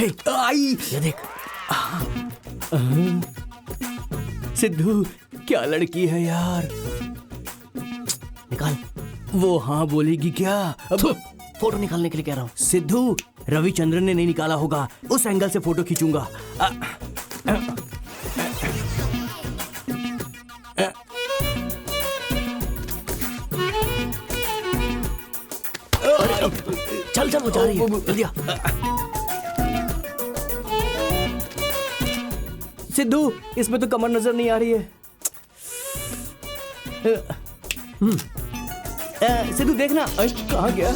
हे, आई ये देख। सिद्धू, क्या लड़की है यार। निकाल। वो हाँ बोलेगी क्या? अब फोटो निकालने के लिए कह रहा हूँ। सिद्धू, रविचंद्रन ने नहीं निकाला होगा, उस एंगल से फोटो खींचूंगा। चल चल, वो जा रही है, जल्दी आ। सिद्धू, इसमें तो कमर नजर नहीं आ रही है। सिद्धू देखना, कहाँ गया?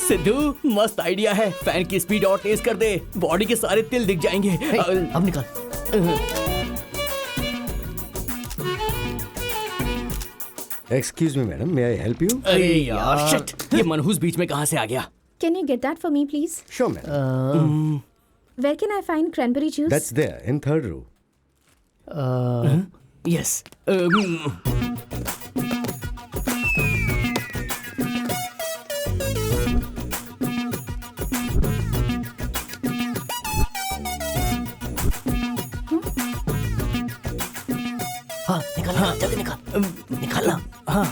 सिद्धू, मस्त आइडिया है। फैन की स्पीड और तेज कर दे, बॉडी के सारे तिल दिख जाएंगे। अब निकाल। Excuse me, madam. May I help you? अरे यार, शिट, ये मनहूस बीच में कहाँ से आ गया? Can you get that for me, please? Sure, madam. Where can I find cranberry juice? That's there in third row. Yes. हाँ निकाल, हाँ जल्दी निकाल, निकालना। हाँ,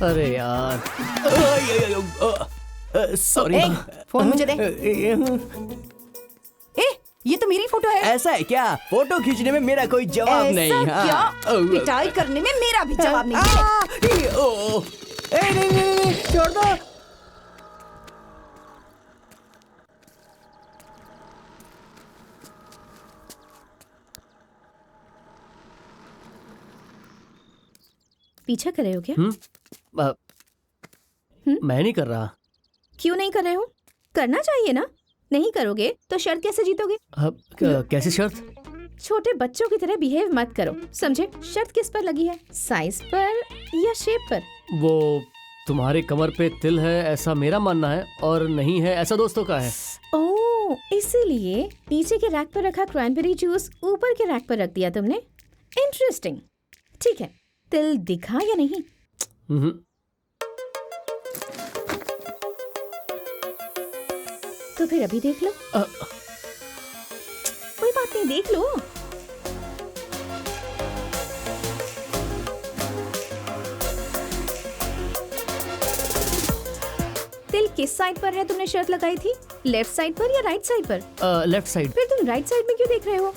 अरे यार, सॉरी। फोन मुझे दे। ए, ये तो मेरी फोटो है। ऐसा है क्या? फोटो खींचने में मेरा कोई जवाब ऐसा नहीं। क्या? पिटाई करने में मेरा भी जवाब नहीं है। नहीं, छोड़ दो। पीछा कर रहे हो क्या? मैं नहीं कर रहा। क्यों नहीं कर रहे हो? करना चाहिए ना। नहीं करोगे तो शर्त कैसे जीतोगे? कैसी शर्त? छोटे बच्चों की तरह बिहेव मत करो, समझे? शर्त किस पर लगी है? साइज पर या शेप पर? वो तुम्हारे कमर पे तिल है ऐसा मेरा मानना है, और नहीं है ऐसा दोस्तों का है। ओह, इसीलिए नीचे के रैक पर रखा क्रैनबेरी जूस ऊपर के रैक पर रख दिया तुमने। इंटरेस्टिंग। ठीक है, तिल दिखा या नहीं? तो फिर अभी देख लो। कोई बात नहीं, देख लो। तिल किस साइड पर है तुमने शर्त लगाई थी? लेफ्ट साइड पर या राइट साइड पर? Left side. फिर तुम राइट साइड में क्यों देख रहे हो?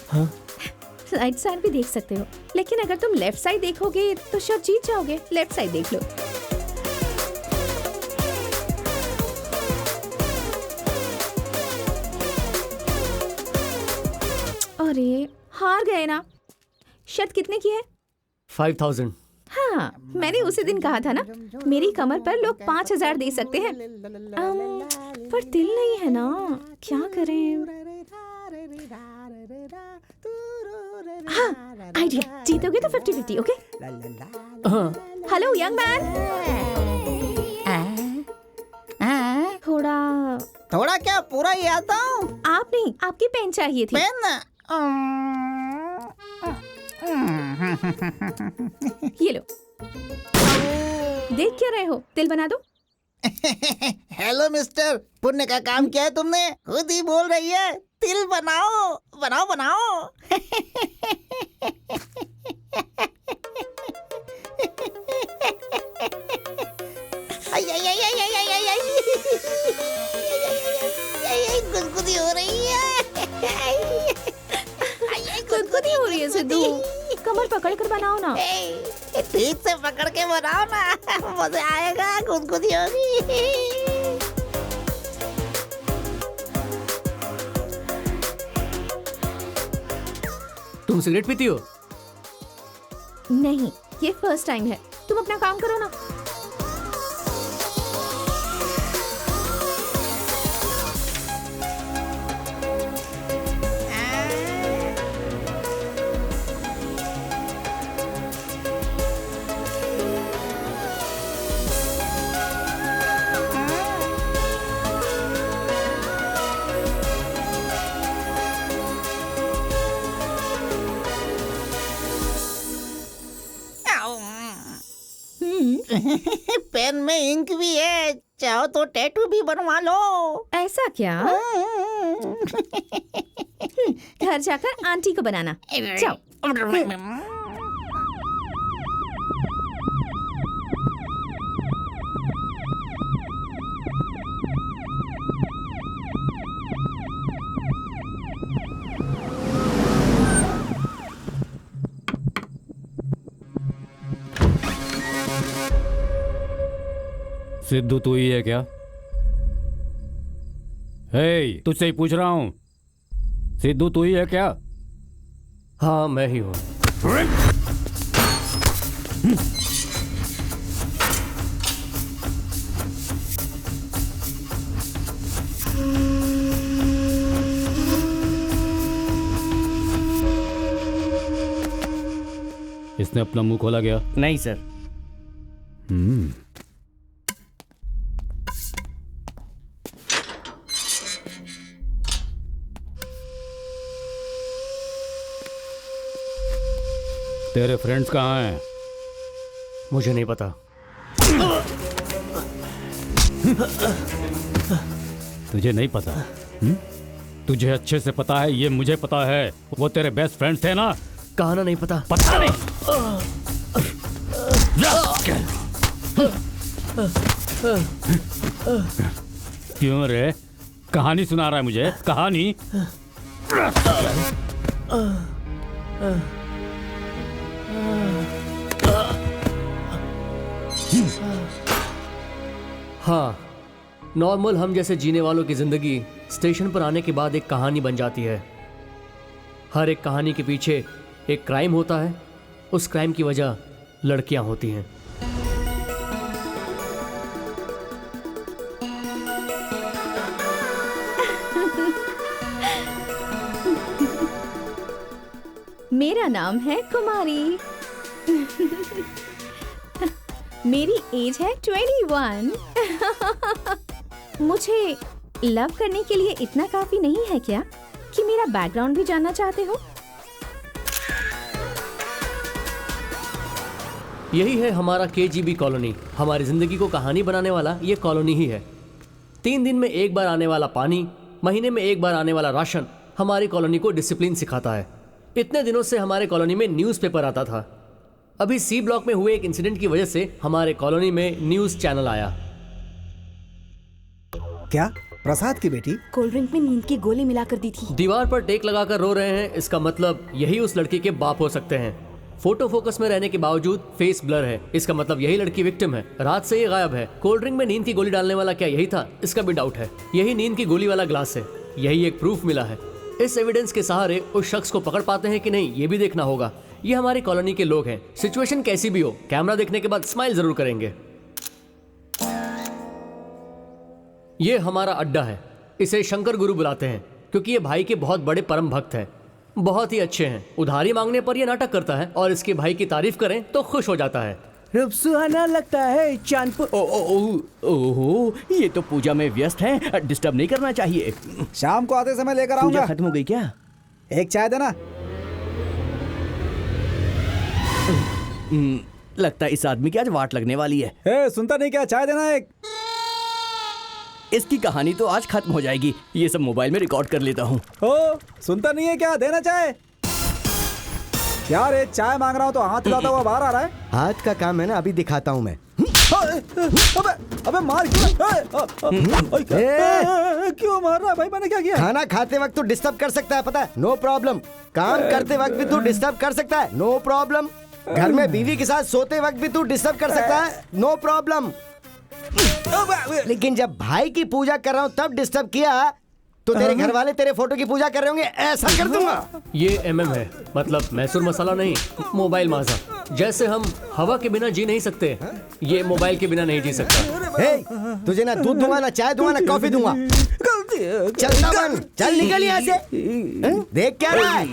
राइट साइड भी देख सकते हो, लेकिन अगर तुम लेफ्ट साइड देखोगे तो शर्त जीत जाओगे। लेफ्ट साइड देख लो। अरे हार गए ना। शर्त कितने की है? 5000। हाँ, मैंने उसी दिन कहा था ना, मेरी कमर पर लोग 5000 दे सकते हैं। पर दिल नहीं है ना, क्या करें? हाँ, आइडिया। जीतोगे तो 50-50, ओके? Hello young man. थोड़ा क्या, पूरा ही आता हूँ। आप नहीं, आपकी पेन चाहिए थी। पेन? ये लो। देख क्या रहे हो? तिल बना दो। हेलो मिस्टर, पुण्य का काम किया है तुमने। खुद ही बोल रही है तिल बनाओ बनाओ बनाओ। गुदगुदी हो रही है। गुदगुदी हो रही है सिद्धू। कमर पकड़ कर बनाओ ना। ठीक से पकड़ के बनाओ ना, मजा आएगा। गुदगुदी होगी। तुम सिगरेट पीती हो? नहीं, ये फर्स्ट टाइम है। तुम अपना काम करो ना। पेन में इंक भी है, चाहो तो टैटू भी बनवा लो। ऐसा क्या? घर जाकर आंटी को बनाना। जाओ। सिद्धू तू ही है क्या? हे, तुझसे ही पूछ रहा हूं। सिद्धू तू ही है क्या? हाँ मैं ही हूँ। इसने अपना मुंह खोला गया? नहीं सर। तेरे फ्रेंड्स कहाँ हैं? मुझे नहीं पता। तुझे नहीं पता? तुझे अच्छे से पता है, ये मुझे पता है। वो तेरे बेस्ट फ्रेंड्स थे ना? कहा ना नहीं पता। पता नहीं। क्यों रे? कहानी सुना रहा है मुझे? कहानी? हाँ, नॉर्मल हम जैसे जीने वालों की जिंदगी स्टेशन पर आने के बाद एक कहानी बन जाती है। हर एक कहानी के पीछे एक क्राइम होता है। उस क्राइम की वजह लड़कियां होती हैं। मेरा नाम है कुमारी। मेरी एज है 21। मुझे लव करने के लिए इतना काफी नहीं है क्या कि मेरा बैकग्राउंड भी जानना चाहते हो? यही है हमारा KGB कॉलोनी। हमारी जिंदगी को कहानी बनाने वाला ये कॉलोनी ही है। 3 दिन में एक बार आने वाला पानी, महीने में एक बार आने वाला राशन हमारी कॉलोनी को डिसिप्लिन सिखाता है। इतने दिनों से हमारे कॉलोनी में न्यूज़पेपर आता था। अभी C ब्लॉक में हुए एक इंसिडेंट की वजह से हमारे कॉलोनी में न्यूज़ चैनल आया। क्या प्रसाद की बेटी कोल्ड ड्रिंक में नींद की गोली मिलाकर दी थी। दीवार पर टेक लगाकर रो रहे हैं, इसका मतलब यही उस लड़की के बाप हो सकते हैं। फोटो फोकस में रहने के बावजूद फेस ब्लर है, इसका मतलब यही लड़की विक्टिम है। रात से ये गायब है। कोल्ड ड्रिंक में नींद की गोली डालने वाला क्या यही था? इसका भी डाउट है। यही नींद की गोली वाला ग्लास है। यही एक प्रूफ मिला है। इस एविडेंस के सहारे उस शख्स को पकड़ पाते हैं कि नहीं, ये भी देखना होगा। ये हमारी कॉलोनी के लोग हैं। सिचुएशन कैसी भी हो, कैमरा देखने के बाद स्माइल जरूर करेंगे। ये हमारा अड्डा है। इसे शंकर गुरु बुलाते हैं क्योंकि ये भाई के बहुत बड़े परम भक्त हैं। बहुत ही अच्छे हैं। उधारी मांगने पर ये नाटक करता है और इसके भाई की तारीफ करें तो खुश हो जाता है। रब सुहाना लगता है चांदपुर। ओहो, ये तो पूजा में व्यस्त है, डिस्टर्ब नहीं करना चाहिए। शाम को आते समय लेकर पूजा आऊंगा। खत्म हो गई क्या? एक चाय देना। लगता है इस आदमी की आज वाट लगने वाली है। ए, सुनता नहीं क्या? चाय देना एक। इसकी कहानी तो आज खत्म हो जाएगी। ये सब मोबाइल में रिकॉर्ड कर लेता हूँ। ओ, सुनता नहीं है क्या? देना चाय। यार एक चाय मांग रहा हूँ तो हाथ हिलाता हुआ बाहर आ रहा है। हाथ का काम है ना, अभी दिखाता हूँ मैं। अबे मार क्यों मार रहा है भाई? मैंने क्या किया? खाना खाते वक्त तो डिस्टर्ब कर सकता है, पता है? No problem. काम करते वक्त भी तू डिस्टर्ब कर सकता है, नो प्रॉब्लम। घर में बीवी के साथ सोते वक्त भी तू डिस्टर्ब कर सकता है, नो प्रॉब्लम। लेकिन जब भाई की पूजा कर रहा हूँ तब डिस्टर्ब किया तो तेरे घर वाले तेरे फोटो की पूजा कर रहे होंगे, ऐसा कर दूंगा। ये MM है, मतलब मैसूर मसाला नहीं, मोबाइल माजा। जैसे हम हवा के बिना जी नहीं सकते, ये मोबाइल के बिना नहीं जी सकता। हे, तुझे ना दूध दूंगा, ना चाय दूंगा, ना कॉफी दूंगा। चलना बन, चल निकल यहाँ से। देख क्या रहा है?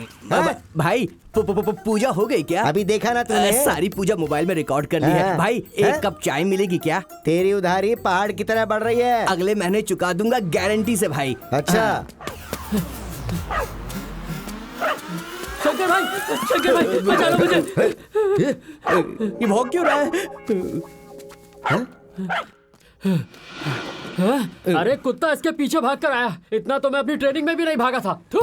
भाई पूजा हो गई क्या? अभी देखा ना तूने? सारी पूजा मोबाइल में रिकॉर्ड कर ली है। भाई एक कप चाय मिलेगी क्या? तेरी उधारी पहाड़ की तरह बढ़ रही है। अगले महीने चुका दूंगा, गारंटी से भाई। अच्छा। शंकर भाई बचा लो मुझे। ये भौंक क्यों रहा है? अरे कुत्ता इसके पीछे भाग कर आया। इतना तो मैं अपनी ट्रेनिंग में भी नहीं भागा था। थू!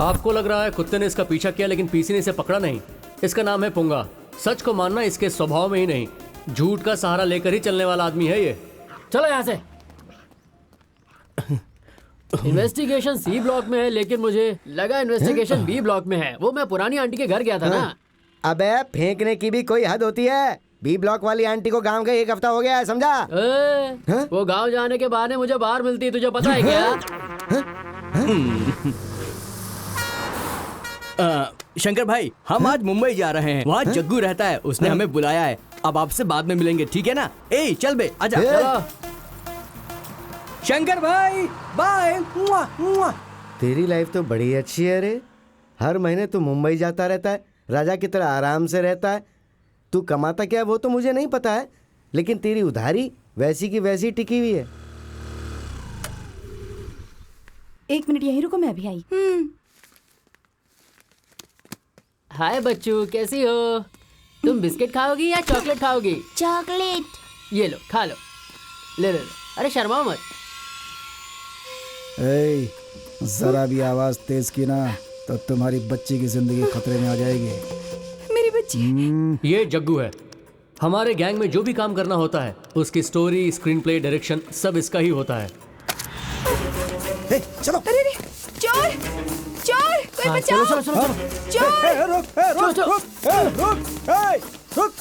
आपको लग रहा है कुत्ते ने इसका पीछा किया लेकिन पीसी ने इसे पकड़ा नहीं। इसका नाम है पुंगा। सच को मानना इसके स्वभाव में ही नहीं, झूठ का सहारा लेकर ही चलने वाला आदमी है ये। चलो यहाँ से। इन्वेस्टिगेशन सी ब्लॉक में है लेकिन मुझे लगा इन्वेस्टिगेशन बी ब्लॉक में है। वो मैं पुरानी आंटी के घर गया था ना। अबे फेंकने की भी कोई हद होती है। बी ब्लॉक वाली आंटी को गांव गए 1 हफ्ता हो गया है, समझा? वो गांव जाने के बहाने मुझे बाहर मिलती है, तुझे पता है क्या? शंकर भाई, हम आज मुंबई जा रहे हैं। वहाँ जग्गू रहता है, उसने हमें बुलाया है। अब आपसे बाद में मिलेंगे, ठीक है ना? ए चल बे, आजा। शंकर भाई बाय। तेरी लाइफ तो बड़ी अच्छी है रे। हर महीने तू मुंबई जाता रहता है, राजा की तरह आराम से रहता है। तू कमाता क्या है वो तो मुझे नहीं पता है, लेकिन तेरी उधारी वैसी की वैसी टिकी हुई है। 1 मिनट यहीं रुको, मैं भी आई। हाय बच्चू, कैसी हो? तुम बिस्किट खाओगी या चॉकलेट खाओगी? चॉकलेट। ये लो, खा लो। ले ले लो। अरे शर्माओ मत। ए, जरा भी आवाज तेज की ना तो तुम्हारी बच्ची की जिंदगी खतरे में आ जाएगी। मेरी बच्ची। ये जग्गू है। हमारे गैंग में जो भी काम करना होता है उसकी स्टोरी, स्क्रीन प्ले, डायरेक्शन सब इसका ही होता है। चलो। अरे रे, चोर चोर, कोई बचाओ। चलो चलो चलो। चोर। रुक।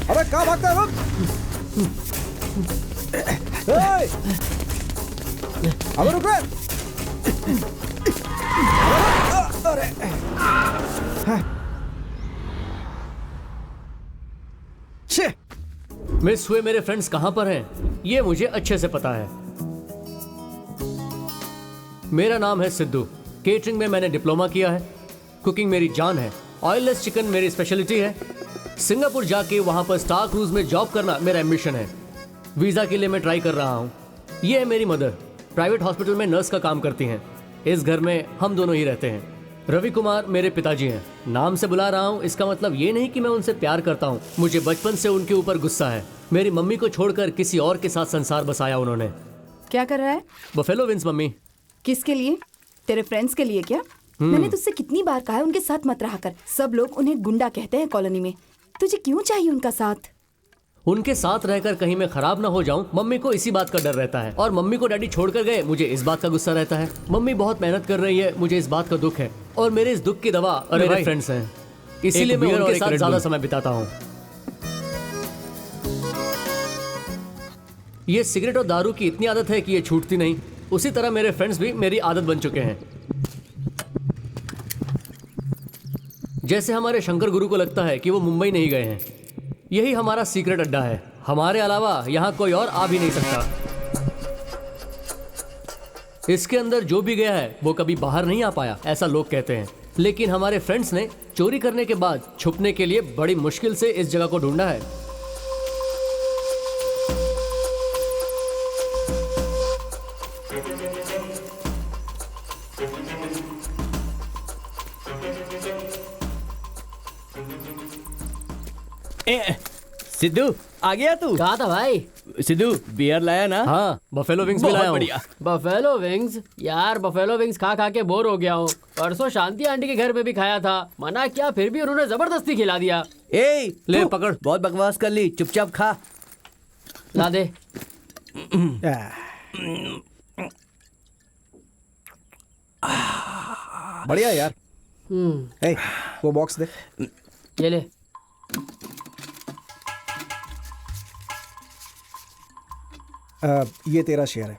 अबे कहाँ भागता है? रुक। अबे रुक रे। अरे मिस हुए मेरे फ्रेंड्स कहाँ पर हैं ये मुझे अच्छे से पता है। मेरा नाम है सिद्धू। केटरिंग में मैंने डिप्लोमा किया है। कुकिंग मेरी जान है। ऑयललेस चिकन मेरी स्पेशलिटी है। सिंगापुर जाके वहाँ पर स्टार क्रूज में जॉब करना मेरा एम्बिशन है। वीज़ा के लिए मैं ट्राई कर रहा हूँ। ये है मेरी मदर, प्राइवेट हॉस्पिटल में नर्स का काम करती हैं। इस घर में हम दोनों ही रहते हैं। रवि कुमार मेरे पिताजी हैं। नाम से बुला रहा हूँ इसका मतलब ये नहीं कि मैं उनसे प्यार करता हूँ। मुझे बचपन से उनके ऊपर गुस्सा है। मेरी मम्मी को छोड़कर किसी और के साथ संसार बसाया उन्होंने। क्या कर रहा है? Buffalo wings mummy. किसके लिए? तेरे फ्रेंड्स के लिए क्या? मैंने तुझसे कितनी बार कहा है उनके साथ मत रहा कर। सब लोग उन्हें गुंडा कहते हैं कॉलोनी में। तुझे क्यों चाहिए उनका साथ? उनके साथ रहकर कहीं मैं खराब ना हो जाऊं, मम्मी को इसी बात का डर रहता है। और मम्मी को डैडी छोड़कर गए, मुझे इस बात का गुस्सा रहता है। मम्मी बहुत मेहनत कर रही है, मुझे इस बात का दुख है। और मेरे इस दुख की दवा मेरे फ्रेंड्स हैं, इसीलिए मैं उनके साथ ज्यादा समय बिताता हूँ। ये सिगरेट और दारू की इतनी आदत है कि ये छूटती नहीं। उसी तरह मेरे फ्रेंड्स भी मेरी आदत बन चुके हैं। जैसे हमारे शंकर गुरु को लगता है कि वो मुंबई नहीं गए हैं। यही हमारा सीक्रेट अड्डा है। हमारे अलावा यहाँ कोई और आ भी नहीं सकता। इसके अंदर जो भी गया है वो कभी बाहर नहीं आ पाया, ऐसा लोग कहते हैं। लेकिन हमारे फ्रेंड्स ने चोरी करने के बाद छुपने के लिए बड़ी मुश्किल से इस जगह को ढूंढा है। सिद्धू आ गया तू? कहा था भाई? सिद्धू बियर लाया ना? हाँ, बफेलो विंग्स भी बहुत लाया हूँ। बढ़िया। Buffalo wings? यार बफेलो विंग्स खा खा के बोर हो गया हूँ। परसों शांति आंटी के घर पे भी खाया था, मना किया फिर भी उन्होंने जबरदस्ती खिला दिया। ए ले तू पकड़। बहुत बकवास कर ली, चुपचाप खा। ला दे। बढ़िया यार। ए, वो बॉक्स दे। ये ले। ये तेरा शेयर है।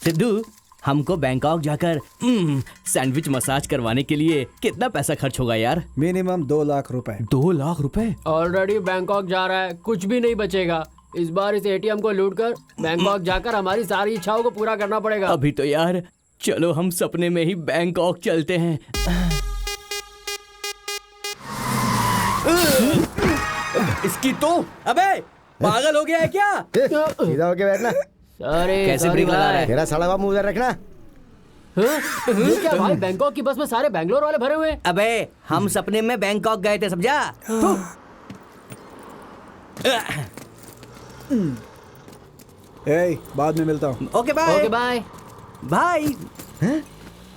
सिद्धू, हमको बैंकॉक जाकर सैंडविच मसाज करवाने के लिए कितना पैसा खर्च होगा यार? मिनिमम 2 लाख रुपए। 2 लाख रुपए? ऑलरेडी बैंकॉक जा रहा है, कुछ भी नहीं बचेगा। इस बार इस एटीएम को लूट कर बैंकॉक जाकर हमारी सारी इच्छाओं को पूरा करना पड़ेगा। अभी तो यार चलो हम सपने में ही बैंकॉक चलते हैं। इसकी तो अबे पागल हो गया है क्या? सीधा होके बैठना। अरे कैसे ब्रेक लगा रहा है? तेरा साला बाबू उधर रखना। ये क्या भाई, बैंकॉक की बस में सारे बैंगलोर वाले भरे हुए हैं। अबे हम सपने में बैंकॉक गए थे, समझा? ए, बाद में मिलता हूँ। Okay bye. Okay bye. भाई हैं?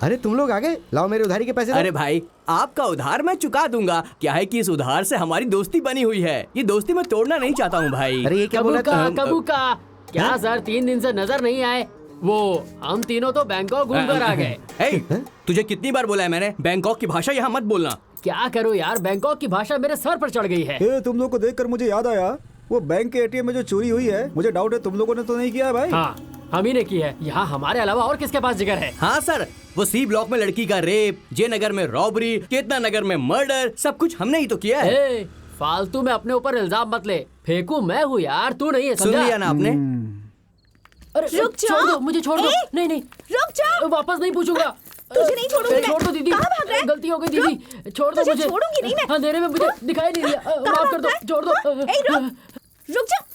अरे तुम लोग आ गए, लाओ मेरे उधारी के पैसे दो। अरे भाई आपका उधार मैं चुका दूंगा। क्या है कि इस उधार से हमारी दोस्ती बनी हुई है। ये दोस्ती मैं तोड़ना नहीं चाहता हूँ भाई। अरे ये क्या बोला कबू का क्या सर, 3 दिन से नजर नहीं आए। वो हम तीनों तो बैंकॉक घूम कर आ गए। ए, तुझे कितनी बार बोला है मैंने, बैंकॉक की भाषा यहाँ मत बोलना। क्या करूँ यार, बैंकॉक की भाषा मेरे सर पर चढ़ गई है। ए, तुम लोग को देखकर मुझे याद आया, वो बैंक के एटीएम में जो चोरी हुई है, मुझे डाउट है तुम लोगों ने तो नहीं किया है भाई। हाँ हम ही ने की है। यहाँ हमारे अलावा और किसके पास जिगर है? हाँ सर, वो सी ब्लॉक में लड़की का रेप, जे नगर में रॉबरी, केतना नगर में मर्डर, सब कुछ हमने ही तो किया है। ए, फालतू में अपने ऊपर इल्जाम मत ले। फेंकू मैं हूँ यार, तू नहीं है, सुन समझा? लिया ना आपने? अरे रुक छोड़ जाओ। दो, मुझे छोड़ दो। ए, नहीं नहीं रुक जाओ। वापस नहीं पूछूंगा। तुझे नहीं छोड़ूंगी मैं। छोड़ दो दीदी, कहाँ भाग रहा है? गलती हो गई दीदी, छोड़ दो तुझे मुझे। छोड़ूंगी नहीं मैं। अंधेरे में मुझे दिखाई नहीं दिया, कहाँ माफ कर भाग दो, रहा है? छोड़ दो। ए, रुक जा।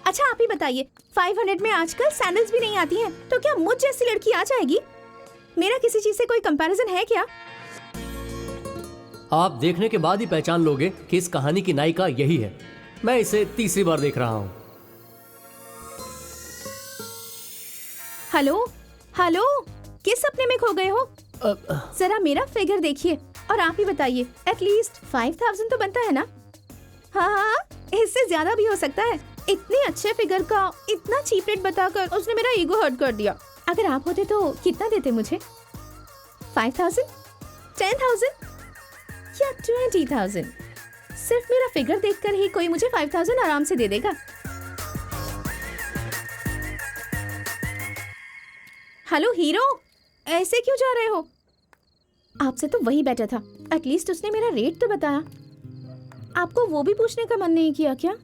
अच्छा आप ही बताइए, 500 में आजकल सैंडल्स भी नहीं आती हैं, तो क्या मुझ जैसी लड़की आ जाएगी? मेरा किसी चीज से कोई कंपैरिजन है क्या? आप देखने के बाद ही पहचान लोगे कि इस कहानी की नायिका यही है। मैं इसे तीसरी बार देख रहा हूँ। हेलो हेलो, किस सपने में खो गए हो? जरा मेरा फिगर देखिए और आप ही बताइए, एटलीस्ट 5000 तो बनता है ना? हाँ, इससे ज्यादा भी हो सकता है। इतने अच्छे फिगर का इतना चीप रेट बताकर उसने मेरा ईगो हर्ट कर दिया। अगर आप होते तो कितना देते मुझे? 5000, 10,000 या 20,000? सिर्फ मेरा फिगर देखकर ही कोई मुझे 5000 आराम से दे देगा। हेलो हीरो, ऐसे क्यों जा रहे हो? आपसे तो वही बेटर था, एटलीस्ट उसने मेरा रेट तो बताया। आपको वो भी पूछने का मन नहीं किया क्या?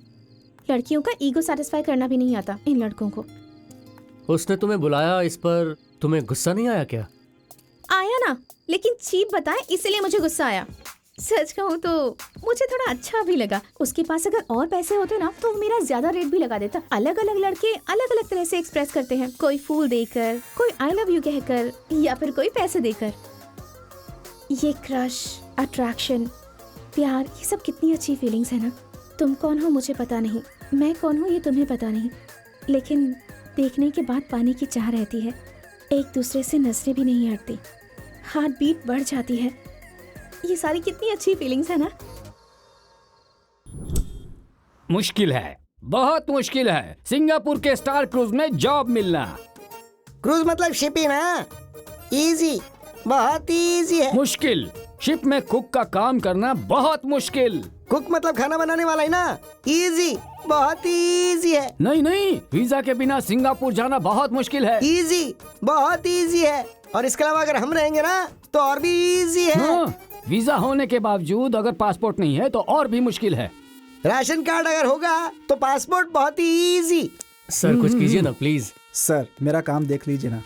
लड़कियों का ईगो सेटिस्फाई करना भी नहीं आता इन लड़कों को। उसने तुम्हें बुलाया, इस पर तुम्हें गुस्सा नहीं आया क्या? आया ना, लेकिन चीप बताए इसलिए मुझे गुस्सा आया। सच कहूँ तो मुझे थोड़ा अच्छा भी लगा। उसके पास अगर और पैसे होते ना तो मेरा ज्यादा रेट भी लगा देता। अलग अलग लड़के अलग अलग तरह से एक्सप्रेस करते हैं, कोई फूल देकर, कोई आई लव यू कहकर, या फिर कोई पैसे देकर। ये क्रश, अट्रैक्शन, प्यार, ये सब कितनी अच्छी फीलिंग्स है ना। तुम कौन हो मुझे पता नहीं, मैं कौन हूँ ये तुम्हें पता नहीं, लेकिन देखने के बाद पाने की चाह रहती है। एक दूसरे से नजरें भी नहीं हटती, हार्ट बीट बढ़ जाती है। ये सारी कितनी अच्छी फीलिंग्स है ना। मुश्किल है, बहुत मुश्किल है सिंगापुर के स्टार क्रूज में जॉब मिलना। क्रूज मतलब शिप ही ना। इजी, बहुत इजी है। मुश्किल, शिप में कुक का काम करना बहुत मुश्किल। कुक मतलब खाना बनाने वाला ही ना। इजी, बहुत इजी है। नहीं नहीं, वीजा के बिना सिंगापुर जाना बहुत मुश्किल है। इजी, बहुत इजी है। और इसके अलावा अगर हम रहेंगे ना तो और भी इजी है। हाँ, वीजा होने के बावजूद अगर पासपोर्ट नहीं है तो और भी मुश्किल है। राशन कार्ड अगर होगा तो पासपोर्ट बहुत ही इजी। सर कुछ कीजिए ना प्लीज। सर मेरा काम देख लीजिए ना।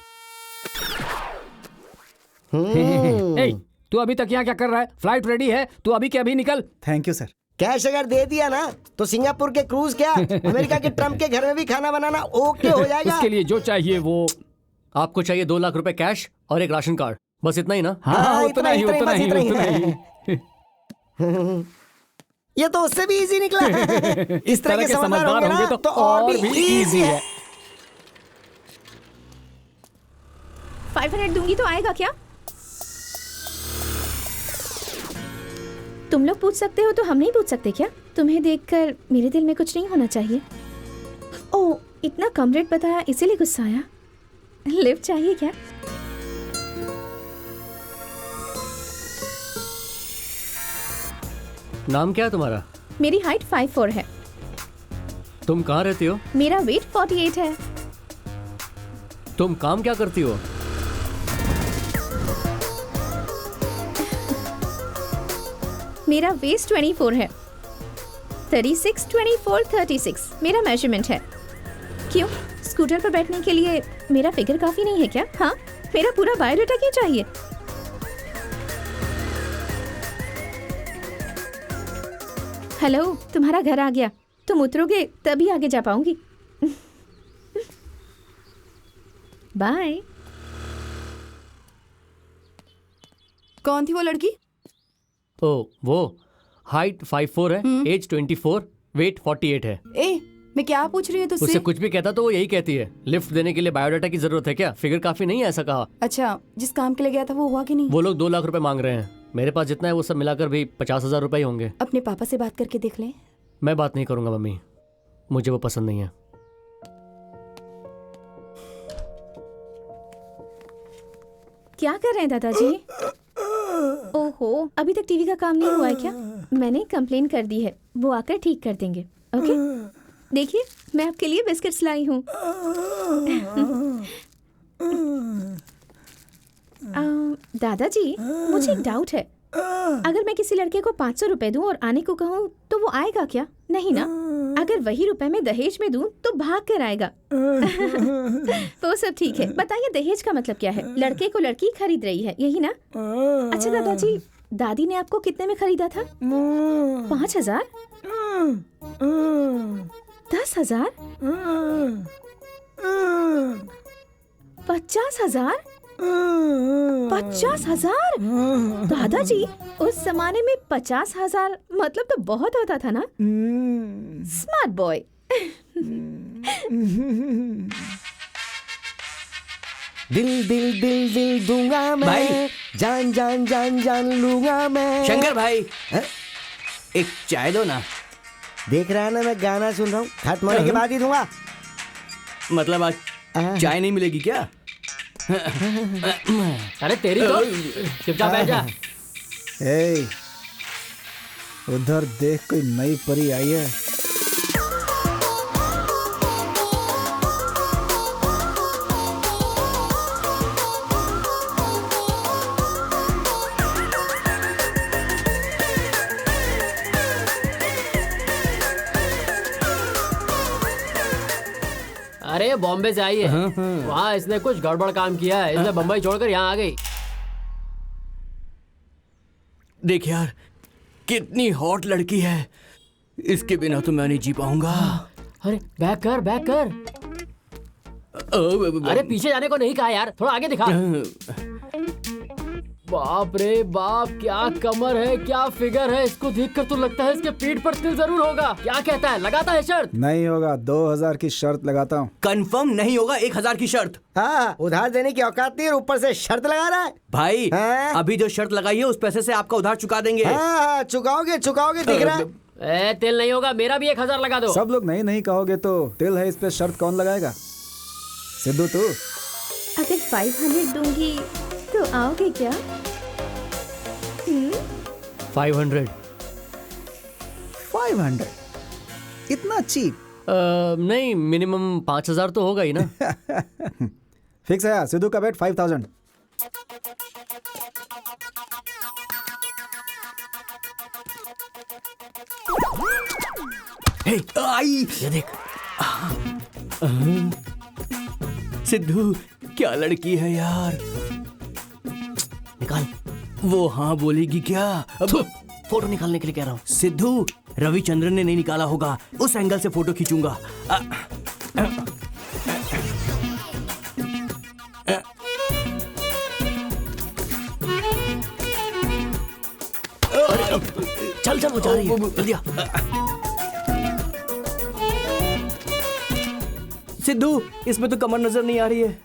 ए, तू अभी तक यहाँ क्या कर रहा है? फ्लाइट रेडी है, तू अभी के अभी निकल। Thank you sir. कैश अगर दे दिया ना तो सिंगापुर के क्रूज क्या अमेरिका के ट्रम्प के घर में भी खाना बनाना ओके हो जाएगा। उसके लिए जो चाहिए वो। आपको चाहिए 2 लाख रुपए कैश और एक राशन कार्ड, बस इतना ही ना? हाँ, उतना ही, उतना ही, उतना ही। ये तो उससे भी इजी निकला। इस तरह के समझदार होंगे ना तो तो और भी इजी है। 500 दूंगी तो आएगा क्या? तुम लोग पूछ सकते हो तो हम नहीं पूछ सकते क्या? तुम्हें देखकर मेरे दिल में कुछ नहीं होना चाहिए? ओह, इतना कम रेट बताया इसीलिए गुस्सा आया। लिफ्ट चाहिए क्या? नाम क्या है तुम्हारा? मेरी हाइट 5'4" है। तुम कहाँ रहती हो? मेरा वेट 48 है। तुम काम क्या करती हो? मेरा वेस्ट 24 है। 36, 24, 36 मेरा मेजरमेंट है। क्यों, स्कूटर पर बैठने के लिए मेरा फिगर काफी नहीं है क्या? हाँ, मेरा पूरा बायोडाटा क्यों चाहिए? हेलो, तुम्हारा घर आ गया। तुम उतरोगे तभी आगे जा पाऊंगी। बाय। कौन थी वो लड़की? ओ वो हाइट 5'4" है, एज 24, वेट 48 है। ए, मैं क्या पूछ रही हूँ उससे तुझसे? कुछ भी कहता तो वो यही कहती है। लिफ्ट देने के लिए बायोडाटा की जरूरत है क्या? फिगर काफी नहीं है ऐसा कहा। अच्छा, जिस काम के लिए गया था वो हुआ कि नहीं? वो लोग 2 लाख रुपए मांग रहे हैं। मेरे पास जितना है वो सब मिलाकर भी 50,000 रुपए ही होंगे। अपने पापा से बात करके देख ले। मैं बात नहीं करूंगा मम्मी, मुझे वो पसंद नहीं है। क्या कर रहे हैं दादाजी? ओहो, अभी तक टीवी का काम नहीं हुआ है क्या? मैंने कंप्लेन कर दी है, वो आकर ठीक कर देंगे। ओके, देखिए मैं आपके लिए बिस्किट्स लाई हूँ। दादाजी, मुझे एक डाउट है। अगर मैं किसी लड़के को 500 रुपए दूं और आने को कहूँ तो वो आएगा क्या? नहीं ना। अगर वही रुपए मैं दहेज में दूं तो भाग कर आएगा। वो सब ठीक है। बताइए दहेज का मतलब क्या है? लड़के को लड़की खरीद रही है, यही ना? अच्छा दादाजी, दादी ने आपको कितने में खरीदा था? 5,000? 10,000? 50,000? 50,000? दादाजी, उस जमाने में 50,000 मतलब तो बहुत होता था ना? Smart boy. दिल दिल दिल दिल दूंगा मैं, भाई। जान जान जान जान लूंगा मैं। शंकर भाई, हैं? एक चाय दो ना। देख रहा है ना, मैं गाना सुन रहा हूँ, खत्म होने के बाद ही दूंगा। मतलब आज चाय नहीं मिलेगी क्या? अरे तेरी तो चुपचाप बैठ जा। ए, उधर देख, कोई नई परी आई है। अरे बॉम्बे से आई है, वहाँ इसने कुछ गड़बड़ काम किया है, इसने बम्बई छोड़कर यहाँ आ गई। देख यार, कितनी हॉट लड़की है। इसके बिना तो मैं नहीं जी पाऊंगा। अरे बैक कर, बैक कर। अरे पीछे जाने को नहीं कहा यार, थोड़ा आगे दिखा। बाप रे बाप, क्या कमर है, क्या फिगर है। इसको देखकर तो लगता है इसके पीठ पर तिल जरूर होगा। क्या कहता है, लगाता है शर्त? नहीं होगा, 2,000 की शर्त लगाता हूँ। कंफर्म नहीं होगा, 1,000 की शर्त। हाँ, उधार देने की औकात नहीं है, ऊपर से शर्त लगा रहा है। भाई, हाँ? अभी जो शर्त लगाई है उस पैसे से आपका उधार चुका देंगे। हाँ, चुकाओगे चुकाओगे, दिख रहा है। तिल नहीं होगा, मेरा भी 1,000 लगा दो। सब लोग नहीं नहीं कहोगे तो तिल है, इस पे शर्त कौन लगाएगा? सिद्धू तू। अगर 500 दूंगी तो आओगे क्या? 500? 500? इतना चीप? नहीं, मिनिमम 5,000 तो होगा ही ना। फिक्स है यार, सिद्धू का बेट 5,000। हे, आई, ये देख। सिद्धू, क्या लड़की है यार। निकाल। वो हाँ बोलेगी क्या? अब फोटो निकालने के लिए कह रहा हूँ। सिद्धू, रविचंद्रन ने नहीं निकाला होगा, उस एंगल से फोटो खींचूंगा। चल चल, वो जा रही है, जल्दी आ। सिद्धू, इसमें तो कमर नजर नहीं आ रही है।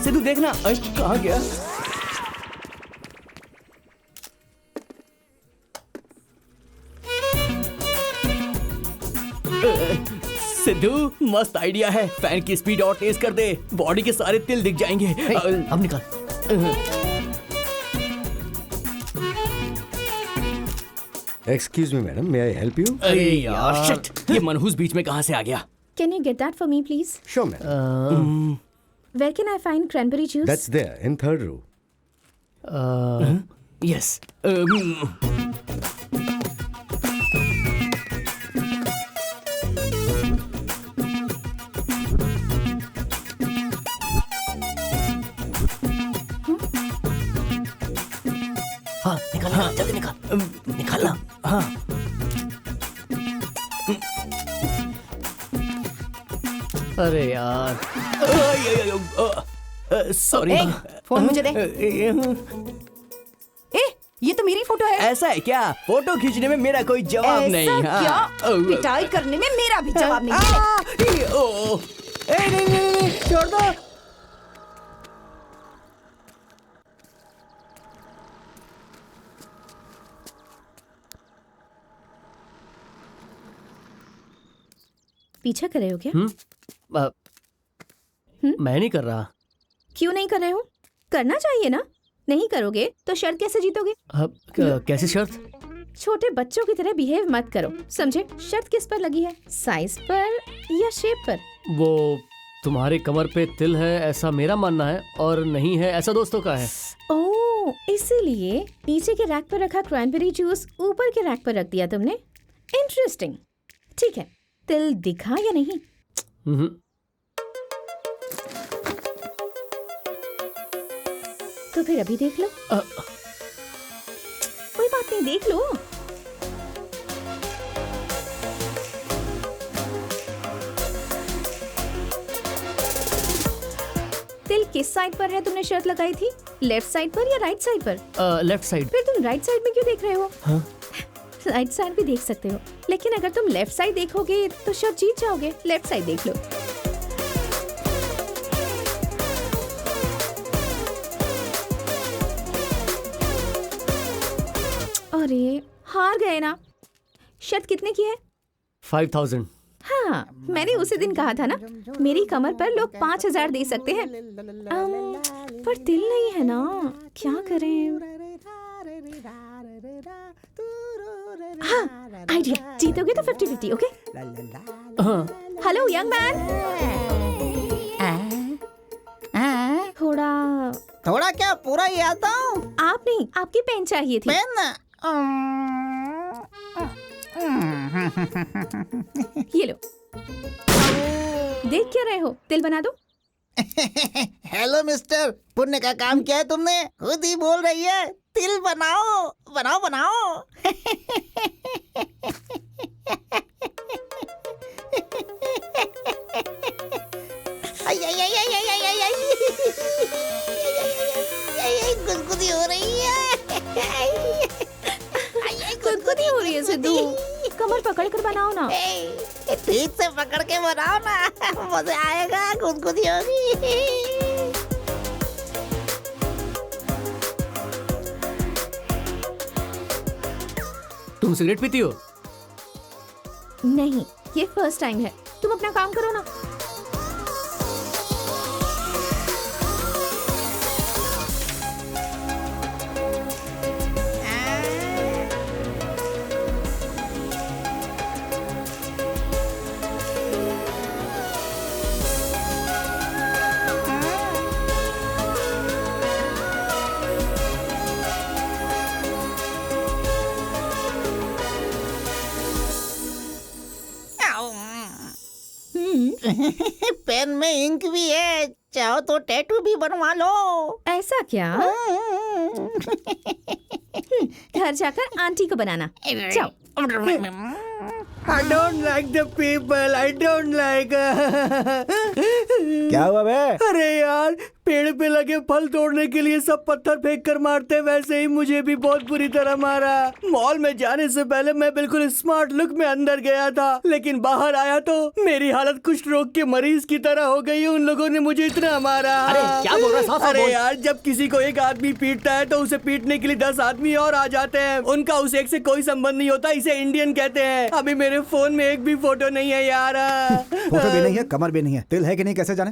सिद्धू देखना, कहाँ गया? सिद्धू, मस्त आइडिया है। फैन की स्पीड और तेज कर दे, बॉडी के सारे तिल दिख जाएंगे। अब निकाल। Excuse me madam, may I help you? अरे यार, शिट, ये मनहूस बीच में कहाँ से आ गया? Can you get that for me, please? Sure madam, Where can I find cranberry juice? That's there in third row. Yes. हाँ निकाल, हाँ जल्दी निकाल, निकालना। हाँ, अरे यार, सॉरी। ए, फोन मुझे दे। ए, ये तो मेरी फोटो है। ऐसा है क्या? फोटो खींचने में मेरा कोई जवाब नहीं। ऐसा क्या? पिटाई करने में मेरा भी जवाब नहीं है। नहीं, छोड़ दो। पीछा कर रहे हो क्या? मैं नहीं कर रहा। क्यों नहीं कर रहे हो? करना चाहिए ना। नहीं करोगे तो शर्त कैसे जीतोगे? कैसी शर्त? छोटे बच्चों की तरह बिहेव मत करो, समझे? शर्त किस पर लगी है? साइज पर या शेप पर? वो तुम्हारी कमर पे तिल है ऐसा मेरा मानना है, और नहीं है ऐसा दोस्तों का है। ओह, इसीलिए नीचे के रैक पर रखा क्रैनबेरी जूस ऊपर के रैक पर रख दिया तुमने। इंटरेस्टिंग। ठीक है, तिल दिखा या नहीं? तो फिर अभी देख लो। कोई बात नहीं, देख लो। तिल किस साइड पर है तुमने शर्त लगाई थी? लेफ्ट साइड पर या राइट साइड पर? Left side. फिर तुम राइट साइड में क्यों देख रहे हो? राइट साइड भी देख सकते हो, लेकिन अगर तुम लेफ्ट साइड देखोगे तो शर्त जीत जाओगे। लेफ्ट साइड देख लो। अरे हार गए ना। शर्त कितने की है? 5000। हाँ, मैंने उसी दिन कहा था ना, मेरी कमर पर लोग 5000 दे सकते हैं। पर दिल नहीं है ना, क्या करें? हाँ, आइडिया। जीतोगे तो 50-50, ओके? Hello young man. थोड़ा क्या, पूरा ही आता हूँ। आप नहीं, आपकी पेन चाहिए थी। पेन? ये लो। देख क्या रहे हो? तिल बना दो। हेलो मिस्टर, पुण्य का काम किया है तुमने। खुद ही बोल रही है तिल बनाओ बनाओ बनाओ। गुदगुदी हो रही है। गुदगुदी हो रही है सिद्धू। कमर पकड़ कर बनाओ ना। ठीक से पकड़ के बनाओ ना, मजा आएगा। गुदगुदी होगी। तुम सिगरेट पीती हो? नहीं, ये फर्स्ट टाइम है। तुम अपना काम करो ना। पेन में इंक भी है, चाहो तो टैटू भी बनवा लो। ऐसा क्या? घर जाकर आंटी को बनाना। जाओ। I don't like the people. I don't like. क्या हुआ बे? अरे यार, पेड़ पे लगे फल तोड़ने के लिए सब पत्थर फेंक कर मारते, वैसे ही मुझे भी बहुत बुरी तरह मारा। मॉल में जाने से पहले मैं बिल्कुल स्मार्ट लुक में अंदर गया था, लेकिन बाहर आया तो मेरी हालत कुछ रोग के मरीज की तरह हो गई। उन लोगों ने मुझे इतना मारा। अरे क्या बोल रहा है? साफ साफ अरे बोल। यार, जब किसी को एक आदमी पीटता है तो उसे पीटने के लिए 10 आदमी और आ जाते हैं। उनका उस एक से कोई संबंध नहीं होता, इसे इंडियन कहते हैं। अभी मेरे फोन में एक भी फोटो नहीं है यार। फोटो भी नहीं है, कमर भी नहीं है, तिल है कि नहीं कैसे जाने?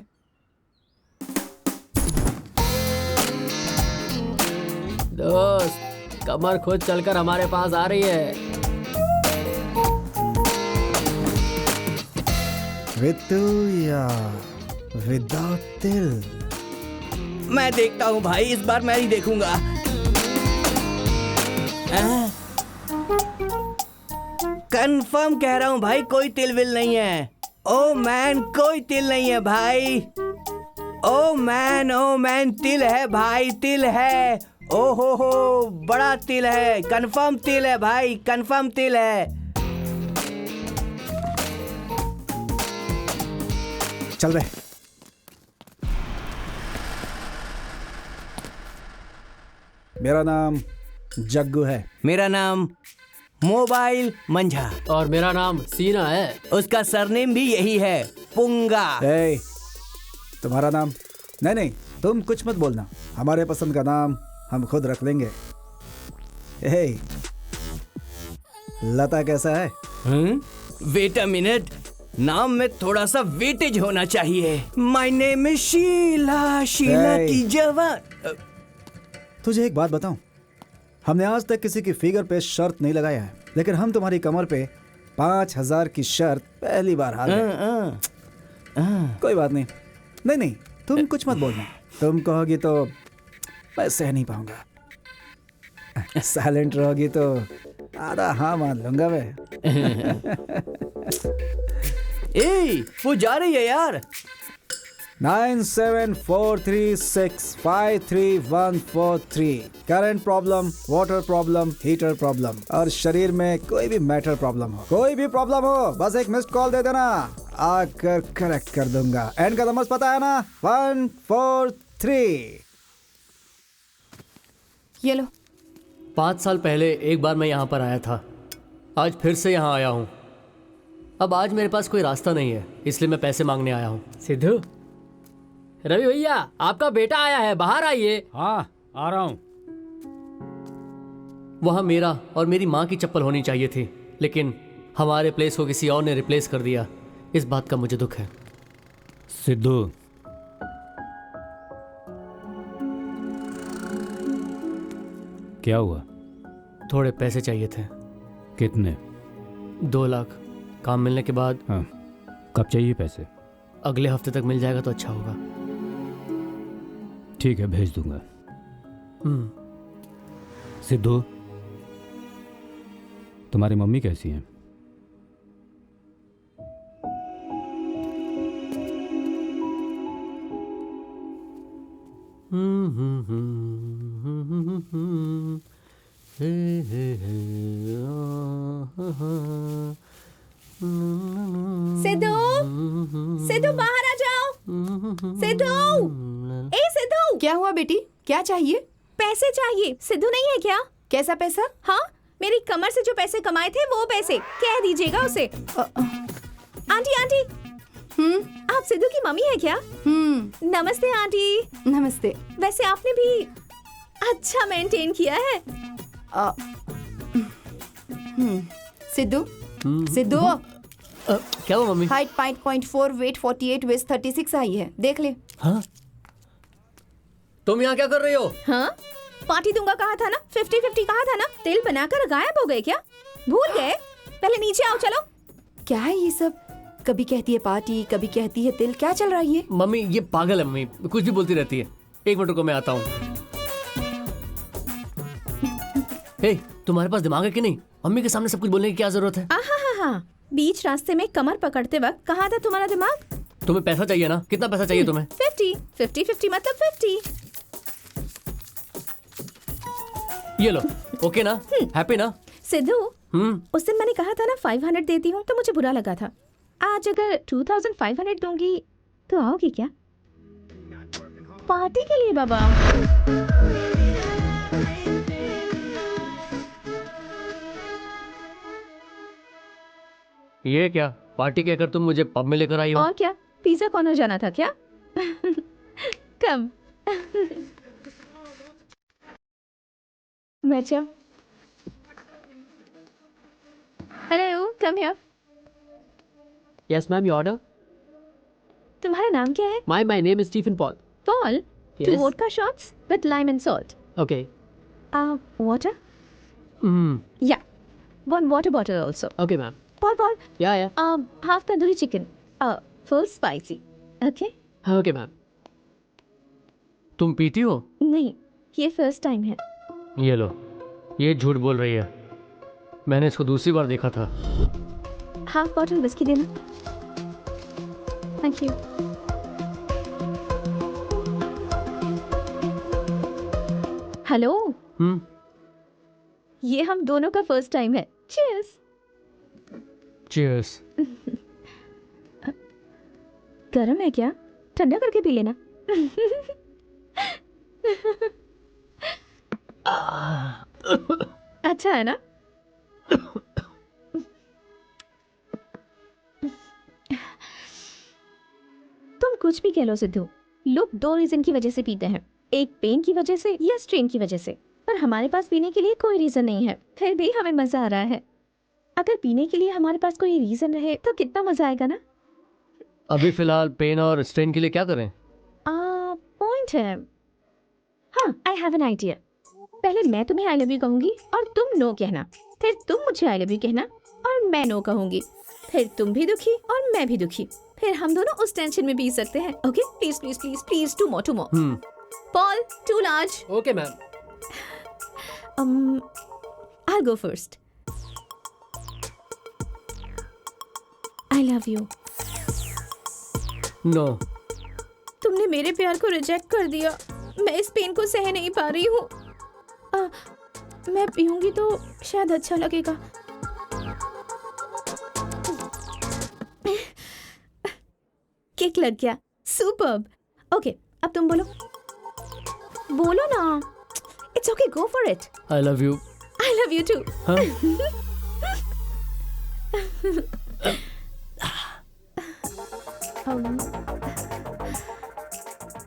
दोस्त, कमर खुद चलकर हमारे पास आ रही है। विद तिल या विदाउट तिल? मैं देखता हूँ भाई, इस बार मैं ही देखूंगा। कंफर्म कह रहा हूँ भाई, कोई तिल विल नहीं है। ओ मैन, कोई तिल नहीं है भाई। ओ मैन, तिल है भाई, तिल है। ओ हो, बड़ा तिल है। कंफर्म तिल है भाई, कंफर्म तिल है। चल बे। मेरा नाम जग्गू है। मेरा नाम मोबाइल मंझा। और मेरा नाम सीना है। उसका सरनेम भी यही है, पुंगा। ए, तुम्हारा नाम? नहीं, तुम कुछ मत बोलना। हमारे पसंद का नाम हम खुद रख लेंगे। ए, लता कैसा है? वेट अ मिनट, नाम में थोड़ा सा वेटेज होना चाहिए। My name is Sheela, Sheela Hey. की जवान। तुझे एक बात बताऊं, हमने आज तक किसी की फिगर पे शर्त नहीं लगाया है, लेकिन हम तुम्हारी कमर पे 5,000 की शर्त पहली बार हार गए। कोई बात नहीं। नहीं, तुम कुछ मत बोलना। तुम कहोगी तो मैं सह नहीं पाऊंगा। साइलेंट रहोगी तो आधा हाँ मान लूंगा मैं। ए, वो जा रही है यार। 9743653143। Current problem, water problem, heater problem, और शरीर में कोई भी मैटर प्रॉब्लम हो, कोई भी प्रॉब्लम हो, बस एक मिस्ड कॉल दे देना, आकर करेक्ट कर दूंगा। एंड का नंबर पता है ना? 143। ये लो। 5 साल पहले एक बार मैं यहाँ पर आया था, आज फिर से यहाँ आया हूँ। अब आज मेरे पास कोई रास्ता नहीं है, इसलिए मैं पैसे मांगने आया हूँ। सिद्धू, रवि भैया आपका बेटा आया है, बाहर आइए। हाँ, आ रहा हूँ। वहाँ मेरा और मेरी माँ की चप्पल होनी चाहिए थी, लेकिन हमारे प्लेस को किसी और ने रिप्लेस कर दिया। इस बात का मुझे दुख है। सिद्धू, क्या हुआ? थोड़े पैसे चाहिए थे। कितने? 2 लाख। काम मिलने के बाद। हाँ, कब चाहिए पैसे? अगले हफ्ते तक मिल जाएगा तो अच्छा होगा। ठीक है, भेज दूंगा। हम्म। सिद्धू, तुम्हारी मम्मी कैसी हैं? सिद्धू, सिद्धू बाहर आ जाओ। सिद्धू, ए सिद्धू, क्या हुआ बेटी? क्या चाहिए? पैसे चाहिए। सिद्धू नहीं है क्या? कैसा पैसा? हाँ, मेरी कमर से जो पैसे कमाए थे वो पैसे कह दीजिएगा उसे। आंटी आंटी, आप सिद्धू की मम्मी है क्या? नमस्ते आंटी। नमस्ते। वैसे आपने भी अच्छा मेंटेन किया है। सिद्धू, सिद्धू, क्या हुआ मम्मी? हाइट 5.4, वेट 48, वेस्ट 36 आई है, देख ले। हाँ, तुम यहाँ क्या कर रही हो? हाँ, पार्टी दूंगा कहा था ना, 50-50 कहा था ना, तिल बनाकर गायब हो गए क्या? भूल गए? पहले नीचे आओ चलो। क्या है ये सब? कभी कहती है पार्टी, कभी कहती है तिल, क्या चल रहा है ये? मम्मी ये पागल है, मम्मी कुछ भी बोलती रहती है। 1 मिनट रुको, मैं आता हूँ। हे, तुम्हारे पास दिमाग है कि नहीं? मम्मी के सामने सब कुछ बोलने की क्या जरूरत है? हाँ, बीच रास्ते में कमर पकड़ते वक्त कहा था तुम्हारा दिमाग? तुम्हें पैसा चाहिए ना? कितना पैसा चाहिए तुम्हें? 50 मतलब 50। ये लो, ओके ना? हैप्पी ना? सिद्धू, उस दिन मैंने कहा था ना 500 देती हूँ, तो मुझे बुरा लगा था। आज अगर 2500 दूंगी तो आओगी क्या? पार्टी के लिए बाबा। ये क्या पार्टी कहकर तुम मुझे पब में लेकर आई हो? और क्या, पिज्जा कॉर्नर जाना था क्या? कम। बच्चा, hello, come here. Yes ma'am, your order. तुम्हारा नाम क्या है? My name is Stephen Paul. Paul, Yes. 2 vodka shots with lime and salt. Okay. Water? Hmm, Yeah. 1 water bottle also. Okay ma'am. Paul. या Half tandoori chicken. Full spicy. Okay? Okay ma'am. तुम पीती हो? नहीं, ये first time है। ये लो, ये झूठ बोल रही है। मैंने इसको दूसरी बार देखा था। हाफ बॉटल विस्की देना। Thank you. हेलो, ये हम दोनों का फर्स्ट टाइम है। चीयर्स। चीयर्स। गरम है क्या? ठंडा करके पी लेना। अच्छा है ना? तुम कुछ भी कह लो सिद्धू, लोग 2 रीजन की वजह से पीते हैं, एक पेन की वजह से या स्ट्रेन की वजह से, पर हमारे पास पीने के लिए कोई रीजन नहीं है, फिर भी हमें मजा आ रहा है। अगर पीने के लिए हमारे पास कोई रीजन रहे तो कितना मजा आएगा ना। अभी फिलहाल पेन और स्ट्रेन के लिए क्या करें? पॉइंट है। हाँ, आई हैव एन आइडिया। पहले मैं तुम्हें आई लव यू कहूंगी और तुम नो कहना, फिर तुम मुझे आई लव यू कहना और मैं नो कहूंगी, फिर तुम भी दुखी और मैं भी दुखी, फिर हम दोनों उस टेंशन में पी सकते हैं। Okay, please please please please, two more two more. Paul, two large. Okay ma'am. I'll go first. I love you. No. तुमने मेरे प्यार को रिजेक्ट कर दिया। मैं इस पेन को सह नहीं पा रही हूँ। मैं पीऊंगी तो शायद अच्छा लगेगा। किक लग गया। सुपर्ब। ओके, अब तुम बोलो। बोलो ना। It's okay, go for it. I love you. I love you too. हाँ?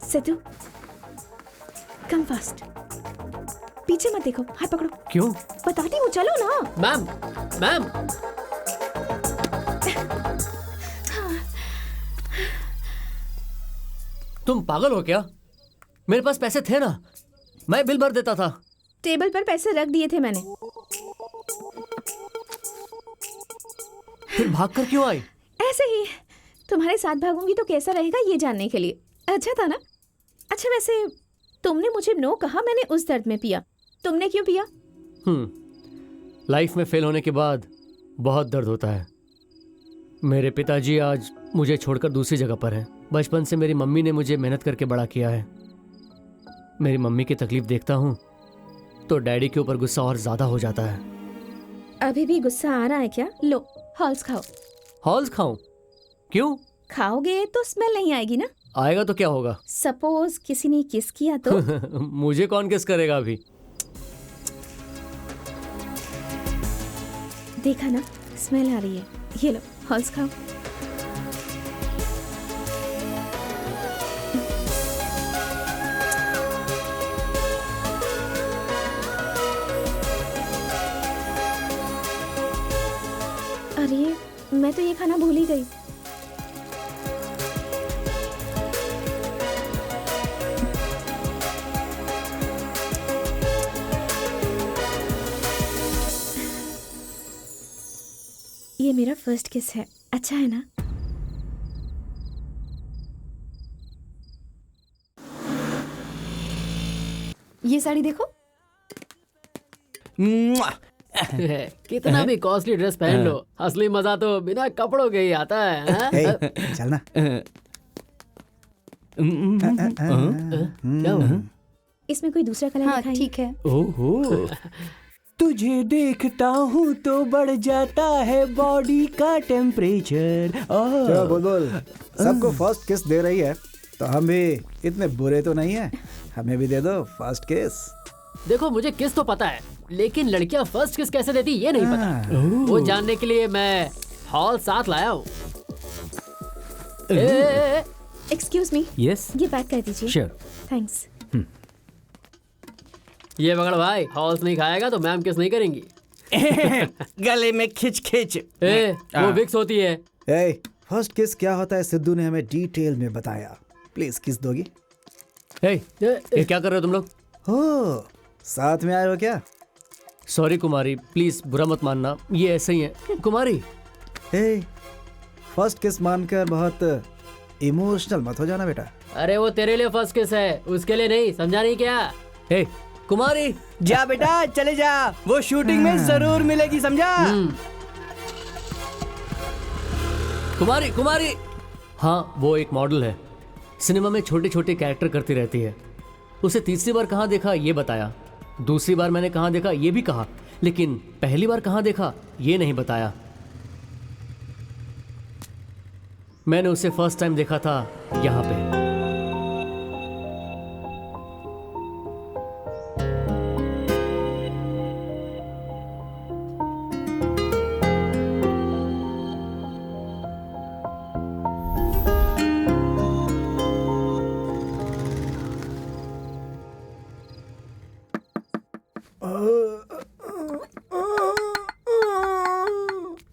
Sidhu, come fast. पीछे मत देखो, हाथ पकड़ो। क्यों? बताती हूँ, चलो ना। मैम मैम तुम पागल हो क्या? मेरे पास पैसे थे ना, मैं बिल भर देता था। टेबल पर पैसे रख दिए थे मैंने। फिर भाग कर क्यों आई? ऐसे ही, तुम्हारे साथ भागूंगी तो कैसा रहेगा ये जानने के लिए। अच्छा था ना? अच्छा, वैसे तुमने मुझे नो कहा, मैंने उस दर्द में पिया, तुमने क्यों पिया? लाइफ में फेल होने के बाद बहुत दर्द होता है। मेरे पिताजी आज मुझे छोड़कर दूसरी जगह पर हैं। बचपन से मेरी मम्मी ने मुझे मेहनत करके बड़ा किया है। मेरी मम्मी की तकलीफ देखता हूँ तो डैडी के ऊपर गुस्सा और ज्यादा हो जाता है। अभी भी गुस्सा आ रहा है क्या? लो, हॉल्स खाओ। हॉल्स खाऊं? क्यों? खाओगे तो स्मेल नहीं आएगी ना। आएगा तो क्या होगा? सपोज किसी ने किस किया तो? मुझे कौन किस करेगा अभी? देखा ना, स्मेल आ रही है। ये लो, हॉल्स खाओ। अरे, मैं तो ये खाना भूल ही गई। ये मेरा फर्स्ट किस है, अच्छा है ना? ये साड़ी देखो। कितना भी कॉस्टली ड्रेस पहन लो, असली मजा तो बिना कपड़ों के ही आता है। हाँ? हे, चल ना। क्या हुआ? इसमें कोई दूसरा कलर हाँ दिखाई? ठीक है। ओहो, तुझे देखता हूँ तो बढ़ जाता है बॉडी का टेम्परेचर। चलो बुलबुल, सबको फर्स्ट किस दे रही है तो हम भी इतने बुरे तो नहीं है, हमें भी दे दो फर्स्ट किस। देखो, मुझे किस तो पता है, लेकिन लड़कियां फर्स्ट किस कैसे देती ये नहीं पता। वो जानने के लिए मैं हॉल साथ लाया हूँ। एक्सक्यूज मी, यस, ये पैक कर दीजिए। श्योर। थैंक्स। ये बगड़ भाई, हॉल्स नहीं खाएगा तो मैम किस नहीं करेंगी। गले में खिंच खिंच। वो विक्स होती है। ए, फर्स्ट किस क्या होता है सिद्धू ने हमें डिटेल में बताया। प्लीज किस दोगी? ये क्या कर रहे हो तुम लोग? हो, साथ में आए हो क्या? सॉरी कुमारी, प्लीज बुरा मत मानना, ये ऐसे ही है। कुमारी, ए, फर्स्ट किस मानकर बहुत इमोशनल मत हो जाना बेटा। अरे वो तेरे लिए फर्स्ट किस है, उसके लिए नहीं, समझा नहीं क्या? हे कुमारी, जा बेटा, चले जा, वो शूटिंग में जरूर मिलेगी, समझा? कुमारी कुमारी। हाँ, वो एक मॉडल है, सिनेमा में छोटे छोटे कैरेक्टर करती रहती है। उसे तीसरी बार कहाँ देखा ये बताया, दूसरी बार मैंने कहाँ देखा ये भी कहा, लेकिन पहली बार कहाँ देखा ये नहीं बताया। मैंने उसे फर्स्ट टाइम देखा था यहाँ पे।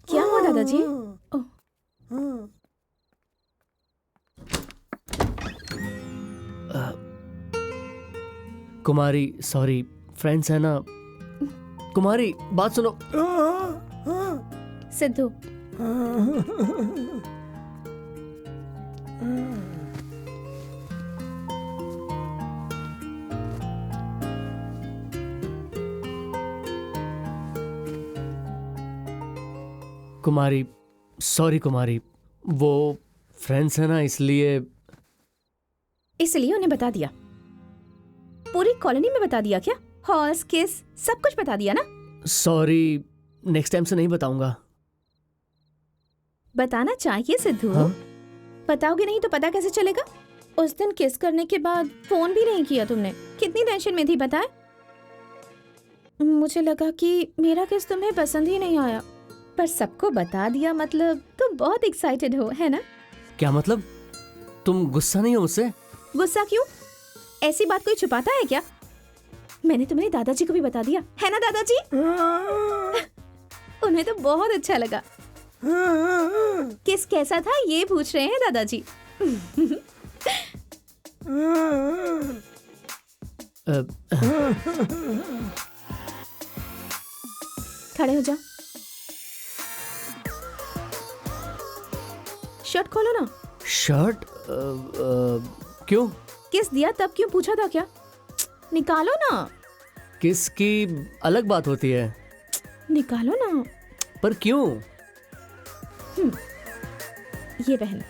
क्या हुआ दादाजी? ओह, कुमारी सॉरी, फ्रेंड्स है ना। कुमारी बात सुनो। सिद्धू, कुमारी सॉरी कुमारी, वो फ्रेंड्स है ना इसलिए। इसलिए उन्हें बता दिया? पूरी कॉलोनी में बता दिया क्या? हॉर्स किस सब कुछ बता दिया ना? सॉरी, नेक्स्ट टाइम से नहीं बताऊंगा। बताना चाहिए सिद्धू। हाँ? बताओगे नहीं तो पता कैसे चलेगा? उस दिन किस करने के बाद फोन भी नहीं किया तुमने। कितनी टेंशन में थी बताए? मुझे लगा कि मेरा किस तुम्हें पसंद ही नहीं आया, पर सबको बता दिया मतलब तुम बहुत एक्साइटेड हो, है ना? क्या मतलब? तुम गुस्सा नहीं हो मुझसे? गुस्सा क्यों? ऐसी बात कोई छुपाता है क्या? मैंने तुम्हारे दादाजी को भी बता दिया, है ना दादाजी? उन्हें तो बहुत अच्छा लगा। किस कैसा था ये पूछ रहे हैं दादाजी। खड़े हो जाओ। शर्ट खोलो ना। शर्ट? क्यों? किस दिया तब क्यों पूछा था क्या? निकालो ना। किस की अलग बात होती है। निकालो ना। पर क्यों? ये पहन।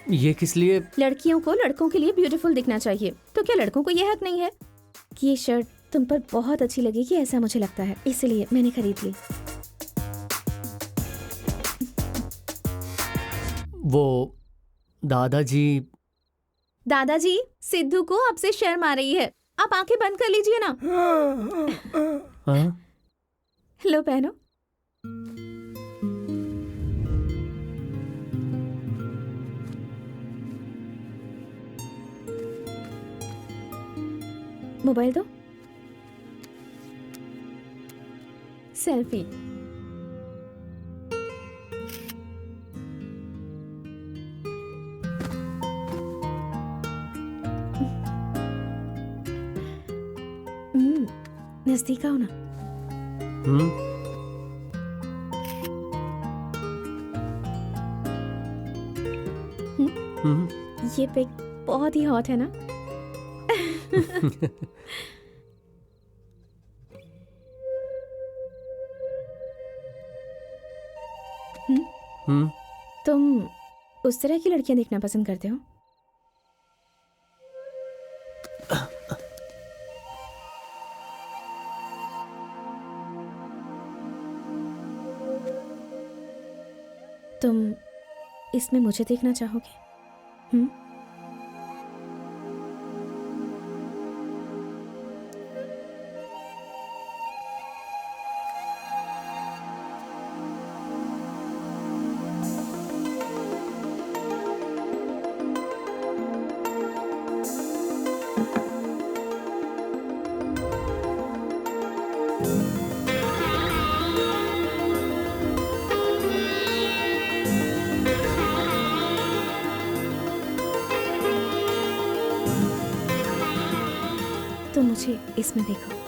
ये किस लिए? लड़कियों को लड़कों के लिए ब्यूटीफुल दिखना चाहिए, तो क्या लड़कों को ये हक नहीं है कि ये शर्ट तुम पर बहुत अच्छी लगेगी? ऐसा मुझे लगता है, इसलिए मैंने खरीद ली। वो दादाजी। दादाजी, सिद्धू को अब से शर्म आ रही है। आप आंखें बंद कर लीजिए ना। हाँ? लो पहनो। मोबाइल दो। सेल्फी। नजदीक आओ ना। हम्म। ये पिक बहुत ही हॉट है ना? तुम उस तरह की लड़कियां देखना पसंद करते हो? तुम इसमें मुझे देखना चाहोगे? तो मुझे इसमें देखो।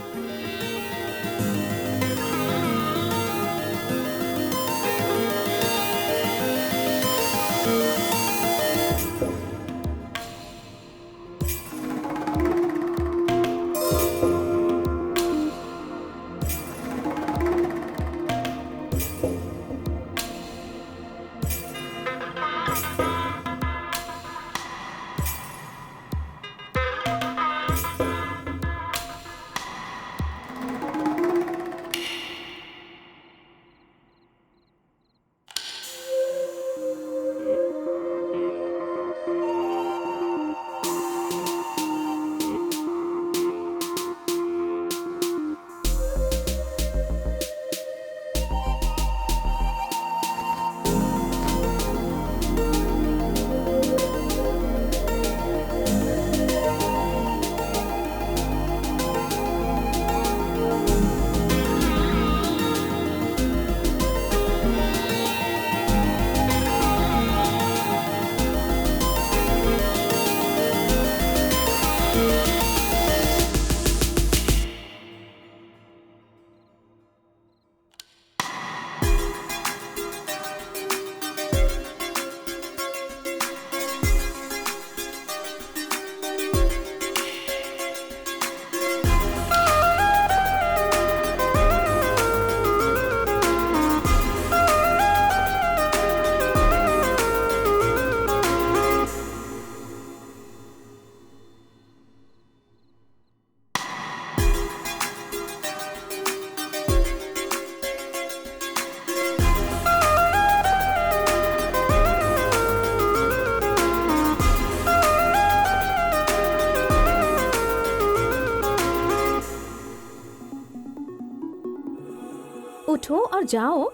उठो और जाओ।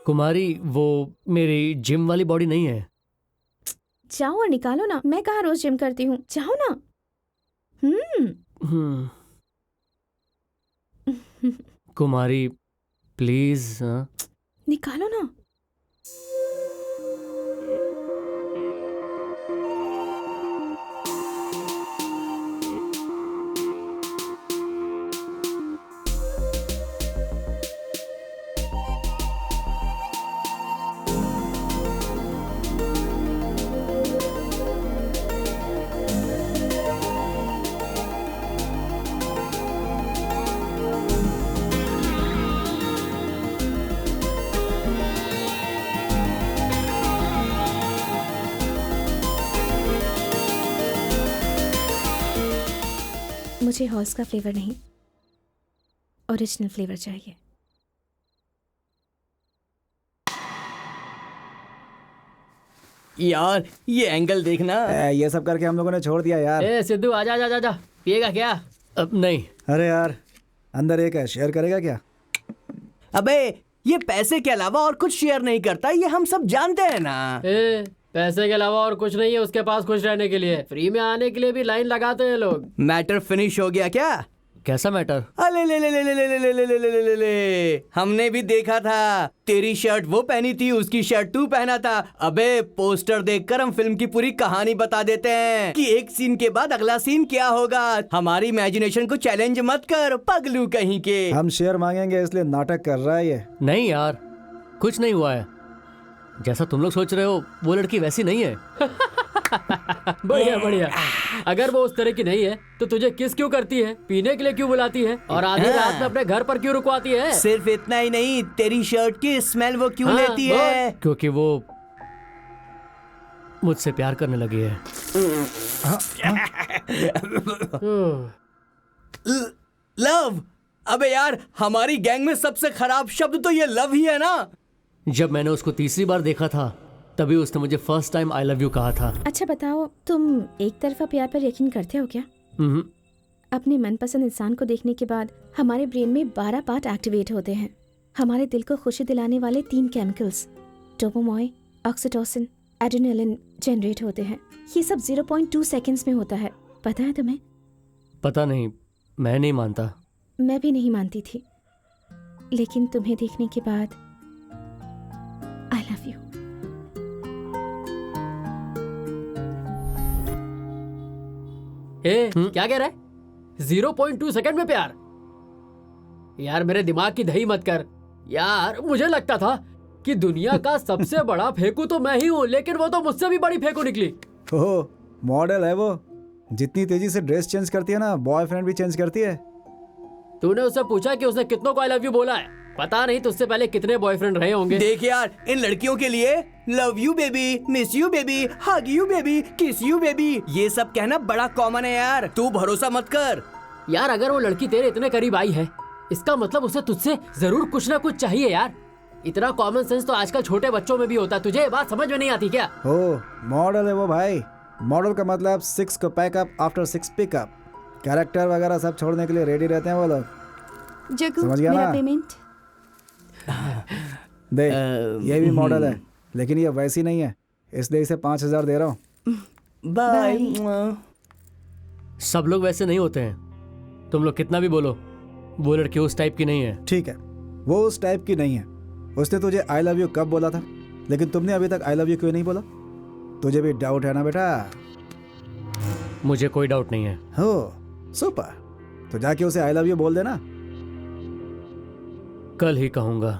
कुमारी, वो मेरी जिम वाली बॉडी नहीं है। जाओ और निकालो ना। मैं कहाँ रोज जिम करती हूँ, जाओ ना। कुमारी प्लीज। निकालो ना। मुझे हॉल्स का फ्लेवर नहीं, ओरिजिनल फ्लेवर चाहिए। यार ये एंगल देखना। ये सब करके हम लोगों ने छोड़ दिया यार। ए सिद्धू आजा आजा आजा, पिएगा क्या? अब नहीं। अरे यार अंदर एक है, शेयर करेगा क्या? अबे ये पैसे के अलावा और कुछ शेयर नहीं करता, ये हम सब जानते हैं ना। ए पैसे के अलावा और कुछ नहीं है उसके पास खुश रहने के लिए। फ्री में आने के लिए भी लाइन लगाते हैं लोग। मैटर फिनिश हो गया क्या? कैसा मैटर? अले ले ले ले ले ले ले ले ले ले ले ले ले, हमने भी देखा था। तेरी शर्ट वो पहनी थी, उसकी शर्ट तू पहना था। अबे पोस्टर देखकर हम फिल्म की पूरी कहानी बता देते हैं कि एक सीन के बाद अगला सीन क्या होगा। हमारी इमेजिनेशन को चैलेंज मत कर पगलू कहीं के। हम शेयर मांगेंगे इसलिए नाटक कर रहा है ये। नहीं यार, कुछ नहीं हुआ है। जैसा तुम लोग सोच रहे हो वो लड़की वैसी नहीं है। बढ़िया बढ़िया। अगर वो उस तरह की नहीं है तो तुझे किस क्यों करती है, पीने के लिए क्यों बुलाती है और आधी रात में अपने घर पर क्यों रुकवाती है? सिर्फ इतना ही नहीं, तेरी शर्ट की स्मेल वो क्यों लेती है? क्योंकि वो मुझसे प्यार करने लगी है। लव? अबे यार हमारी गैंग में सबसे खराब शब्द तो ये लव ही है ना। जब मैंने उसको तीसरी बार देखा था तभी उसने मुझे first time I love you कहा था। अच्छा बताओ, तुम एक तरफा प्यार पर यकीन करते हो क्या? अपने मनपसंद इंसान को देखने के बाद हमारे ब्रेन में 12 पार्ट एक्टिवेट होते हैं। हमारे दिल को खुशी दिलाने वाले 3 chemicals dopamine, oxytocin, adrenaline generate होते हैं। ये सब 0.2 सेकंड्स में होता है। पता है तुम्हें? पता नहीं, मैं नहीं मानता। मैं भी नहीं मानती थी, लेकिन तुम्हें देखने के बाद आई लव यू। क्या कह रहा है? 0.2 सेकंड में प्यार? यार मेरे दिमाग की दही मत कर यार। मुझे लगता था कि दुनिया का सबसे बड़ा फेंकू तो मैं ही हूँ, लेकिन वो तो मुझसे भी बड़ी फेंकू निकली। ओह मॉडल है वो। जितनी तेजी से ड्रेस चेंज करती है ना, बॉयफ्रेंड भी चेंज करती है। तूने उससे पूछा कि उसने कितनों को आई लव यू बोला है? पता नहीं तुझसे पहले कितने बॉयफ्रेंड रहे होंगे। देख यार, इन लड़कियों के लिए love you baby, miss you baby, hug you baby, किस यू बेबी, ये सब कहना बड़ा कॉमन है यार। तू भरोसा मत कर। यार अगर वो लड़की तेरे इतने करीब आई है, इसका मतलब उसे तुझसे जरूर कुछ ना कुछ चाहिए यार। इतना कॉमन सेंस तो आजकल छोटे बच्चों में भी होता है। तुझे ये बात समझ में नहीं आती क्या? ओह मॉडल है वो भाई। मॉडल का मतलब 6 को पैकअप आफ्टर 6 पिकअप। कैरेक्टर वगैरह सब छोड़ने के लिए रेडी रहते हैं वो लोग। जग्गू समझ गया मेरा ना? पेमेंट। देख ये भी मॉडल है, लेकिन ये वैसी नहीं है, इसलिए इसे 5000 दे रहा हूँ। बाय। सब लोग वैसे नहीं होते हैं। तुम लोग कितना भी बोलो, वो लड़की उस टाइप की नहीं है। ठीक है, वो उस टाइप की नहीं है। उसने तुझे आई लव यू कब बोला था, लेकिन तुमने अभी तक आई लव यू क्यों नहीं बोला? तुझे भी डाउट है ना बेटा? मुझे कोई डाउट नहीं है। हो सुपर। तो जाके उसे आई लव यू बोल देना। कल ही कहूंगा।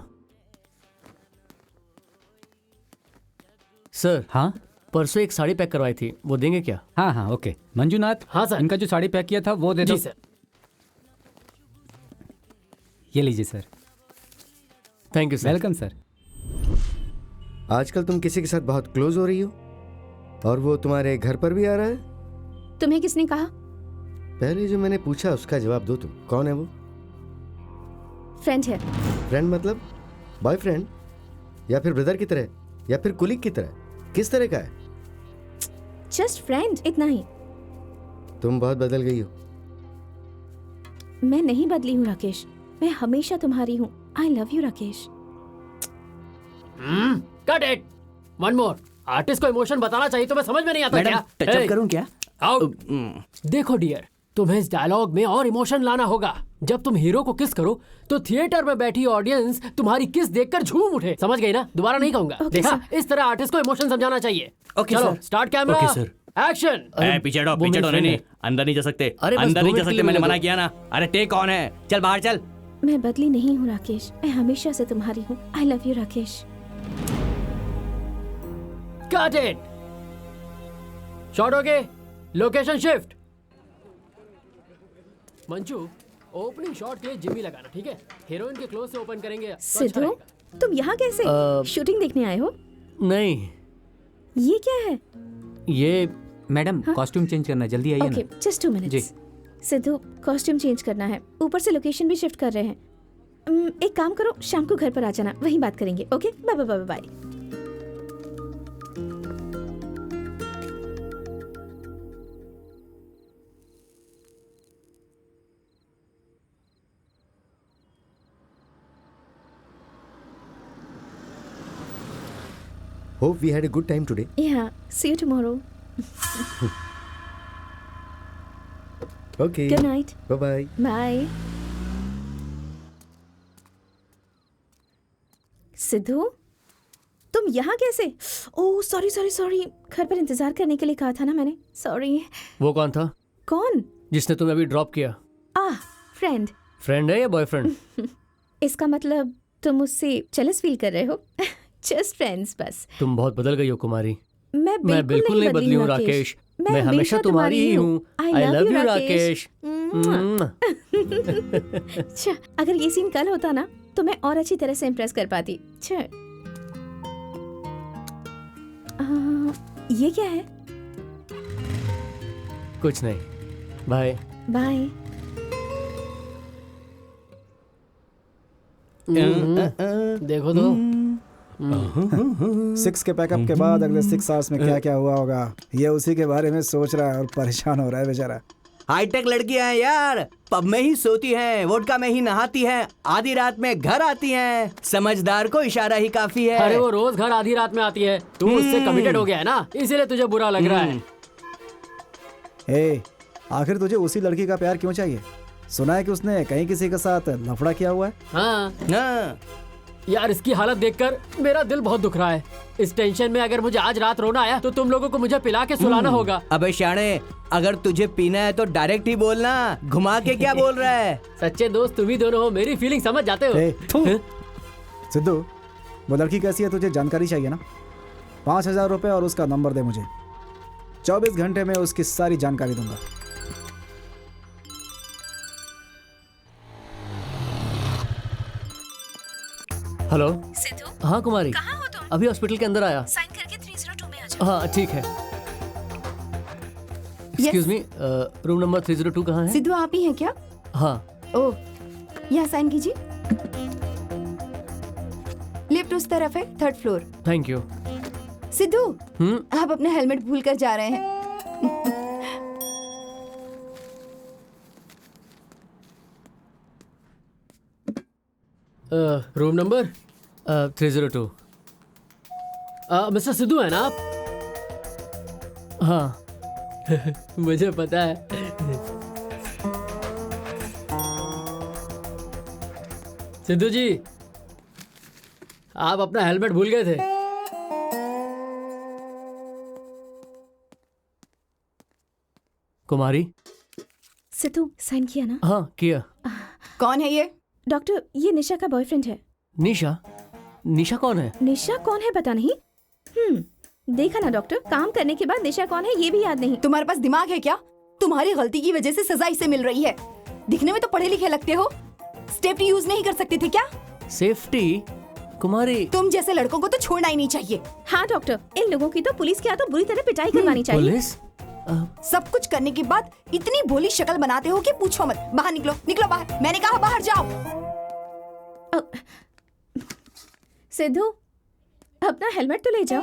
सर, हाँ परसों एक साड़ी पैक करवाई थी, वो देंगे क्या? हाँ हाँ ओके। मंजूनाथ, हाँ सर। इनका जो साड़ी पैक किया था वो दे दो। जी सर। ये लीजिए sir. Thank you sir. Welcome sir. आजकल तुम किसी के साथ बहुत क्लोज हो रही हो और वो तुम्हारे घर पर भी आ रहा है। तुम्हें किसने कहा? पहले जो मैंने पूछा उसका जवाब दो तुम। कौन है वो? फ्रेंड है। फ्रेंड मतलब बॉयफ्रेंड या फिर ब्रदर की तरह या फिर कुलीग की तरह? किस तरह का है? जस्ट फ्रेंड, इतना ही। तुम बहुत बदल गई हो। मैं नहीं बदली हूँ राकेश, मैं हमेशा तुम्हारी हूँ। I love you Rakesh. Cut it. One more. Artist को इमोशन बताना चाहिए, तुम्हें समझ में नहीं आता क्या? टचअप करूं क्या? आउट। देखो डियर, तुम्हें इस डायलॉग में और इमोशन लाना होगा। जब तुम हीरो को किस करो तो थिएटर में बैठी ऑडियंस तुम्हारी किस देखकर झूम उठे। समझ गई ना? दोबारा नहीं कहूंगा। Okay, देखा, इस तरह आर्टिस्ट को इमोशन समझाना चाहिए। Okay, चलो sir. Start camera. Okay, sir. Action. पीछे हटो, वो मेरी friend नहीं, है। अंदर नहीं जा सकते। अरे बस अंदर 2 नहीं जा मिनट के सकते, लिए मैंने मिले मना दो। किया ना। अरे टेक कौन है? चल बाहर चल। मैं बदली नहीं हूँ राकेश, मैं हमेशा से तुम्हारी हूँ। I love you Rakesh. Cut it. Shot okay, location shift. मंचू, opening shot के लिए जिम्मी लगाना, ठीक है? हीरोइन के क्लोज से ओपन करेंगे तो अच्छा सिद्धू, रहेगा। तुम यहाँ कैसे? शूटिंग देखने आए हो? नहीं, ये क्या है? ये मैडम कॉस्ट्यूम चेंज करना है, जल्दी आइए ओके, ना। Just 2 minutes. Sidhu, costume change करना है, ऊपर से लोकेशन भी शिफ्ट कर रहे हैं। एक काम करो, शाम को घर पर आ जाना, वहीं बात करेंगे। Okay, bye bye bye bye. Hope we had a good time today. Yeah, see you tomorrow. Okay. Good night. Bye-bye. Bye. Sidhu, तुम यहाँ कैसे? ओह सॉरी सॉरी सॉरी, घर पर इंतजार करने के लिए कहा था ना मैंने। सॉरी। वो कौन था कौन? जिसने तुम्हें अभी ड्रॉप किया? फ्रेंड। फ्रेंड है या बॉयफ्रेंड? इसका मतलब तुम मुझसे जेलस फील कर रहे हो? जस्ट फ्रेंड्स बस। तुम बहुत बदल गई हो कुमारी। मैं बिल्कुल नहीं बदली हूँ राकेश। मैं हमेशा तुम्हारी ही हूँ। I love you Rakesh. अच्छा, अगर ये सीन कल होता ना तो मैं और अच्छी तरह से इम्प्रेस कर पाती। अच्छा, ये क्या है? कुछ नहीं, बाय। बाय। देखो तो 6 के पैकअप के बाद अगले 6 आवर्स में क्या क्या हुआ होगा, ये उसी के बारे में सोच रहा है और परेशान हो रहा है बेचारा। हाईटेक लड़कियां हैं यार, पब में ही सोती हैं, वोडका में ही नहाती हैं, आधी रात में घर आती हैं। समझदार को इशारा ही काफी है। अरे वो रोज घर आधी रात में आती है। तू उससे कमिटेड हो गया है ना, इसीलिए तुझे बुरा लग रहा है। ए, आखिर तुझे उसी लड़की का प्यार क्यों चाहिए? सुना है कि उसने कहीं किसी के साथ लफड़ा किया हुआ है। हाँ हाँ। यार, इसकी हालत देखकर मेरा दिल बहुत दुख रहा है। इस टेंशन में अगर मुझे आज रात रोना आया तो तुम लोगों को मुझे पिला के सुलाना होगा। अबे शाणे, अगर तुझे पीना है तो डायरेक्ट ही बोलना, घुमा के क्या बोल रहा है? सच्चे दोस्त तुम ही दोनों हो, मेरी फीलिंग समझ जाते हो। ए, सिद्धू, वो लड़की कैसी है तुझे जानकारी चाहिए ना? 5,000 रुपए और उसका नंबर दे मुझे। 24 घंटे में उसकी सारी जानकारी दूंगा। हेलो। सिद्धू, हाँ कुमारी, कहाँ हो तुम? अभी हॉस्पिटल के अंदर आया। साइन करके 302 में आ जाओ। हाँ ठीक है। एक्सक्यूज मी, रूम नंबर 302 कहाँ है? सिद्धू आप ही हैं क्या? हाँ। ओह, यहाँ साइन कीजिए। लिफ्ट उस तरफ है, 3rd floor. Thank you. Sidhu, आप अपना हेलमेट भूल कर जा रहे हैं। Room number 302। मिस्टर सिद्धू है ना आप? हाँ। मुझे पता है। सिद्धू जी, आप अपना हेलमेट भूल गए थे। कुमारी। सिद्धू, साइन किया ना? हाँ किया। कौन है ये? डॉक्टर, ये निशा का बॉयफ्रेंड है। निशा? निशा कौन है? निशा कौन है पता नहीं। देखा ना डॉक्टर, काम करने के बाद निशा कौन है ये भी याद नहीं। तुम्हारे पास दिमाग है क्या? तुम्हारी गलती की वजह से सजा इसे मिल रही है। दिखने में तो पढ़े लिखे लगते हो, सेफ्टी यूज नहीं कर सकते थे क्या? सेफ्टी? कुमारी, तुम जैसे लड़कों को तो छोड़ना ही नहीं चाहिए। हाँ डॉक्टर, इन लोगों की तो पुलिस के हाथों बुरी तरह पिटाई करवानी चाहिए। पुलिस? सब कुछ करने के बाद इतनी भोली शक्ल बनाते हो कि पूछो मत। बाहर निकलो, निकलो बाहर। मैंने कहा बाहर जाओ। सिद्धू, अपना हेलमेट तो ले जाओ।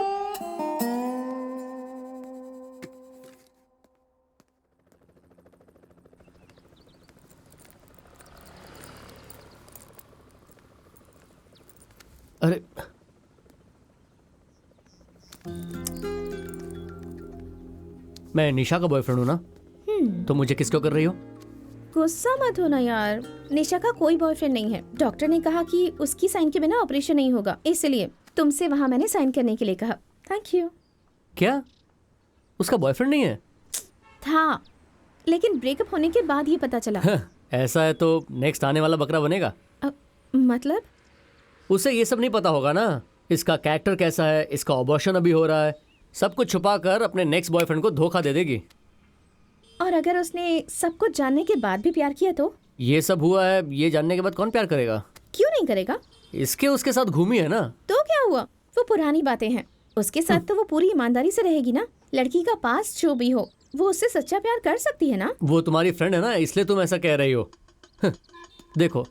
अरे मैं निशा का बॉयफ्रेंड हूँ ना, तो मुझे किसको कर रही हो? गुस्सा मत होना यार, निशा का कोई बॉयफ्रेंड नहीं है। डॉक्टर ने कहा कि उसकी साइन के बिना ऑपरेशन नहीं होगा, इसलिए तुमसे वहाँ मैंने साइन करने के लिए कहा। Thank you. क्या उसका बॉयफ्रेंड नहीं है? था, लेकिन ब्रेकअप होने के बाद ये पता चला। ऐसा है तो नेक्स्ट आने वाला बकरा बनेगा। मतलब? उसे ये सब नहीं पता होगा ना, इसका कैरेक्टर कैसा है, इसका अबॉर्शन अभी हो रहा है, सब कुछ छुपा कर अपने नेक्स्ट बॉयफ्रेंड को धोखा दे देगी। और अगर उसने सब कुछ जानने के बाद भी प्यार किया तो? ये सब हुआ है, ये जानने के बाद कौन प्यार करेगा? क्यों नहीं करेगा? इसके उसके साथ घूमी है ना। तो क्या हुआ, वो पुरानी बातें हैं। उसके साथ तो वो पूरी ईमानदारी से रहेगी ना। लड़की का पास जो भी हो, वो उससे सच्चा प्यार कर सकती है ना। वो तुम्हारी फ्रेंड है ना, इसलिए तुम ऐसा कह रही हो। देखो,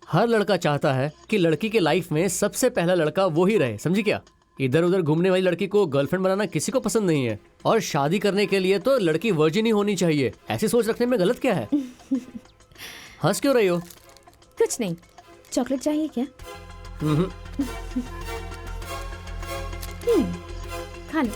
हर लड़का चाहता है कि लड़की के लाइफ में सबसे पहला लड़का वो ही रहे, समझी क्या? इधर उधर घूमने वाली लड़की को गर्लफ्रेंड बनाना किसी को पसंद नहीं है, और शादी करने के लिए तो लड़की वर्जिन ही होनी चाहिए। ऐसी सोच रखने में गलत क्या है? हंस क्यों रही हो? कुछ नहीं। चॉकलेट चाहिए क्या? खा लो।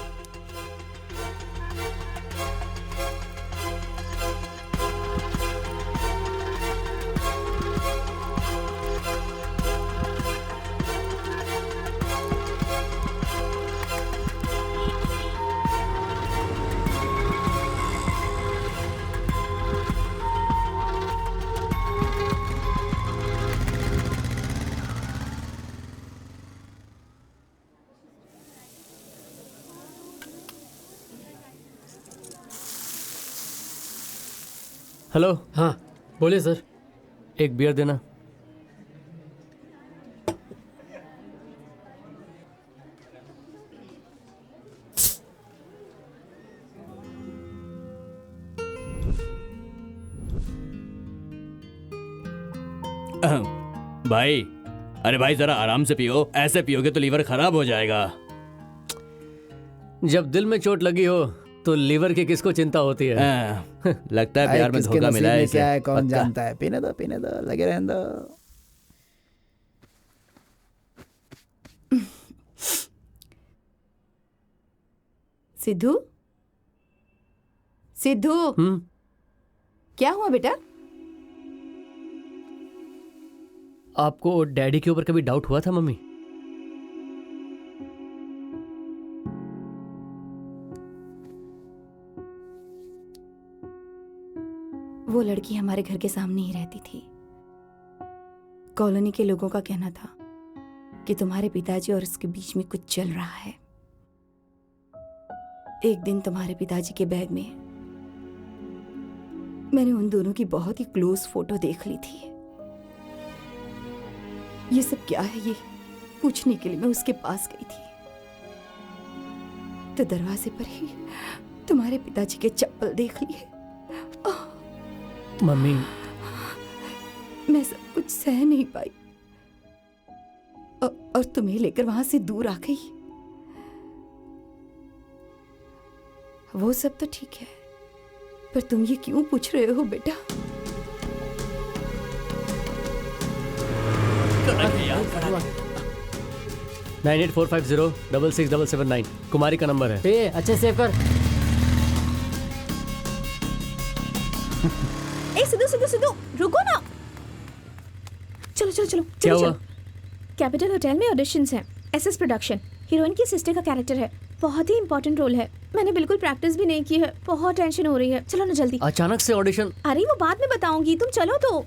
हेलो। हाँ बोलिए सर। एक बियर देना। भाई, अरे भाई जरा आराम से पियो, ऐसे पियोगे तो लीवर खराब हो जाएगा। जब दिल में चोट लगी हो तो लीवर की किसको चिंता होती है? लगता है प्यार में धोखा मिला है इसे। क्या है कौन जानता है। पीने दो लगे रहने दो। सिद्धू, सिद्धू, क्या हुआ बेटा? आपको डैडी के ऊपर कभी डाउट हुआ था मम्मी? वो लड़की हमारे घर के सामने ही रहती थी। कॉलोनी के लोगों का कहना था कि तुम्हारे पिताजी और उसके बीच में कुछ चल रहा है। एक दिन तुम्हारे पिताजी के बैग में मैंने उन दोनों की बहुत ही क्लोज फोटो देख ली थी। ये सब क्या है, ये पूछने के लिए मैं उसके पास गई थी तो दरवाजे पर ही तुम्हारे पिताजी के चप्पल देख लिए। मम्मी, मैं सब कुछ सह नहीं पाई और तुम्हें लेकर वहां से दूर आ गई। वो सब तो ठीक है, पर तुम ये क्यों पूछ रहे हो बेटा? 9845066779 कुमारी का नंबर है। अच्छे सेव कर। सिद्धू रुको ना। चलो चलो चलो क्या चलो, हुआ? कैपिटल होटल में ऑडिशंस हैं। एसएस प्रोडक्शन, हीरोइन की सिस्टर का कैरेक्टर है। बहुत ही इंपॉर्टेंट रोल है। मैंने बिल्कुल प्रैक्टिस भी नहीं की है, बहुत टेंशन हो रही है। चलो ना जल्दी। अचानक से ऑडिशन? अरे वो बाद में बताऊंगी, तुम चलो तो।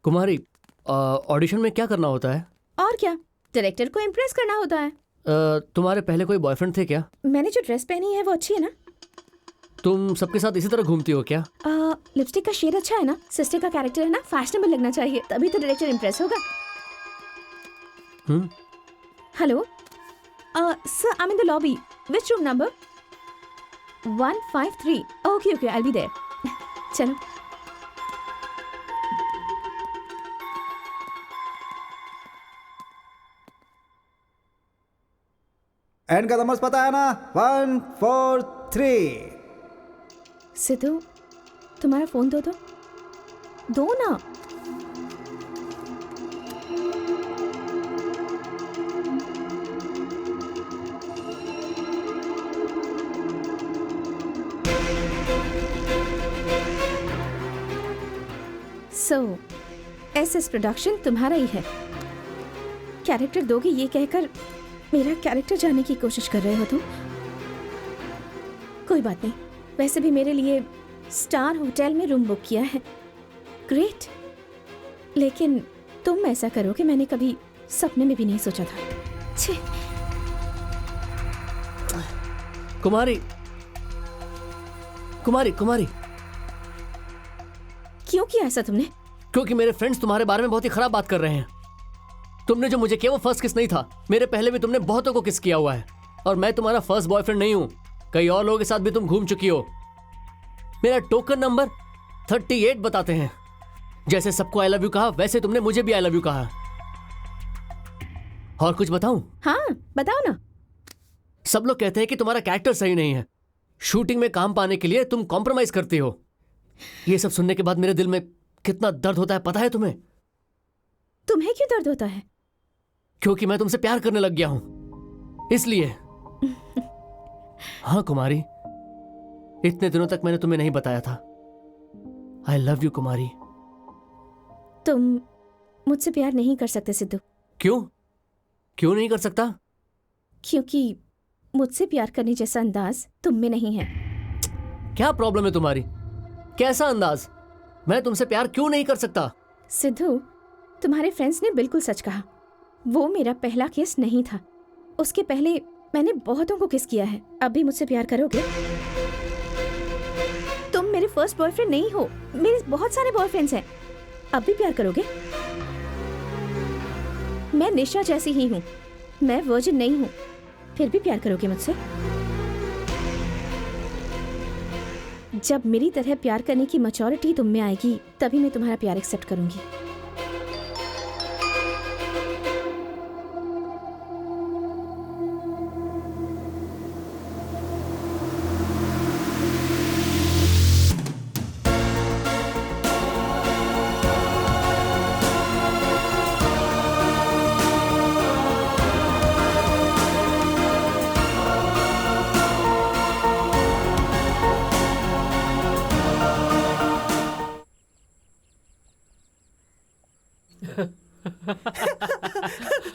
कुमारी, ऑडिशन में क्या करना होता है? और क्या, डायरेक्टर को इम्प्रेस करना होता है। तुम्हारे पहले कोई बॉयफ्रेंड थे क्या? मैंने जो ड्रेस पहनी है वो अच्छी है ना? तुम सबके साथ इसी तरह घूमती हो क्या? लिपस्टिक का शेड अच्छा है ना? सिस्टर का कैरेक्टर है ना, फैशनेबल लगना चाहिए, तभी तो डायरेक्टर इम्प्रेस होगा। Hello sir, I am in the lobby. Which room number? 153। Okay okay, I will be there. चलो। एंड का नंबर पता है ना? 143। सिद्धू, तुम्हारा फोन दो तो। दो ना। एसएस प्रोडक्शन तुम्हारा ही है। कैरेक्टर दोगे ये कहकर मेरा कैरेक्टर जानने की कोशिश कर रहे हो तुम? कोई बात नहीं, वैसे भी मेरे लिए स्टार होटल में रूम बुक किया है। ग्रेट, लेकिन तुम ऐसा करोगे मैंने कभी सपने में भी नहीं सोचा था। छे। कुमारी कुमारी कुमारी, क्यों किया ऐसा तुमने? क्योंकि मेरे फ्रेंड्स तुम्हारे बारे में बहुत ही खराब बात कर रहे हैं। तुमने जो मुझे किया वो फर्स्ट किस नहीं था। मेरे पहले भी तुमने बहुतों को किस किया हुआ है और मैं तुम्हारा फर्स्ट बॉयफ्रेंड नहीं हूं। कई और लोगों के साथ भी तुम घूम चुकी हो। मेरा टोकन नंबर 38 बताते हैं। जैसे सबको आई लव यू कहा वैसे तुमने मुझे भी आई लव यू कहा। और कुछ बताऊं? हाँ बताओ ना। सब लोग कहते हैं कि तुम्हारा कैरेक्टर सही नहीं है। शूटिंग में काम पाने के लिए तुम कॉम्प्रोमाइज करती हो। ये सब सुनने के बाद मेरे दिल में कितना दर्द होता है पता है तुम्हें? तुम्हें क्यों दर्द होता है? क्योंकि मैं तुमसे प्यार करने लग गया हूं इसलिए। हाँ कुमारी, इतने दिनों तक मैंने तुम्हें नहीं बताया था। आई लव यू कुमारी। तुम मुझसे प्यार नहीं कर सकते सिद्धू। क्यों? क्यों नहीं कर सकता? क्योंकि मुझसे प्यार करने जैसा अंदाज तुम में नहीं है। क्या प्रॉब्लम है तुम्हारी? कैसा अंदाज? मैं तुमसे प्यार क्यों नहीं कर सकता? सिद्धू, तुम्हारे फ्रेंड्स ने बिल्कुल सच कहा। वो मेरा पहला किस नहीं था। उसके पहले मैंने बहुतों को किस किया है। अब भी मुझसे प्यार करोगे? तुम मेरे फर्स्ट बॉयफ्रेंड नहीं हो। मेरे बहुत सारे बॉयफ्रेंड्स हैं। अब भी प्यार करोगे? मैं निशा जैसी ही हूँ। मैं वर्जिन नहीं हूँ। फिर भी प्यार करोगे मुझसे? जब मेरी तरह प्यार करने की मैच्योरिटी तुम में आएगी तभी मैं तुम्हारा प्यार एक्सेप्ट करूंगी।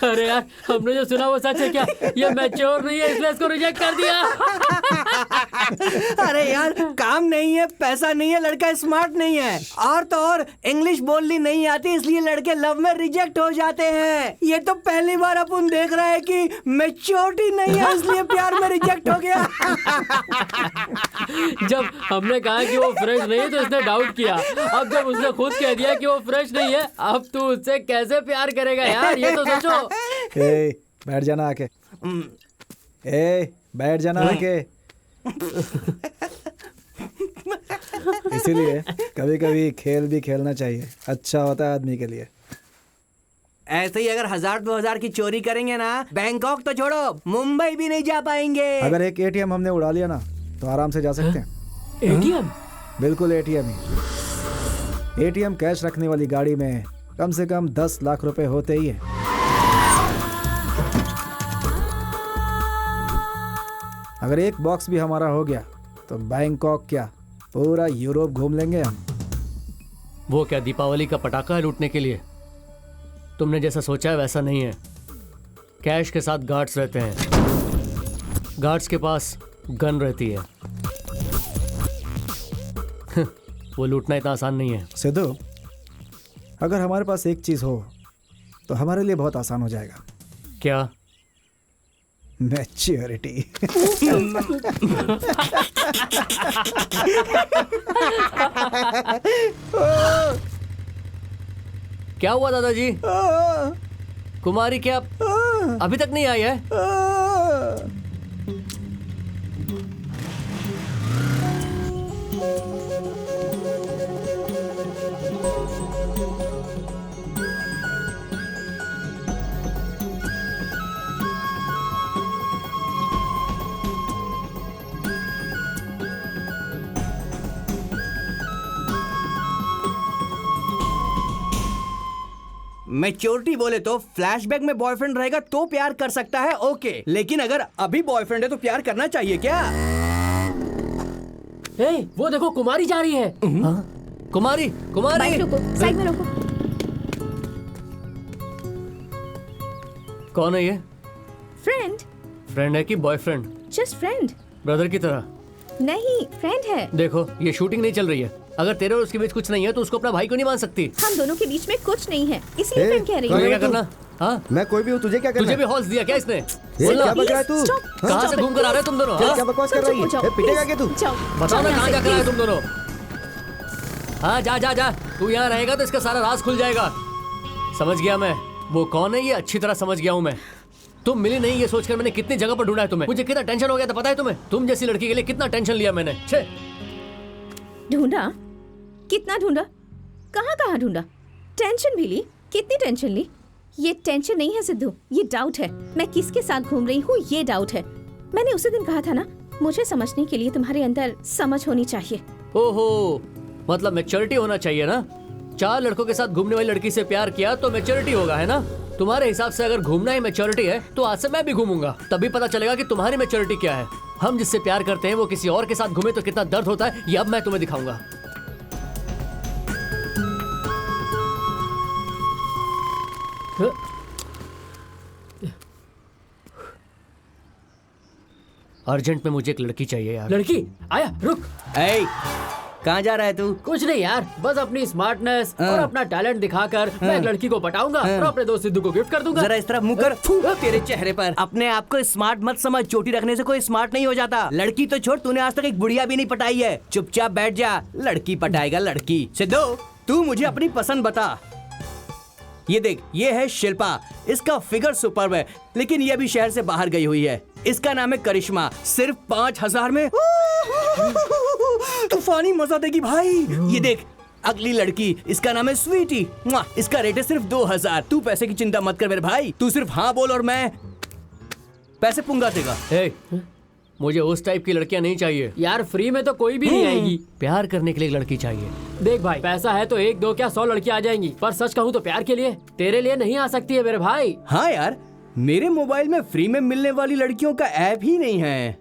अरे यार, हमने जो सुना वो सच है क्या? ये मैच्योर नहीं है इसलिए इसको रिजेक्ट कर दिया। अरे यार, काम नहीं है, पैसा नहीं है, लड़का स्मार्ट नहीं है और तो और इंग्लिश बोलनी नहीं आती इसलिए लड़के लव में रिजेक्ट हो जाते हैं। ये तो पहली बार अपन देख रहे हैं कि मैच्योरिटी नहीं है इसलिए प्यार में रिजेक्ट हो गया। जब हमने कहा कि वो फ्रेश नहीं है तो इसने डाउट किया। अब जब उसने खुद कह दिया कि वो फ्रेश नहीं है, अब तू उससे कैसे प्यार करेगा यार? ये तो सोचो। बैठ जाना आके। बैठ जाना आके। इसीलिए कभी कभी खेल भी खेलना चाहिए, अच्छा होता है आदमी के लिए। ऐसे ही अगर 1000-2000 की चोरी करेंगे ना, बैंकॉक तो छोड़ो मुंबई भी नहीं जा पाएंगे। अगर एक एटीएम हमने उड़ा लिया ना तो आराम से जा सकते हैं। एटीएम? बिल्कुल एटीएम ही। एटीएम कैश रखने वाली गाड़ी में कम से कम 10 लाख रुपए होते ही है। अगर एक बॉक्स भी हमारा हो गया तो बैंकॉक क्या पूरा यूरोप घूम लेंगे हम। वो क्या दीपावली का पटाखा है लूटने के लिए? तुमने जैसा सोचा है वैसा नहीं है। कैश के साथ गार्ड्स रहते हैं। गार्ड्स के पास गन रहती है। वो लूटना इतना आसान नहीं है। सिद्धू, अगर हमारे पास एक चीज हो तो हमारे लिए बहुत आसान हो जाएगा। क्या? मैच्योरिटी। क्या हुआ दादाजी? कुमारी क्या अभी तक नहीं आई है? मैच्योरिटी बोले तो फ्लैशबैक में बॉयफ्रेंड रहेगा तो प्यार कर सकता है, ओके, लेकिन अगर अभी बॉयफ्रेंड है तो प्यार करना चाहिए क्या? वो देखो कुमारी जा रही है। कुमारी, कुमारी, बाइक रोको, साइड में रोको। कौन है ये? फ्रेंड। फ्रेंड है कि बॉयफ्रेंड? Just friend. ब्रदर की तरह? नहीं, फ्रेंड है। देखो ये शूटिंग नहीं चल रही है, अगर तेरे और उसके बीच कुछ नहीं है तो उसको अपना भाई को नहीं मान सकती। हम दोनों के बीच में कुछ नहीं है, इसलिए ए, फ्रेंड कह रही तुम्हें हूँ। क्या करना? हाँ, मैं कोई भी हूँ, तुझे क्या करना? तुझे भी हॉल्स दिया क्या इसने? ये क्या बक रहा है तू? कहाँ से घूम कर आ रहे हो तुम दोनों? क्या बकवास कर रही है? ए, पिटेगा क्या तू? बताओ ना कहाँ क्या कर रहा है तुम दोनों? हाँ जा जा जा, तू यहाँ रहेगा तो इसका सारा राज खुल जाएगा। समझ गया मैं, वो कौन है ये अच्छी तरह समझ गया हूँ मैं। तुम मिली नहीं ये सोचकर मैंने कितनी जगह पर ढूंढा है तुम्हें। मुझे कितना टेंशन हो गया था पता है तुम्हें? तुम जैसी लड़की के लिए कितना टेंशन लिया मैंने। छे ढूंढा? कितना ढूंढा? कहाँ कहाँ ढूंढा? टेंशन भी ली? कितनी टेंशन ली? ये टेंशन नहीं है सिद्धू, ये डाउट है। मैं किसके साथ घूम रही हूँ ये डाउट है। मैंने उसी दिन कहा था ना, मुझे समझने के लिए तुम्हारे अंदर समझ होनी चाहिए। ओहो, मतलब मैच्योरिटी होना चाहिए ना। 4 लड़कों के साथ घूमने वाली लड़की से प्यार किया तो मैच्योरिटी होगा, है ना? तुम्हारे हिसाब से अगर घूमना ही मैच्योरिटी है तो आज से मैं भी घूमूंगा, तभी पता चलेगा कि तुम्हारी मैच्योरिटी क्या है। हम जिससे प्यार करते हैं वो किसी और के साथ घूमे तो कितना दर्द होता है, ये अब मैं तुम्हें दिखाऊंगा। अर्जेंट में मुझे एक लड़की चाहिए यार। लड़की? आया, रुक। कहाँ जा रहा है तू? कुछ नहीं यार, बस अपनी स्मार्टनेस और अपना टैलेंट दिखाकर मैं एक लड़की को पटाऊंगा और अपने दोस्त सिद्धू को गिफ्ट कर दूंगा। जरा इस तरफ मुंह कर, फू तेरे चेहरे पर। अपने आप को स्मार्ट मत समझ, चोटी रखने से कोई स्मार्ट नहीं हो जाता। लड़की तो छोड़, तूने आज तक एक बुढ़िया भी नहीं पटाई है। चुपचाप बैठ जा, लड़की पटाएगा लड़की। सिद्धू तू मुझे अपनी पसंद बता। ये देख, ये है शिल्पा, इसका फिगर सुपर्ब है, लेकिन ये भी शहर से बाहर गई हुई है। इसका नाम है करिश्मा, सिर्फ 5,000 में तूफानी मजा देगी भाई। ये देख अगली लड़की, इसका नाम है स्वीटी, इसका रेट है सिर्फ 2,000। तू पैसे की चिंता मत कर मेरे भाई, तू सिर्फ हाँ बोल और मैं पैसे पुंगा देगा। मुझे उस टाइप की लड़कियां नहीं चाहिए यार, फ्री में तो कोई भी नहीं आएगी। प्यार करने के लिए एक लड़की चाहिए। देख भाई, पैसा है तो 1 2 क्या 100 लड़कियां आ जाएंगी, पर सच कहूँ तो प्यार के लिए तेरे लिए नहीं आ सकती है मेरे भाई। हाँ यार, मेरे मोबाइल में फ्री में मिलने वाली लड़कियों का ऐप ही नहीं है।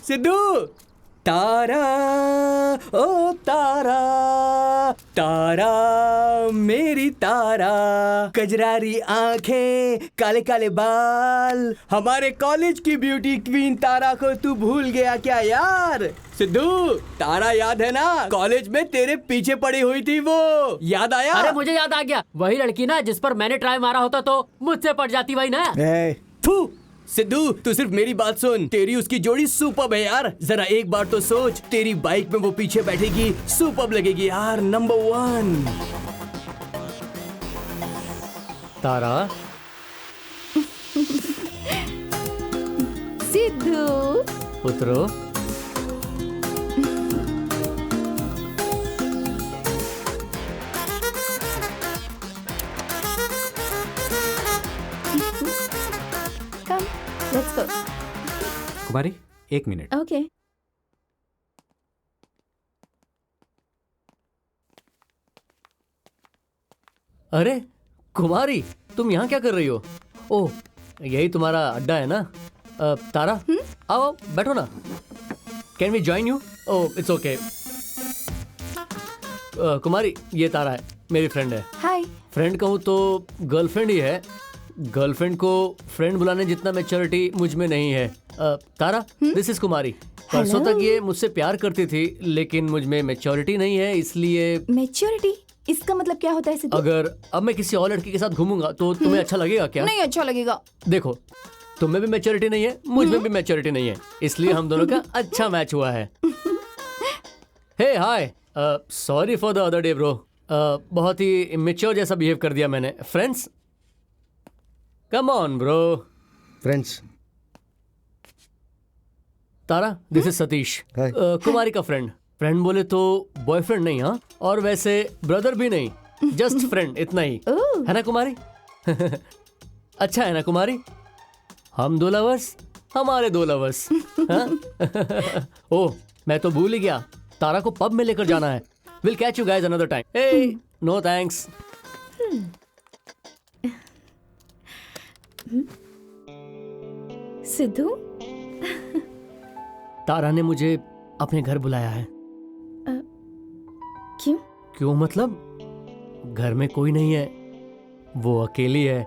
सिद्धू, तारा ओ तारा, तारा मेरी तारा, कजरारी आंखें, काले काले बाल, हमारे कॉलेज की ब्यूटी क्वीन तारा को तू भूल गया क्या यार? सिद्धू, तारा याद है ना, कॉलेज में तेरे पीछे पड़ी हुई थी, वो याद आया? अरे मुझे याद आ गया, वही लड़की ना जिस पर मैंने ट्राई मारा होता तो मुझसे पट जाती वही ना। फू सिद्धू, तू सिर्फ मेरी बात सुन, तेरी उसकी जोड़ी सुपर्ब है यार। जरा एक बार तो सोच, तेरी बाइक में वो पीछे बैठेगी, सुपर्ब लगेगी यार, नंबर 1। तारा, सिद्धू, उतरो। Let's go. Kumari 1 minute. Okay. अरे कुमारी, तुम यहाँ क्या कर रही हो? ओह, यही तुम्हारा अड्डा है ना? तारा, आओ बैठो ना। Can we join you? Oh it's okay. Kumari, ये तारा है, मेरी फ्रेंड है। हाय। फ्रेंड कहूँ तो गर्लफ्रेंड ही है। गर्लफ्रेंड को फ्रेंड बुलाने जितना मैच्योरिटी मुझ में नहीं है। तारा, दिस इज कुमारी। परसों तक ये मुझसे प्यार करती थी, लेकिन मुझ में मैच्योरिटी नहीं है, इसलिए। मैच्योरिटी? इसका मतलब क्या होता है सिद्धू? अगर अब मैं किसी और लड़की के साथ घूमूंगा तो तुम्हें अच्छा लगेगा क्या? नहीं अच्छा लगेगा। देखो, तुम में भी मैच्योरिटी नहीं है, मुझ में भी मैच्योरिटी नहीं है, इसलिए हम दोनों का अच्छा मैच हुआ है। Hey hi, sorry for the other day bro. बहुत ही इमेच्योर जैसा बिहेव कर दिया मैंने। Friends, come on bro. Friends. Tara, this is Satish, Kumari का फ्रेंड। फ्रेंड बोले तो बॉयफ्रेंड नहीं, हाँ, और वैसे ब्रदर भी नहीं, जस्ट फ्रेंड, इतना ही है ना कुमारी? अच्छा है ना कुमारी? हम 2 लवर्स, हमारे 2 लवर्स। ओह, मैं तो भूल ही गया, तारा को पब में लेकर जाना है। Will catch you guys another time. Hey, no thanks. Sidhu, Tara ने मुझे अपने घर बुलाया है। क्यों? क्यों मतलब? घर में कोई नहीं है, वो अकेली है।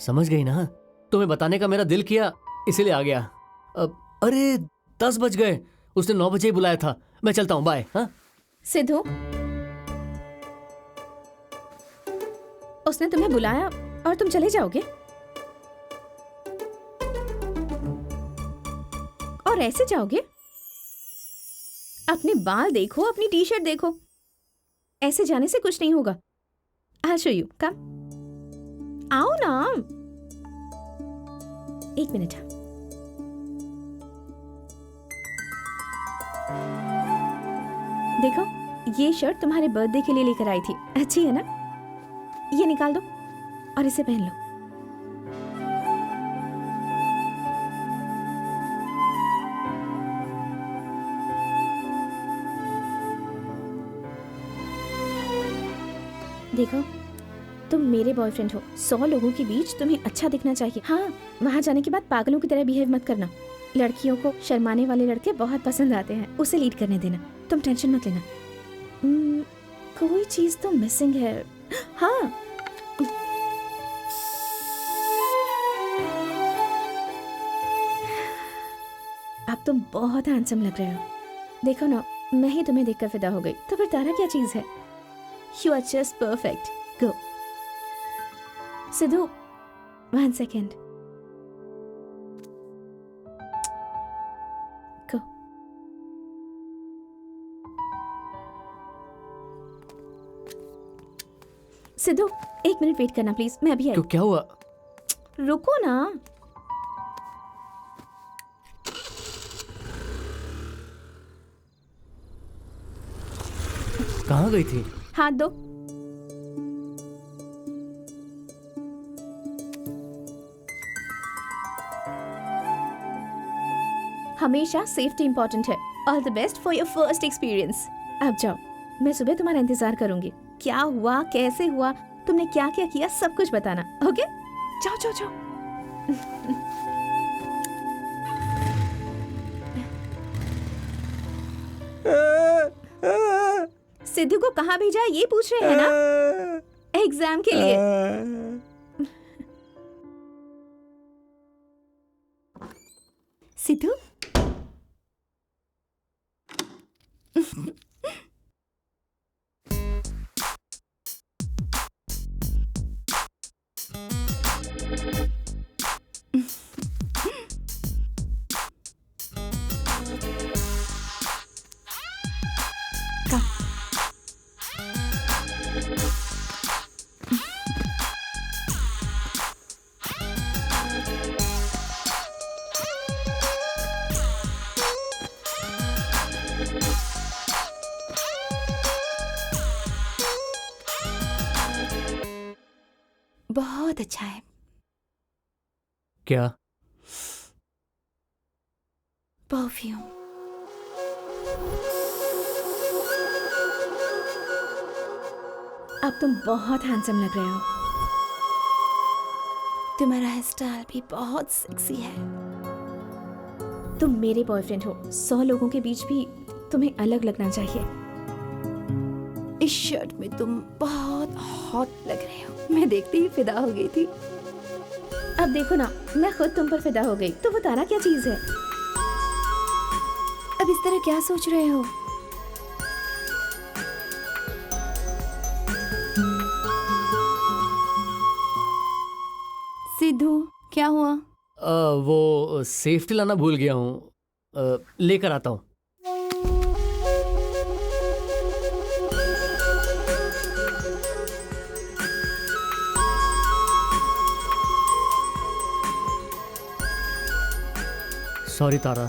समझ गई ना? तुम्हें बताने का मेरा दिल किया, इसीलिए आ गया। अरे 10 बज गए, उसने 9 बजे ही बुलाया था। मैं चलता हूँ, बाय। हाँ सिद्धू, उसने तुम्हें बुलाया और तुम चले जाओगे? और ऐसे जाओगे? अपने बाल देखो, अपनी टी शर्ट देखो। ऐसे जाने से कुछ नहीं होगा। I'll show you. Come. आओ ना। 1 मिनट। देखो, ये शर्ट तुम्हारे बर्थडे के लिए लेकर आई थी। अच्छी है ना? ये निकाल दो और इसे पहन लो। देखो, तुम मेरे बॉयफ्रेंड हो। 100 लोगों के बीच तुम्हें अच्छा दिखना चाहिए। हाँ, वहाँ जाने के बाद पागलों की तरह बिहेव मत करना। लड़कियों को शर्माने वाले लड़के बहुत पसंद आते हैं। उसे लीड करने देना। तुम टेंशन मत लेना। कोई चीज तो मिसिंग है। हाँ, अब तुम बहुत हैंडसम लग रहे हो। देखो ना, मैं ही तुम्हें देखकर फिदा हो गई, तो फिर तारा क्या चीज है? You are just perfect. Go. Sidhu, 1 second. Go. Sidhu, 1 minute wait करना प्लीज, मैं अभी आई। तो क्या हुआ? रुको ना। कहाँ गई थी? हाथ दो। हमेशा सेफ्टी इंपॉर्टेंट है। All the best for your first experience. अब जाओ, मैं सुबह तुम्हारा इंतजार करूंगी। क्या हुआ, कैसे हुआ, तुमने क्या क्या किया, सब कुछ बताना। ओके? जाओ जाओ जाओ। सिद्धू को कहाँ भेजा ये पूछ रहे हैं ना? एग्जाम के लिए। सिद्धू, बहुत अच्छा है। क्या? परफ्यूम। अब तुम बहुत हैंडसम लग रहे हो। तुम्हारा हेयर स्टाइल भी बहुत सेक्सी है। तुम मेरे बॉयफ्रेंड हो। 100 लोगों के बीच भी तुम्हें अलग लगना चाहिए। इस शर्ट में तुम बहुत हॉट लग रहे हो। मैं देखते ही फिदा हो गई थी। अब देखो ना, मैं खुद तुम पर फिदा हो गई, तो वो तारा क्या चीज है? अब इस तरह क्या सोच रहे हो? सिद्धू, क्या हुआ? वो सेफ्टी लाना भूल गया हूँ। लेकर आता हूँ। सॉरी तारा।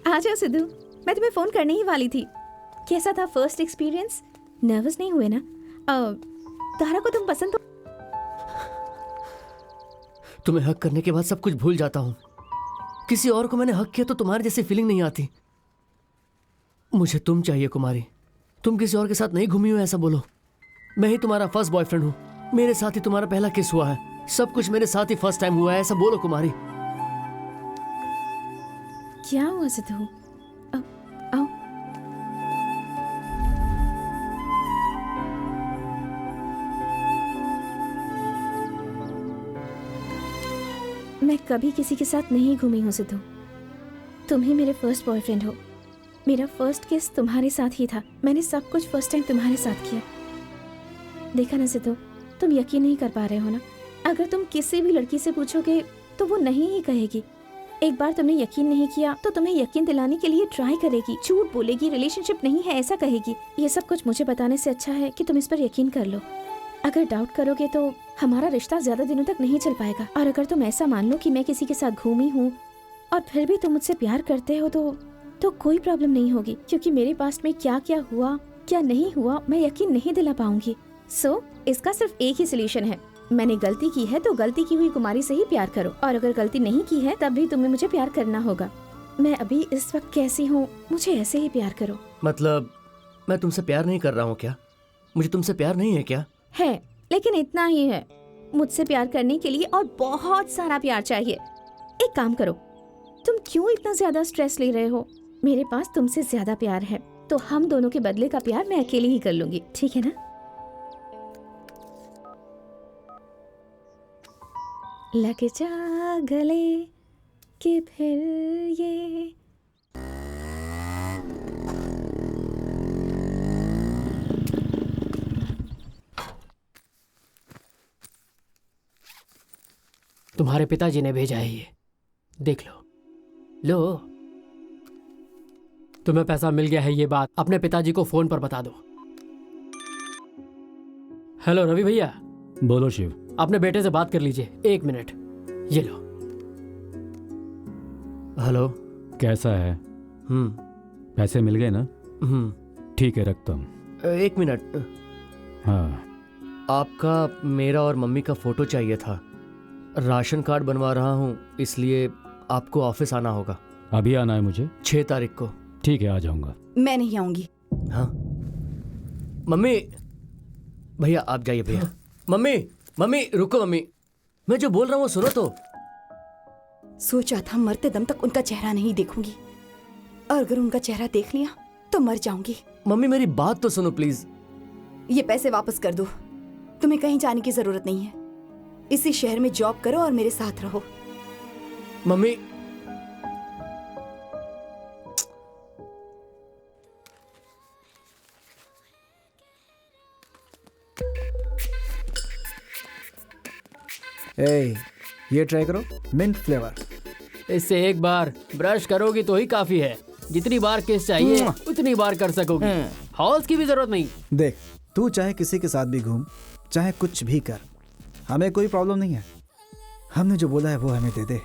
आ जाओ सिद्धू। मैं तुम्हें फोन करने ही वाली थी। कैसा था फर्स्ट एक्सपीरियंस? नर्वस नहीं हुए ना? तारा को तुम पसंद तो? तुम्हें हक करने के बाद सब कुछ भूल जाता हूँ। किसी और को मैंने हक किया तो तुम्हारी जैसी फीलिंग नहीं आती। मुझे तुम चाहिए कुमारी। तुम किसी और के साथ नहीं घूमी हो ऐसा बोलो। मैं ही तुम्हारा फर्स्ट बॉयफ्रेंड हूँ। मेरे साथ ही तुम्हारा पहला किस हुआ है। सब कुछ मेरे साथ ही फर्स्ट टाइम हुआ है ऐसा बोलो कुमारी। क्या हुआ सिद्धू? आओ। मैं कभी किसी के साथ नहीं घूमी हूँ सिद्धू। तुम ही मेरे फर्स्ट बॉयफ्रेंड हो। मेरा फर्स्ट किस तुम्हारे साथ ही था। मैंने सब कुछ फर्स्ट टाइम तुम्हारे साथ किया। देखा ना सिद्धू, तुम यकीन नहीं कर पा रहे हो ना। अगर तुम किसी भी लड़की से पूछोगे तो वो नहीं ही कहेगी। एक बार तुमने यकीन नहीं किया तो तुम्हें यकीन दिलाने के लिए ट्राई करेगी, झूठ बोलेगी, रिलेशनशिप नहीं है ऐसा कहेगी। ये सब कुछ मुझे बताने से अच्छा है कि तुम इस पर यकीन कर लो। अगर डाउट करोगे तो हमारा रिश्ता ज्यादा दिनों तक नहीं चल पाएगा। और अगर तुम ऐसा मान लो कि मैं किसी के साथ घूमी हूँ और फिर भी तुम मुझसे प्यार करते हो तो कोई प्रॉब्लम नहीं होगी, क्योंकि मेरे पास्ट में क्या क्या हुआ क्या नहीं हुआ मैं यकीन नहीं दिला पाऊंगी। सो इसका सिर्फ एक ही सोल्यूशन है। मैंने गलती की है तो गलती की हुई कुमारी से ही प्यार करो, और अगर गलती नहीं की है तब भी तुम्हें मुझे प्यार करना होगा। मैं अभी इस वक्त कैसी हूँ मुझे ऐसे ही प्यार करो। मतलब मैं तुमसे प्यार नहीं कर रहा हूँ क्या? मुझे तुमसे प्यार नहीं है क्या? है, लेकिन इतना ही है। मुझसे प्यार करने के लिए और बहुत सारा प्यार चाहिए। एक काम करो, तुम क्यों इतना ज्यादा स्ट्रेस ले रहे हो? मेरे पास तुमसे ज्यादा प्यार है तो हम दोनों के बदले का प्यार मैं अकेले ही कर लूंगी, ठीक है ना? लग जा गले कि फिर ये तुम्हारे पिताजी ने भेजा है, ये देख लो। लो, तुम्हें पैसा मिल गया है, ये बात अपने पिताजी को फोन पर बता दो। हेलो रवि भैया। बोलो शिव। अपने बेटे से बात कर लीजिए, 1 मिनट। ये लो। हेलो। कैसा है? पैसे मिल गए ना? ठीक है, रखता हूँ। 1 मिनट। हाँ। आपका, मेरा और मम्मी का फोटो चाहिए था। राशन कार्ड बनवा रहा हूँ, इसलिए आपको ऑफिस आना होगा। अभी आना है मुझे? 6 तारीख को। ठीक है, आ जाऊंगा। मैं नहीं आऊंगी। हाँ मम्मी। भैया आप जाइए भैया। मम्मी रुको मम्मी, मैं जो बोल रहा हूँ सुनो तो। सोचा था मरते दम तक उनका चेहरा नहीं देखूंगी, और अगर उनका चेहरा देख लिया तो मर जाऊंगी। मम्मी मेरी बात तो सुनो प्लीज। ये पैसे वापस कर दो। तुम्हें कहीं जाने की जरूरत नहीं है। इसी शहर में जॉब करो और मेरे साथ रहो। मम्मी ये ट्राई करो, मिंट फ्लेवर। इससे एक बार ब्रश करोगी तो ही काफी है। जितनी बार किस चाहिए उतनी बार कर सकोगी। हॉल्स की भी जरूरत नहीं। देख, तू चाहे किसी के साथ भी घूम, चाहे कुछ भी कर, हमें कोई प्रॉब्लम नहीं है। हमने जो बोला है वो हमें दे दे।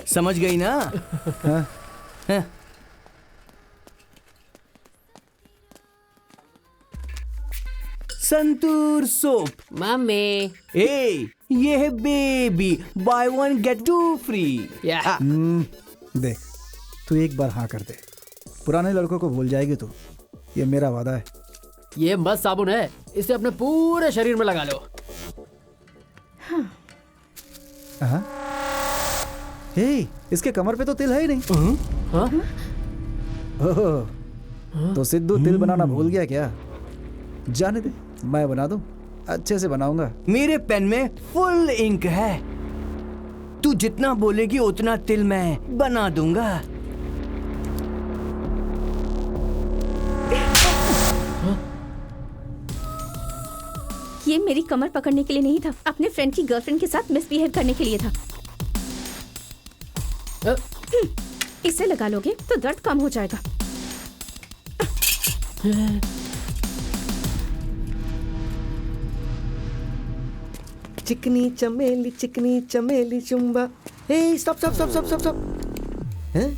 समझ गई ना? हाँ? संतूर सोप। मम्मी। ये है बेबी, बाय 1 गेट 2 फ्री। देख, तू एक बार हाँ कर दे, पुराने लड़कों को भूल जाएगी तू। ये मेरा वादा है। ये मस्त साबुन है, इसे अपने पूरे शरीर में लगा लो। हाँ? इसके कमर पे तो तिल है ही नहीं। ओह, तो सिद्धू तिल बनाना भूल गया क्या? जाने दे, मैं बना दूं, अच्छे से बनाऊंगा। मेरे पेन में फुल इंक है। तू जितना बोलेगी उतना तिल मैं बना दूंगा। ये मेरी कमर पकड़ने के लिए नहीं था, अपने फ्रेंड की गर्लफ्रेंड के साथ मिसबिहेव करने के लिए था। इसे लगा लोगे तो दर्द कम हो जाएगा। चिकनी चमेली चुम्बा। Stop stop stop stop stop. हैं?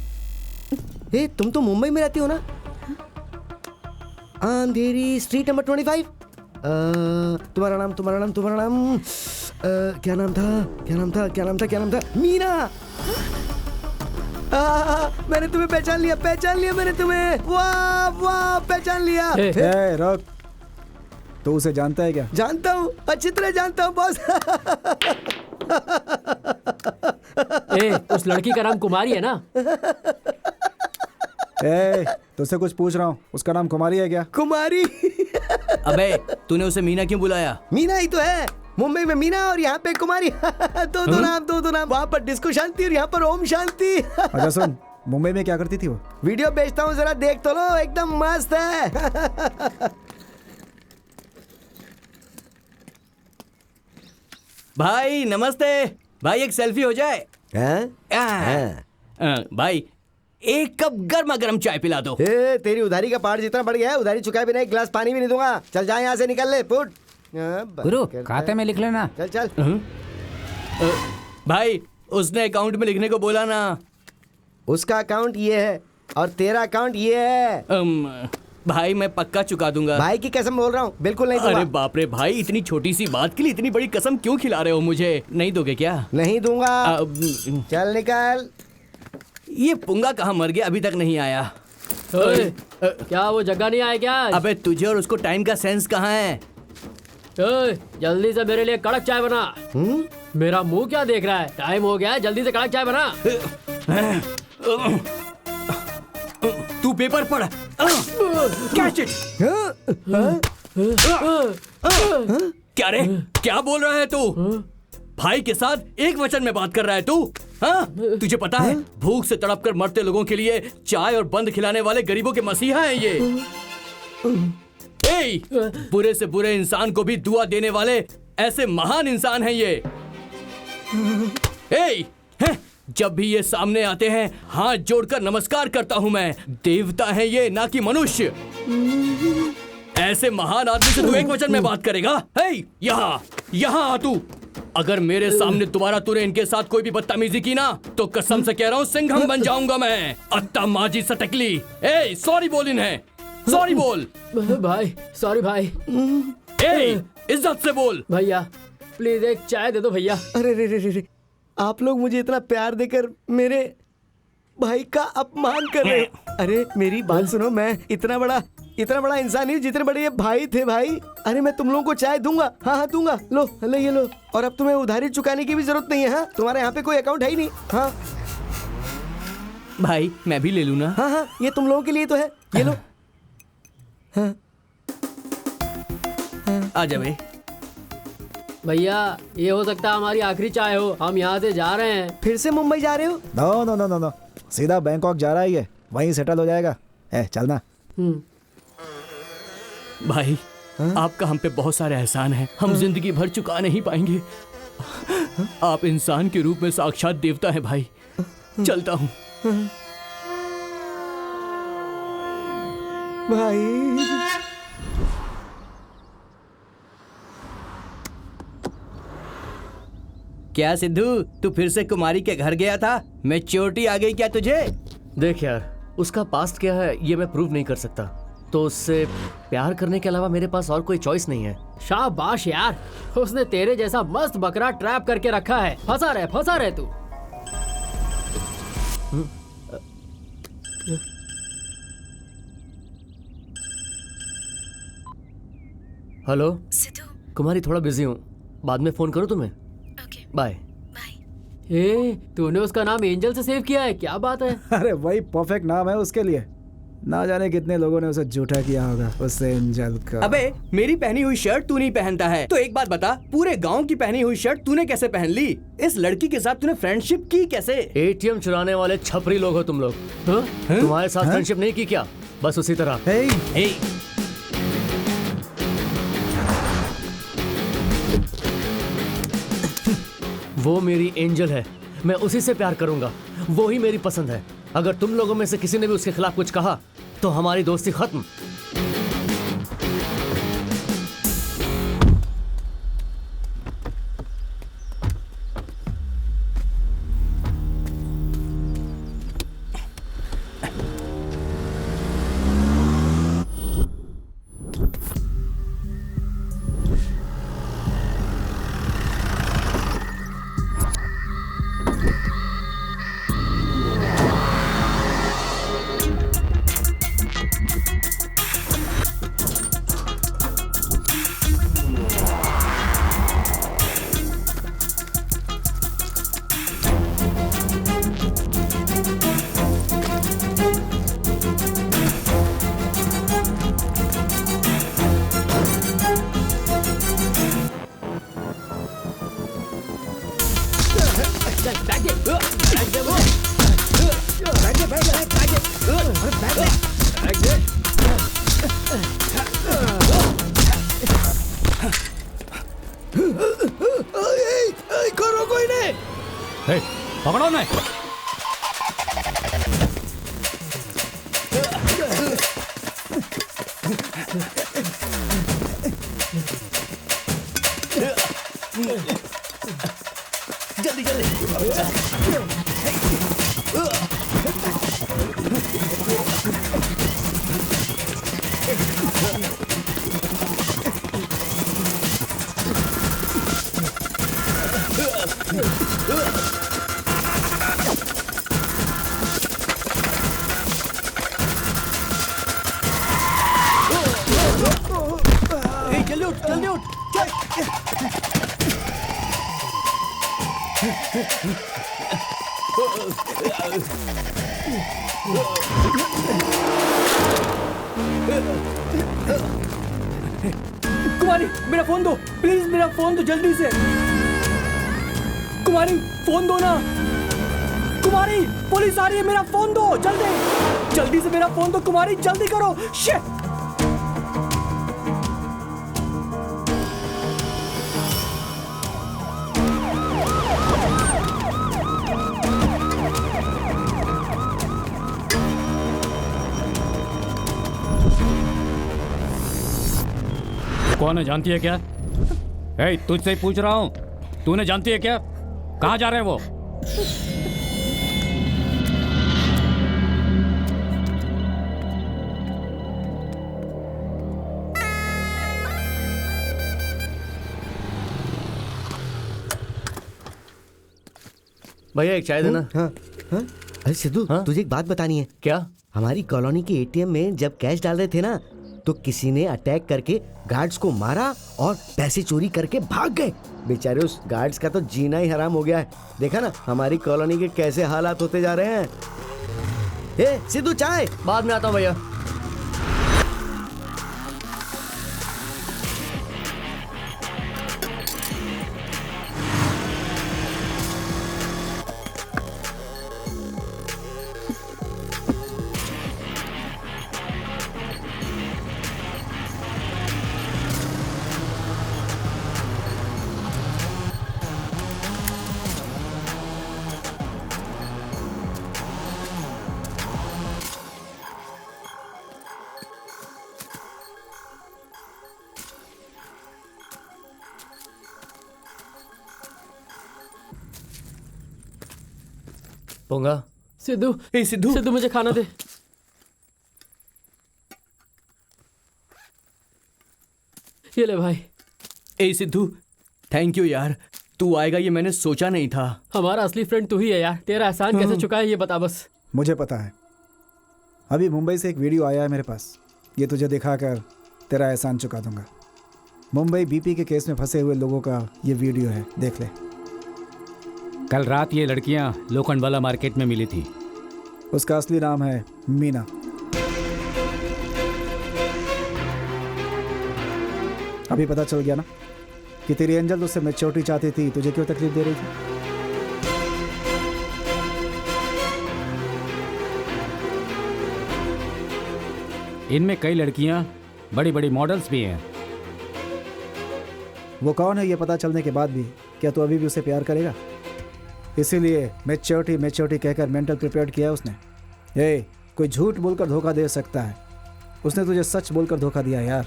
ए, तुम तो मुंबई में रहती हो ना? Andheri street number 25। तुम्हारा नाम क्या नाम था? मीना। मैंने तुम्हें पहचान लिया मैंने तुम्हें। वाह वाह, पहचान लिया। ए, रुक। तू उसे जानता है क्या? जानता हूँ, अच्छी तरह जानता हूँ बॉस। उस लड़की का नाम कुमारी है ना? तुझसे कुछ पूछ रहा हूँ, उसका नाम कुमारी है क्या? कुमारी? अबे तूने उसे मीना क्यों बुलाया? मीना ही तो है। मुंबई में मीना और यहाँ पे कुमारी। दो नाम। वहाँ पर डिस्को शांति और यहाँ पर ओम शांति। अच्छा सुन, मुंबई में क्या करती थी वो? वीडियो भेजता हूँ, जरा देख तो लो, एकदम मस्त है। भाई नमस्ते। भाई एक सेल्फी हो जाए? भाई एक कप गर्मा गर्म चाय पिला दो। तेरी उधारी का पहाड़ जितना बढ़ गया है, उधारी चुकाए बिना एक गिलास पानी भी नहीं दूंगा। चल जा यहाँ से, निकल ले पुट। गुरु खाते में लिख लेना। चल। भाई उसने अकाउंट में लिखने को बोला ना। उसका अकाउंट ये है और तेरा अकाउंट ये है। भाई मैं पक्का चुका दूंगा। भाई की कसम बोल रहा हूँ, बिल्कुल नहीं दूंगा। अरे बाप रे भाई, इतनी छोटी सी बात के लिए इतनी बड़ी कसम क्यों खिला रहे हो मुझे? नहीं दोगे क्या? नहीं दूंगा। चल निकल। ये पुंगा कहाँ मर गया, अभी तक नहीं आया? क्या वो जगह नहीं आया क्या? अबे तुझे और उसको टाइम का सेंस कहाँ है? जल्दी से मेरे लिए कड़क चाय बना। मेरा मुंह क्या देख रहा है? टाइम हो गया है, जल्दी से कड़क चाय बना। तू पेपर पढ़। Catch it. क्या रे, क्या बोल रहा है तू? भाई के साथ एक वचन में बात कर रहा है तू? हाँ? तुझे पता है भूख से तड़प कर मरते लोगों के लिए चाय और बंद खिलाने वाले गरीबों के मसीहा हैं ये। बुरे से बुरे इंसान को भी दुआ देने वाले ऐसे महान इंसान हैं ये। जब भी ये सामने आते हैं हाथ जोड़कर नमस्कार करता हूं मैं। देवता है ये, ना कि मनुष्य। ऐसे महान आदमी से तू एक वचन में बात करेगा? यहाँ आ तू। अगर मेरे सामने दोबारा तूने इनके साथ कोई भी बदतमीजी की ना तो कसम से कह रहा हूँ सिंघम बन जाऊंगा मैं। अत्ता माजी सटकली। सॉरी बोल इन्हें, सॉरी बोल। भाई सॉरी भाई। इज्जत से बोल। भैया प्लीज एक चाय दे दो भैया। अरे आप लोग मुझे इतना प्यार देकर मेरे भाई का अपमान कर रहे हो। अरे मेरी बात सुनो, मैं इतना बड़ा इंसान नहीं जितने बड़े ये भाई थे भाई। अरे मैं तुम लोगों को चाय दूंगा। हाँ दूंगा। लो ये लो। और अब तुम्हें उधारी चुकाने की भी जरूरत नहीं है। हाँ, तुम्हारे यहाँ पे कोई अकाउंट है ही नहीं। हाँ भाई मैं भी ले लूँ ना? हाँ ये तुम लोगों के लिए तो है, ये लो। हाँ आ जा भाई। भैया ये हो सकता है हमारी आखिरी चाय हो, हम यहाँ से जा रहे हैं। फिर से मुंबई जा रहे हो? नो, सीधा बैंकॉक जा रहा है ये, वहीं सेटल हो जाएगा। चलना। भाई आपका हम पे बहुत सारे एहसान है, हम जिंदगी भर चुका नहीं पाएंगे। आप इंसान के रूप में साक्षात देवता है भाई। चलता हूँ भाई। क्या सिद्धू, तू फिर से कुमारी के घर गया था? मैच्योरिटी आ गई क्या तुझे? देख यार, उसका पास्ट क्या है ये मैं प्रूव नहीं कर सकता, तो उससे प्यार करने के अलावा मेरे पास और कोई चॉइस नहीं है। शाबाश यार, उसने तेरे जैसा मस्त बकरा ट्रैप करके रखा है। फंसा रहे तू। हेलो सिद्धू। कुमारी, थोड़ा बिजी हूँ, बाद में फोन करूँ तुम्हें? Okay bye. तूने उसका नाम एंजल से सेव किया है, क्या बात है? अरे वही परफेक्ट नाम है उसके लिए। ना जाने कितने लोगों ने उसे झूठा किया होगा उस एंजल का। अबे मेरी पहनी हुई शर्ट तू नहीं पहनता है तो एक बात बता, पूरे गांव की पहनी हुई शर्ट तूने कैसे पहन ली? इस लड़की के साथ तूने फ्रेंडशिप की कैसे? एटीएम चुराने वाले छपरी लोग हो तुम लोग। तुम्हारे साथ फ्रेंडशिप नहीं की क्या? बस उसी तरह। वो मेरी एंजल है, मैं उसी से प्यार करूंगा, वो ही मेरी पसंद है। अगर तुम लोगों में से किसी ने भी उसके खिलाफ कुछ कहा तो हमारी दोस्ती खत्म। चल बैठ दे, बैठ दे वो। बैठ दे, बैठ दे, बैठ दे। अरे बैठ दे, बैठ दे। करो कोई नहीं। हे, पकड़ो नहीं। जल्दी जल्दी। जल्दी उठ, जल्दी उठ। कुमारी मेरा फोन दो प्लीज, मेरा फोन दो जल्दी से। कुमारी फोन दो ना। कुमारी पुलिस आ रही है, मेरा फोन दो जल्दी, जल्दी से मेरा फोन दो कुमारी, जल्दी करो। शिट। कौन है जानती है क्या? ए, तुझसे ही पूछ रहा हूँ, तूने जानती है क्या? कहाँ जा रहे हैं वो? भैया एक चाय देना। हाँ हाँ। अरे सिद्धू, तुझे एक बात बतानी है। क्या? हमारी कॉलोनी के एटीएम में जब कैश डाल रहे थे ना, तो किसी ने अटैक करके गार्ड्स को मारा और पैसे चोरी करके भाग गए। बेचारे उस गार्ड्स का तो जीना ही हराम हो गया है। देखा ना हमारी कॉलोनी के कैसे हालात होते जा रहे हैं। ए सिद्धू, चाय। बाद में आता हूँ भैया। पोंगा। सिद्धू, सिद्धू, सिद्धू मुझे खाना दे। ये ले भाई। ए सिद्धू, थैंक यू यार, तू आएगा ये मैंने सोचा नहीं था। हमारा असली फ्रेंड तू ही है यार, तेरा एहसान कैसे चुकाए ये बता बस। मुझे पता है। अभी मुंबई से एक वीडियो आया है मेरे पास, ये तुझे दिखाकर तेरा एहसान चुका दूंगा। मुंबई बीपी के केस में फंसे हुए लोगों का ये वीडियो है, देख ले। कल रात ये लड़कियां लोखंडवाला मार्केट में मिली थी। उसका असली नाम है मीना। अभी पता चल गया ना कि तेरी एंजल तुझसे मैच्योरिटी चाहती थी, तुझे क्यों तकलीफ दे रही थी। इनमें कई लड़कियां बड़ी बड़ी मॉडल्स भी हैं। वो कौन है ये पता चलने के बाद भी क्या तू अभी भी उसे प्यार करेगा? इसीलिए मैच्योरिटी मैच्योरिटी कहकर मेंटल प्रिपेयर किया उसने। ए, कोई झूठ बोलकर धोखा दे सकता है, उसने तुझे सच बोलकर धोखा दिया यार।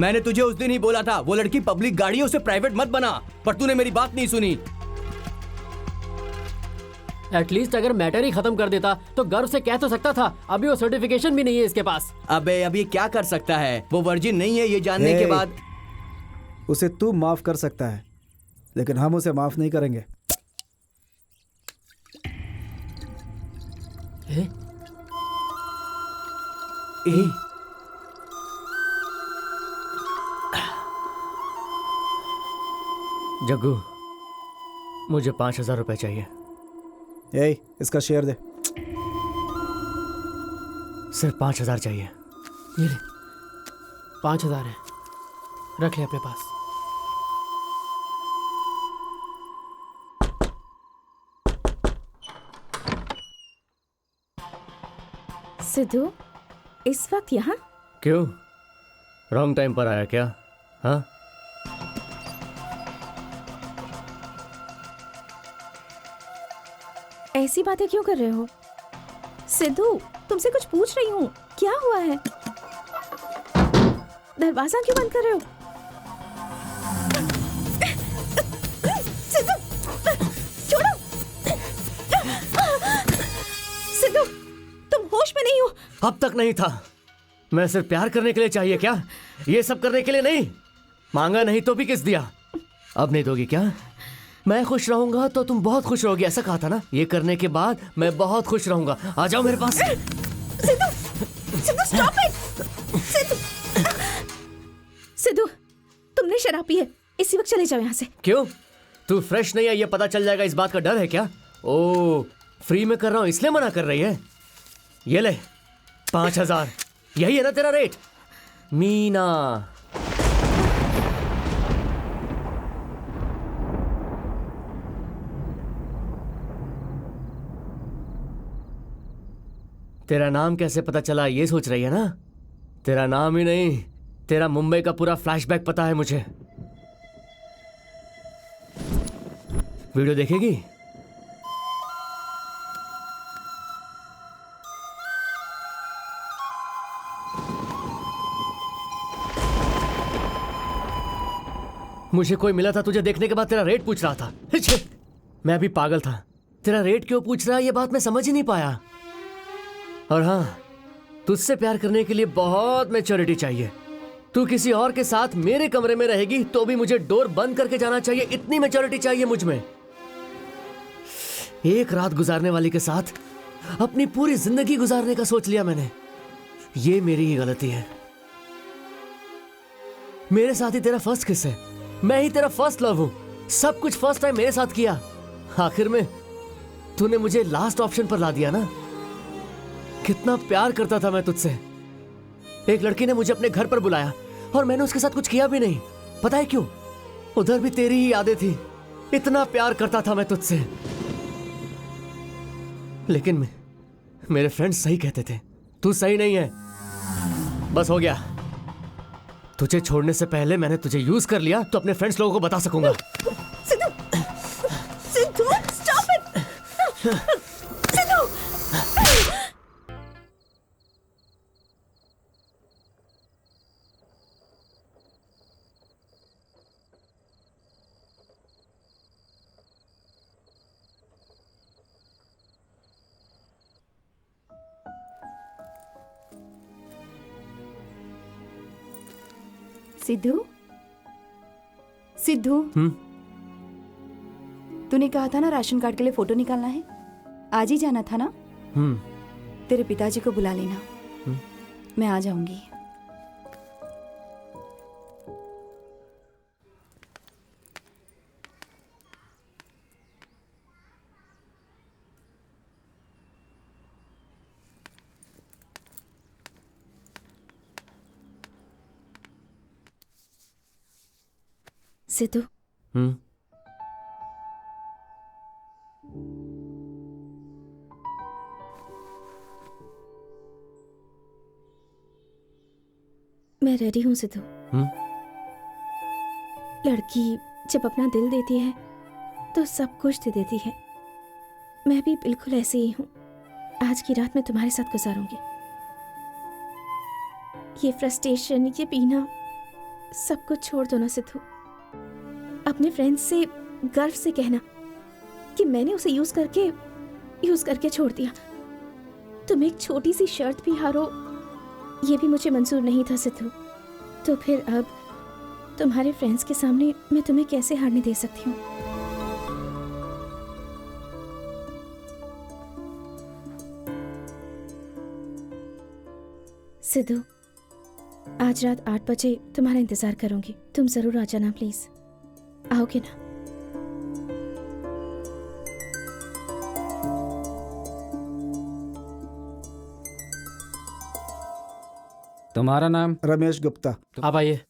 मैंने तुझे उस दिन ही बोला था वो लड़की पब्लिक गाड़ियों से प्राइवेट मत बना, पर तूने मेरी बात नहीं सुनी। एटलीस्ट अगर मैटर ही खत्म कर देता तो गर्व से कह तो सकता था। अभी वो सर्टिफिकेशन भी नहीं है इसके पास। अबे अब ये क्या कर सकता है, वो वर्जिन नहीं है ये जानने के बाद। उसे तू माफ कर सकता है, लेकिन हम उसे माफ नहीं करेंगे। जग्गू, मुझे 5,000 रुपए चाहिए। इसका शेयर दे। सिर्फ 5,000 चाहिए। ये ले, 5,000 है, रख ले अपने पास। सिद्धू, इस वक्त यहाँ? क्यों, रॉन्ग टाइम पर आया क्या? हाँ, ऐसी बातें क्यों कर रहे हो? सिद्धू, तुमसे कुछ पूछ रही हूँ, क्या हुआ है? दरवाजा क्यों बंद कर रहे हो? सिद्धू, छोड़ो। सिद्धू, तुम होश में नहीं हो? अब तक नहीं था। मैं सिर्फ प्यार करने के लिए चाहिए क्या? ये सब करने के लिए नहीं। मांगा नहीं तो भी किस दिया। अब नहीं दोगी क्या? मैं खुश रहूंगा तो तुम बहुत खुश रहोगी, ऐसा कहा था ना। ये करने के बाद मैं बहुत खुश रहूंगा। आ जाओ मेरे पास। Sidhu, Sidhu stop it. सिद्धू, सिद्धू, तुमने शराब पी है, इसी वक्त चले जाओ यहाँ से। क्यों? तू फ्रेश नहीं है ये पता चल जाएगा, इस बात का डर है क्या? ओ, फ्री में कर रहा हूं इसलिए मना कर रही है। ये ले 5,000, यही है ना तेरा रेट? मीना, तेरा नाम कैसे पता चला ये सोच रही है ना? तेरा नाम ही नहीं, तेरा मुंबई का पूरा फ्लैशबैक पता है मुझे। वीडियो देखेगी? मुझे कोई मिला था तुझे देखने के बाद, तेरा रेट पूछ रहा था। मैं भी पागल था। तेरा रेट क्यों पूछ रहा है ये बात मैं समझ ही नहीं पाया। और हाँ, तुझसे प्यार करने के लिए बहुत मैच्योरिटी चाहिए। तू किसी और के साथ मेरे कमरे में रहेगी तो भी मुझे डोर बंद करके जाना चाहिए, इतनी मैच्योरिटी चाहिए मुझ में। एक रात गुजारने वाली के साथ अपनी पूरी जिंदगी गुजारने का सोच लिया मैंने। ये मेरी ही गलती है। मेरे साथ ही तेरा फर्स्ट किस है, मैं ही तेरा फर्स्ट लव हूं। सब कुछ फर्स्ट टाइम मेरे साथ किया, आखिर में तूने मुझे लास्ट ऑप्शन पर ला दिया ना। कितना प्यार करता था मैं तुझसे। एक लड़की ने मुझे अपने घर पर बुलाया और मैंने उसके साथ कुछ किया भी नहीं। पता है क्यों? उधर भी तेरी ही यादें थी। इतना प्यार करता था मैं तुझसे। लेकिन मेरे फ्रेंड्स सही कहते थे, तू सही नहीं है। बस हो गया। तुझे छोड़ने से पहले मैंने तुझे यूज कर लिया तो अपने फ्रेंड्स लोगों को बता सकूंगा। Sidhu, Sidhu stop it. सिद्धू, सिद्धू, सिद्धू, तूने कहा था ना राशन कार्ड के लिए फोटो निकालना है, आज ही जाना था ना? तेरे पिताजी को बुला लेना, मैं आ जाऊंगी। सिद्धू, मैं रेडी हूँ सिद्धू। लड़की जब अपना दिल देती है तो सब कुछ दे देती है। मैं भी बिल्कुल ऐसे ही हूँ। आज की रात मैं तुम्हारे साथ गुजारूंगी। ये फ्रस्ट्रेशन, ये पीना, सब कुछ छोड़ दो ना सिद्धू। अपने फ्रेंड्स से गर्व से कहना कि मैंने उसे यूज करके छोड़ दिया। तुम एक छोटी सी शर्त भी हारो, ये भी मुझे मंजूर नहीं था सिद्धू। तो फिर अब तुम्हारे फ्रेंड्स के सामने मैं तुम्हें कैसे हारने दे सकती हूँ? सिद्धू, आज रात 8 बजे तुम्हारा इंतजार करूंगी। तुम जरूर आ जाना प्लीज। आओगे ना? तुम्हारा नाम? रमेश गुप्ता। आप आइए।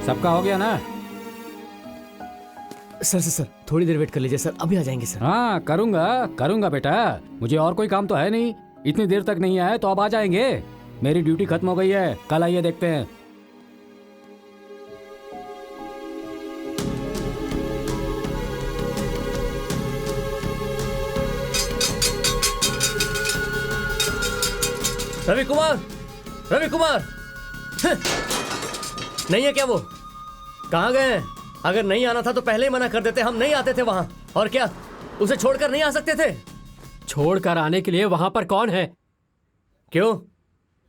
सबका हो गया ना? सर थोड़ी देर वेट कर लीजिए सर, अभी आ जाएंगे सर। हाँ करूँगा बेटा, मुझे और कोई काम तो है नहीं। इतनी देर तक नहीं आए तो अब आ जाएंगे। मेरी ड्यूटी खत्म हो गई है, कल आइए देखते हैं। रवि कुमार नहीं है क्या वो? कहाँ गए हैं? अगर नहीं आना था तो पहले ही मना कर देते, हम नहीं आते थे वहां। और क्या उसे छोड़कर नहीं आ सकते थे? छोड़कर आने के लिए वहां पर कौन है? क्यों,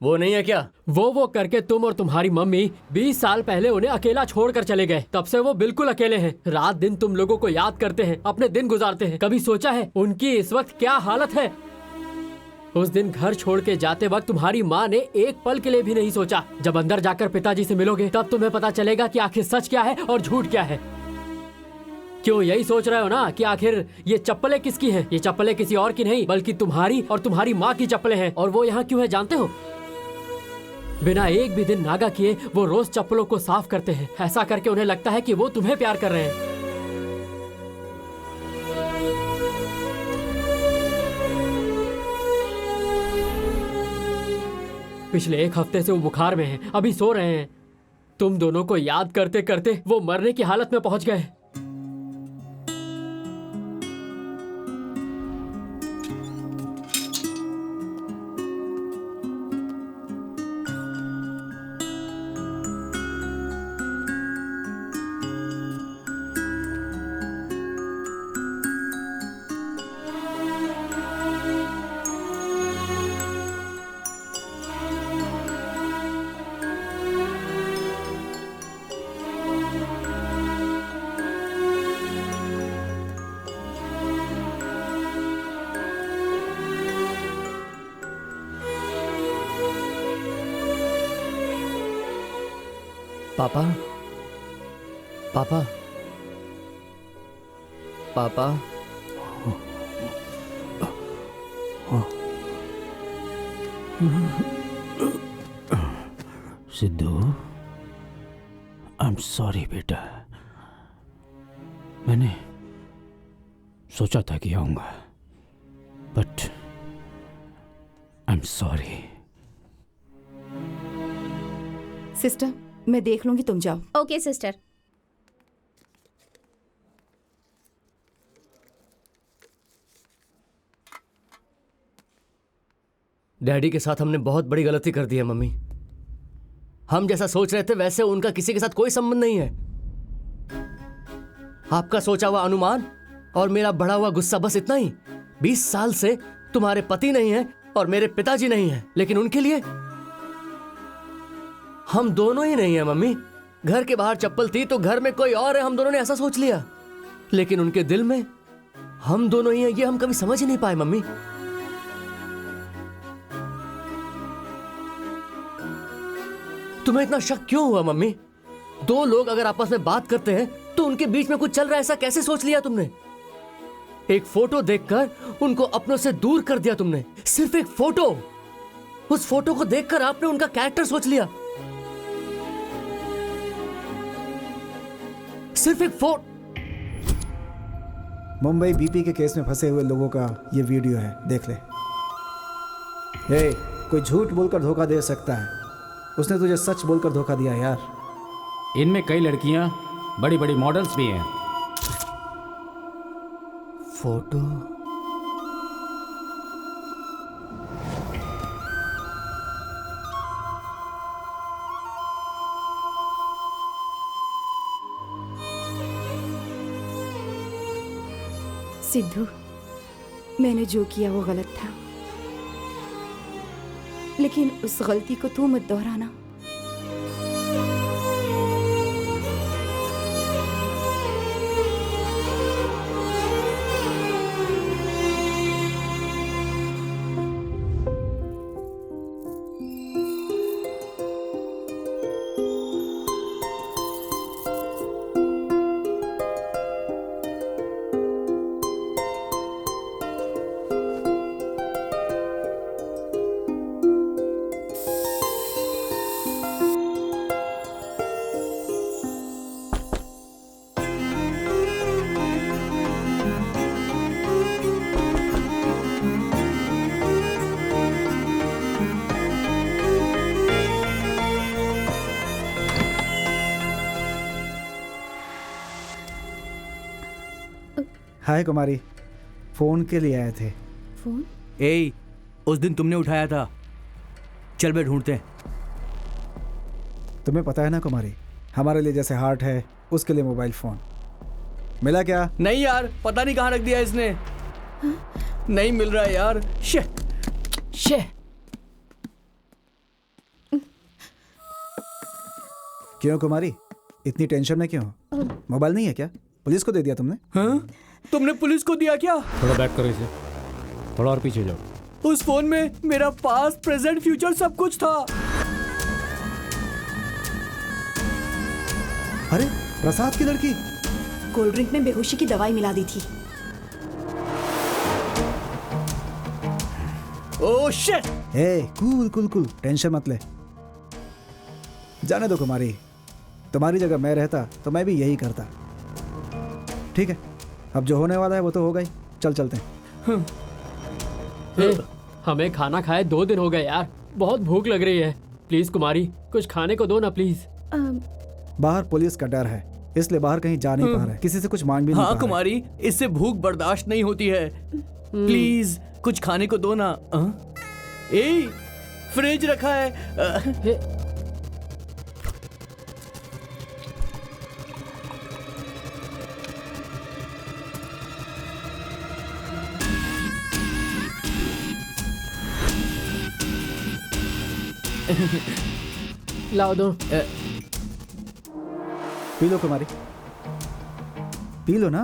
वो नहीं है क्या? वो करके तुम और तुम्हारी मम्मी 20 साल पहले उन्हें अकेला छोड़कर चले गए। तब से वो बिल्कुल अकेले हैं। रात दिन तुम लोगों को याद करते हैं, अपने दिन गुजारते हैं। कभी सोचा है उनकी इस वक्त क्या हालत है? उस दिन घर छोड़ के जाते वक्त तुम्हारी माँ ने एक पल के लिए भी नहीं सोचा। जब अंदर जाकर पिताजी से मिलोगे तब तुम्हें पता चलेगा कि आखिर सच क्या है और झूठ क्या है। क्यों यही सोच रहे हो ना कि आखिर ये चप्पलें किसकी हैं? ये चप्पलें किसी और की नहीं बल्कि तुम्हारी और तुम्हारी माँ की चप्पलें हैं। और वो यहाँ क्यों है जानते हो? बिना एक भी दिन नागा किए वो रोज चप्पलों को साफ करते हैं। ऐसा करके उन्हें लगता है कि वो तुम्हें प्यार कर रहे हैं। पिछले 1 हफ्ते से वो बुखार में हैं, अभी सो रहे हैं। तुम दोनों को याद करते करते वो मरने की हालत में पहुंच गए। पापा पापा पापा सिद्धू, आई एम सॉरी बेटा। मैंने सोचा था कि आऊंगा, but I am sorry. Sister, मैं देख लूंगी, तुम जाओ। Okay sister. डैडी के साथ हमने बहुत बड़ी गलती कर दी है मम्मी। हम जैसा सोच रहे थे वैसे उनका किसी के साथ कोई संबंध नहीं है। आपका सोचा हुआ अनुमान और मेरा बढ़ा हुआ गुस्सा, बस इतना ही। 20 साल से तुम्हारे पति नहीं है और मेरे पिताजी नहीं है, लेकिन उनके लिए हम दोनों ही नहीं है मम्मी। घर के बाहर चप्पल थी तो घर में कोई और है, हम दोनों ने ऐसा सोच लिया। लेकिन उनके दिल में हम दोनों ही हैं, ये हम कभी समझ ही नहीं पाए मम्मी। तुम्हें इतना शक क्यों हुआ मम्मी? 2 लोग अगर आपस में बात करते हैं तो उनके बीच में कुछ चल रहा है, ऐसा कैसे सोच लिया तुमने? एक फोटो देखकर उनको अपनों से दूर कर दिया तुमने। सिर्फ एक फोटो, उस फोटो को देखकर आपने उनका कैरेक्टर सोच लिया। सिर्फ एक मुंबई बीपी के केस में फंसे हुए लोगों का ये वीडियो है, देख ले। हे, कोई झूठ बोलकर धोखा दे सकता है, उसने तुझे सच बोलकर धोखा दिया यार। इनमें कई लड़कियां बड़ी बड़ी मॉडल्स भी हैं। फोटो सिद्धू, मैंने जो किया वो गलत था, लेकिन उस गलती को तू मत दोहराना। हाय कुमारी, फोन के लिए आए थे। फोन? ए, उस दिन तुमने उठाया था। चल बे ढूंढते हैं। तुम्हें पता है ना कुमारी, हमारे लिए जैसे हार्ट है उसके लिए मोबाइल फोन। मिला क्या? नहीं यार, पता नहीं कहाँ रख दिया इसने। नहीं मिल रहा है यार। शे शे। क्यों कुमारी, इतनी टेंशन में क्यों? मोबाइल नहीं है क्या? पुलिस को दे दिया तुमने? हाँ? तुमने पुलिस को दिया क्या? थोड़ा बैक करो इसे, थोड़ा और पीछे जाओ। उस फोन में मेरा पास्ट, प्रेजेंट, फ्यूचर सब कुछ था। अरे प्रसाद की लड़की। कोल्ड ड्रिंक में बेहोशी की दवाई मिला दी थी। Oh shit. ए, कूल कूल कूल, टेंशन मत ले। जाने दो कुमारी, तुम्हारी जगह मैं रहता तो मैं भी यही करता। ठीक है, अब जो होने वाला है वो तो होगा ही। चल चलते हैं। हमें खाना खाए 2 दिन हो गए यार, बहुत भूख लग रही है। प्लीज कुमारी, कुछ खाने को दो ना प्लीज। बाहर पुलिस का डर है, इसलिए बाहर कहीं जा नहीं पा रहे, किसी से कुछ मांग भी नहीं पा हाँ रहे। कुमारी, इससे भूख बर्दाश्त नहीं होती है। प्लीज कुछ खाने को दो ना। ए, फ्रिज रखा है। लाओ दो। पी लो कुमारी, पी लो ना।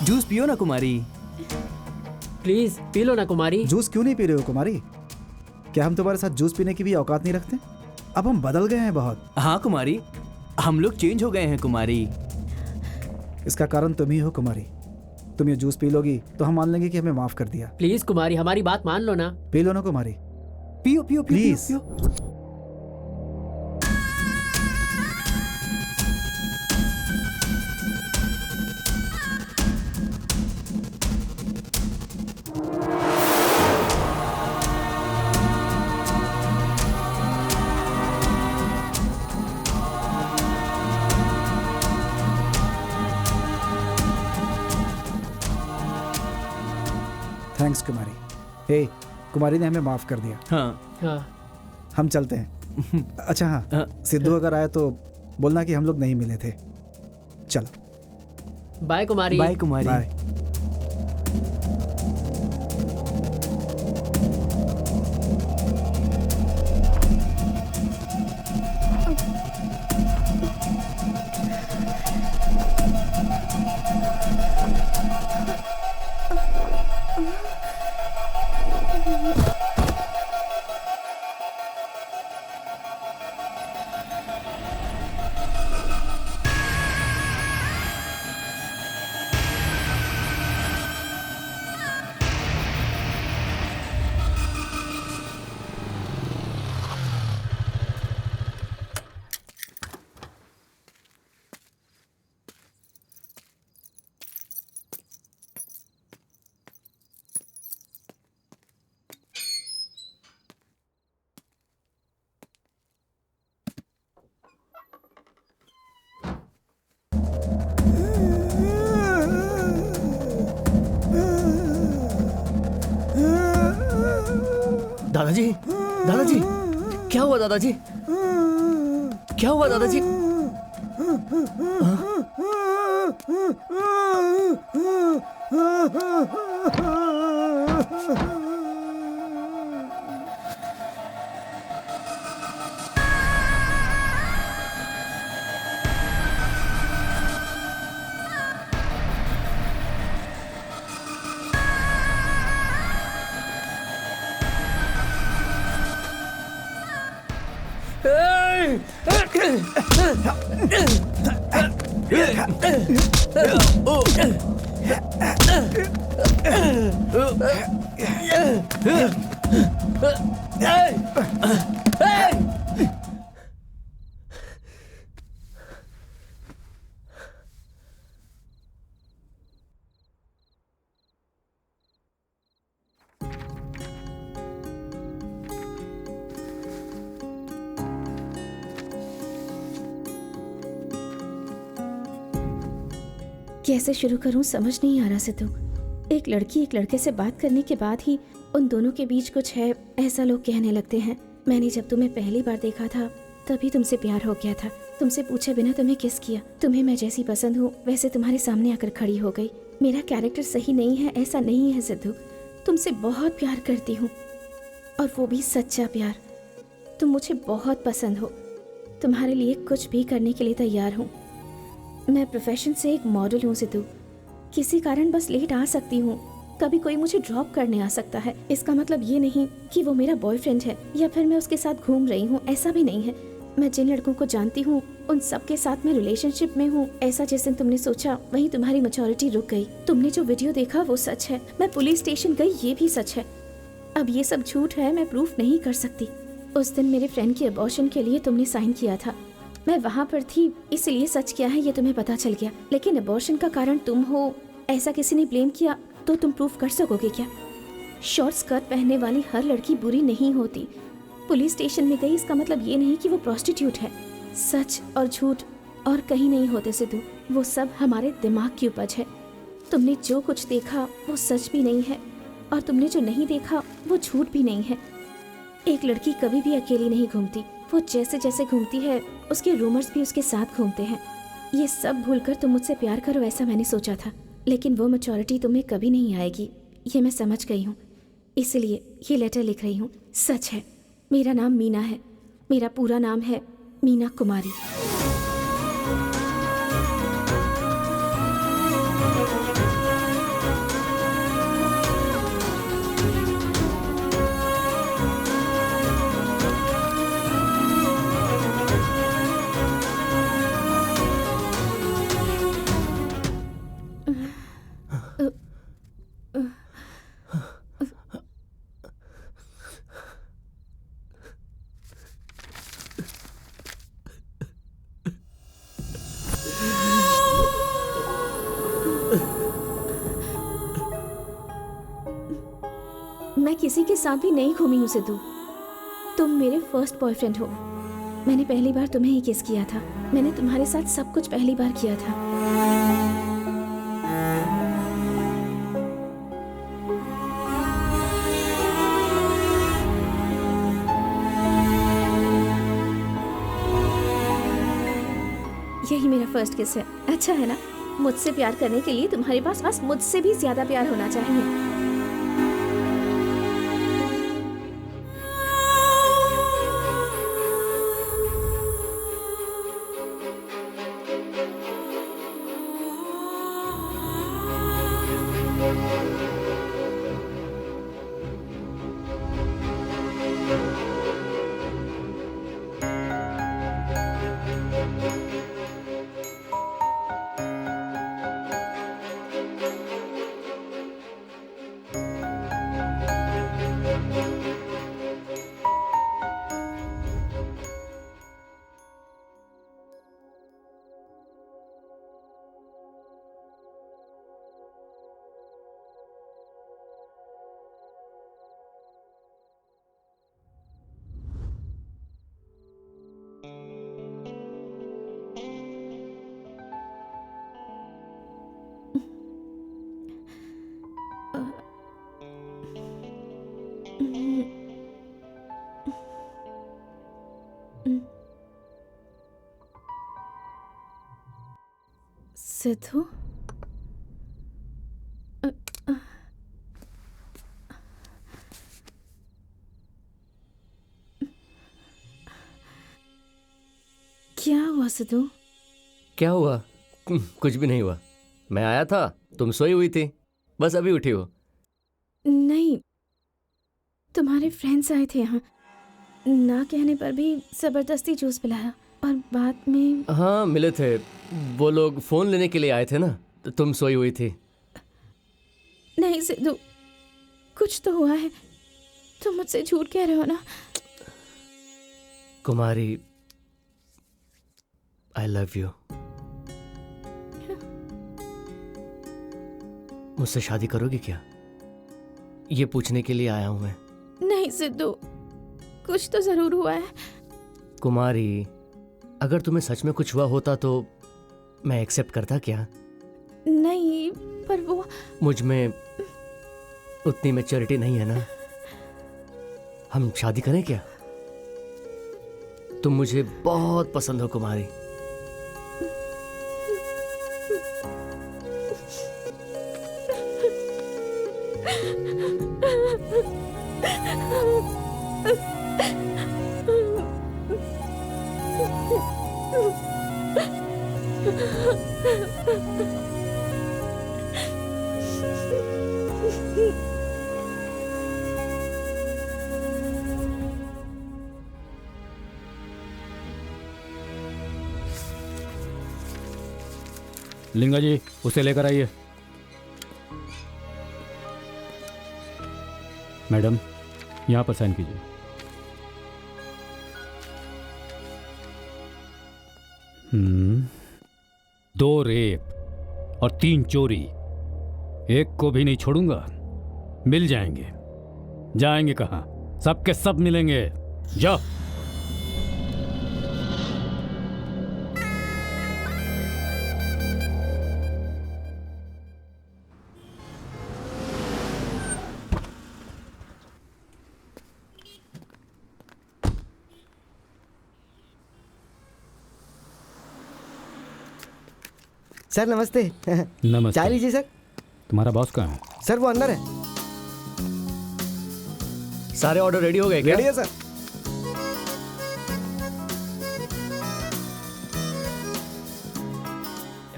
जूस पियो ना कुमारी। प्लीज पी लो ना कुमारी। जूस क्यों नहीं पी रहे हो कुमारी? क्या हम तुम्हारे साथ जूस पीने की भी औकात नहीं रखते? अब हम बदल गए हैं बहुत। हाँ कुमारी, हम लोग चेंज हो गए हैं कुमारी। इसका कारण तुम ही हो कुमारी। तुम ये जूस पी लोगी तो हम मान लेंगे कि हमें माफ कर दिया। प्लीज कुमारी, हमारी बात मान लो ना। पी लो ना कुमारी, पियो पियो प्लीज। पियो, पियो। थैंक्स कुमारी। हे, कुमारी ने हमें माफ कर दिया। हाँ हाँ। हम चलते हैं। अच्छा हाँ, सिद्धू अगर आए तो बोलना कि हम लोग नहीं मिले थे। चलो बाय कुमारी। बाय कुमारी। बाय। दादाजी, दादाजी, क्या हुआ दादाजी? क्या हुआ दादाजी? कैसे शुरू करूं समझ नहीं आ रहा सिद्धू। एक लड़की एक लड़के से बात करने के बाद ही उन दोनों के बीच कुछ है, ऐसा लोग कहने लगते हैं। मैंने जब तुम्हें पहली बार देखा था तभी तुमसे प्यार हो गया था। तुमसे पूछे बिना तुम्हें किस किया। तुम्हें मैं जैसी पसंद हूँ वैसे तुम्हारे सामने आकर खड़ी हो गई। मेरा कैरेक्टर सही नहीं है ऐसा नहीं है सिद्धू, तुमसे बहुत प्यार करती हूँ, और वो भी सच्चा प्यार। तुम मुझे बहुत पसंद हो, तुम्हारे लिए कुछ भी करने के लिए तैयार हूँ। मैं प्रोफेशन से एक मॉडल हूँ सिद्धू, किसी कारण बस लेट आ सकती हूँ। कभी कोई मुझे ड्रॉप करने आ सकता है। इसका मतलब ये नहीं कि वो मेरा बॉयफ्रेंड है या फिर मैं उसके साथ घूम रही हूँ, ऐसा भी नहीं है। मैं जिन लड़कों को जानती हूँ उन सब के साथ मैं रिलेशनशिप में हूँ। ऐसा जिस दिन तुमने सोचा वहीं तुम्हारी मैच्योरिटी रुक गई। तुमने जो वीडियो देखा वो सच है, मैं पुलिस स्टेशन गई ये भी सच है। अब ये सब झूठ है, मैं प्रूफ नहीं कर सकती। उस दिन मेरे फ्रेंड की अबॉर्शन के लिए तुमने साइन किया था, मैं वहाँ पर थी, इसलिए सच क्या है ये तुम्हें पता चल गया। लेकिन अबॉर्शन का कारण तुम हो ऐसा किसी ने ब्लेम किया तो तुम प्रूफ कर सकोगे क्या? शॉर्ट स्कर्ट पहनने वाली हर लड़की बुरी नहीं होती। पुलिस स्टेशन में गई इसका मतलब ये नहीं कि वो प्रोस्टिट्यूट है। सच और झूठ और कहीं नहीं होते सिद्धू, वो सब हमारे दिमाग की उपज है। तुमने जो कुछ देखा वो सच भी नहीं है और तुमने जो नहीं देखा वो झूठ भी नहीं है। एक लड़की कभी भी अकेली नहीं घूमती, वो जैसे जैसे घूमती है उसके रूमर्स भी उसके साथ घूमते हैं। ये सब भूलकर तुम मुझसे प्यार करो ऐसा मैंने सोचा था, लेकिन वो मैच्योरिटी तुम्हें कभी नहीं आएगी, ये मैं समझ गई हूँ। इसलिए ये लेटर लिख रही हूँ। सच है, मेरा नाम मीना है, मेरा पूरा नाम है मीना कुमारी। मैं किसी के साथ भी नहीं घूमी हूँ सिद्धू, तुम मेरे फर्स्ट बॉयफ्रेंड हो। मैंने पहली बार तुम्हें ही किस किया था, मैंने तुम्हारे साथ सब कुछ पहली बार किया था। यही मेरा फर्स्ट किस है। अच्छा है ना? मुझसे प्यार करने के लिए तुम्हारे पास बस मुझसे भी ज्यादा प्यार होना चाहिए। सिद्धू, क्या हुआ सिद्धू? क्या हुआ? कुछ भी नहीं हुआ। मैं आया था, तुम सोई हुई थी, बस अभी उठी हो। नहीं, तुम्हारे फ्रेंड्स आए थे यहाँ, ना कहने पर भी जबरदस्ती जूस पिलाया और बाद में। हाँ मिले थे, वो लोग फोन लेने के लिए आए थे ना, तो तुम सोई हुई थी। नहीं सिद्धू, कुछ तो हुआ है, तुम मुझसे झूठ कह रहे हो ना? कुमारी, आई लव यू। मुझसे शादी करोगी क्या? ये पूछने के लिए आया हूं मैं। नहीं सिद्धू, कुछ तो जरूर हुआ है। कुमारी, अगर तुम्हें सच में कुछ हुआ होता तो मैं एक्सेप्ट करता क्या? नहीं, पर वो मुझ में उतनी मैच्योरिटी नहीं है ना। हम शादी करें क्या? तुम मुझे बहुत पसंद हो कुमारी। लिंगा जी, उसे लेकर आइए। मैडम, यहाँ पर साइन कीजिए। दो रेप और 3 चोरी, एक को भी नहीं छोड़ूंगा। मिल जाएंगे। जाएंगे कहाँ? सबके सब मिलेंगे। जाओ। सर नमस्ते। नमस्ते। चाय लीजिए सर। तुम्हारा बॉस कहाँ है? सर वो अंदर है। सारे ऑर्डर रेडी हो गए क्या? रेडी है सर।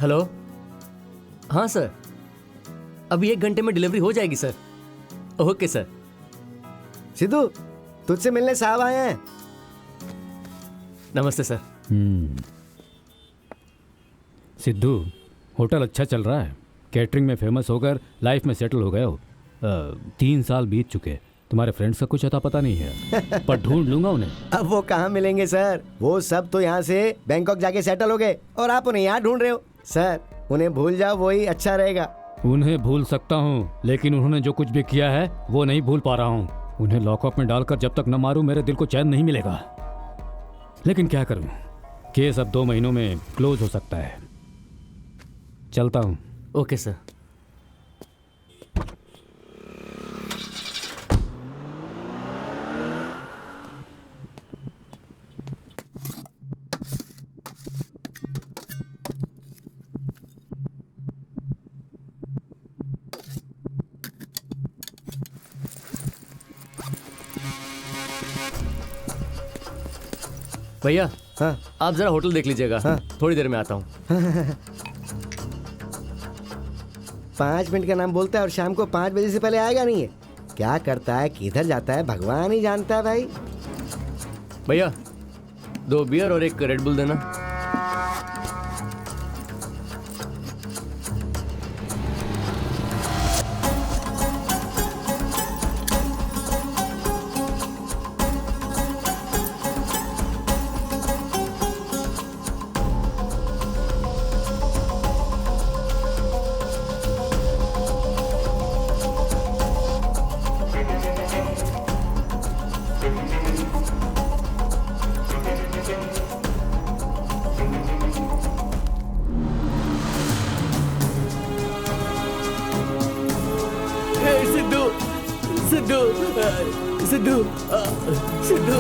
हेलो, हाँ सर, अभी 1 घंटे में डिलीवरी हो जाएगी सर। Okay sir. सिद्धू, तुझसे मिलने साहब आए हैं। नमस्ते सर। सिद्धू, होटल अच्छा चल रहा है। कैटरिंग में फेमस होकर लाइफ में सेटल हो गए हो। 3 साल बीत चुके। तुम्हारे फ्रेंड्स का कुछ अता पता नहीं है, पर ढूंढ लूंगा उन्हें। अब वो कहाँ मिलेंगे सर? वो सब तो यहाँ से बैंकॉक जाके सेटल हो गए और आप उन्हें यहाँ ढूंढ रहे हो। सर उन्हें भूल जाओ, वही अच्छा रहेगा। उन्हें भूल सकता हूँ, लेकिन उन्होंने जो कुछ भी किया है वो नहीं भूल पा रहा हूँ। उन्हें लॉकअप में डालकर जब तक न मारूं मेरे दिल को चैन नहीं मिलेगा। लेकिन क्या करूं, केस अब 2 महीनों में क्लोज हो सकता है। चलता हूं। Okay sir. भैया, हाँ आप जरा होटल देख लीजिएगा। हाँ। थोड़ी देर में आता हूँ। 5 मिनट का नाम बोलता है और शाम को 5 बजे से पहले आएगा नहीं है। क्या करता है, किधर जाता है, भगवान ही जानता है भाई। भैया 2 बियर और 1 रेड बुल देना। सिद्धू सिद्धू सिद्धू सिद्धू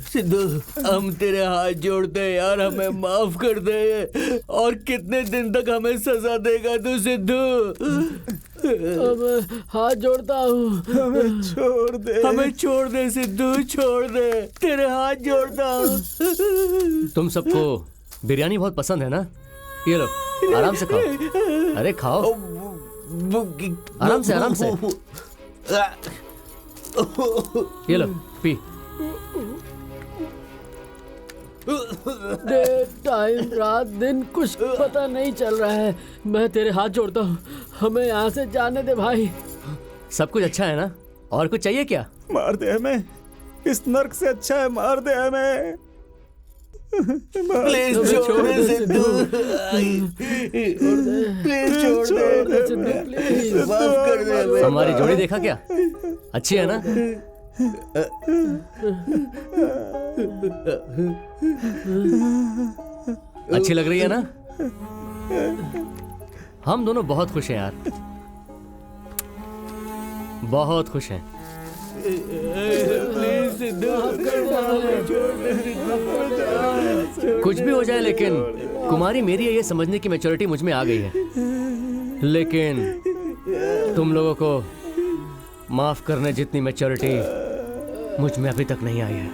सिद्धू, हम तेरे हाथ जोड़ते हैं यार, हमें माफ कर दे। और कितने दिन तक हमें सजा देगा तू सिद्धू? हाथ जोड़ता हूँ। हमें छोड़ दे। हमें छोड़ दे सिद्धू, छोड़ दे, तेरे हाथ जोड़ता हूँ। तुम सबको बिरयानी बहुत पसंद है ना? ये लो, आराम से खाओ। अरे खाओ, आराम से आराम से। ये लो पी। टाइम रात दिन कुछ पता नहीं चल रहा है। मैं तेरे हाथ जोड़ता हूँ, हमें यहाँ से जाने दे भाई। सब कुछ अच्छा है ना? और कुछ चाहिए क्या? मार दे हमें, इस नर्क से अच्छा है मार दे हमें। प्लीज छोड़ दे सिद्धू, प्लीज छोड़ दे, माफ कर दे। हमारी जोड़ी देखा क्या? अच्छी है ना? अच्छी लग रही है ना? हम दोनों बहुत खुश हैं यार, बहुत खुश हैं। कुछ भी हो जाए, लेकिन कुमारी मेरी है ये समझने की मैच्योरिटी मुझ में आ गई है, लेकिन तुम लोगों को माफ करने जितनी मैच्योरिटी मुझ में अभी तक नहीं आई है।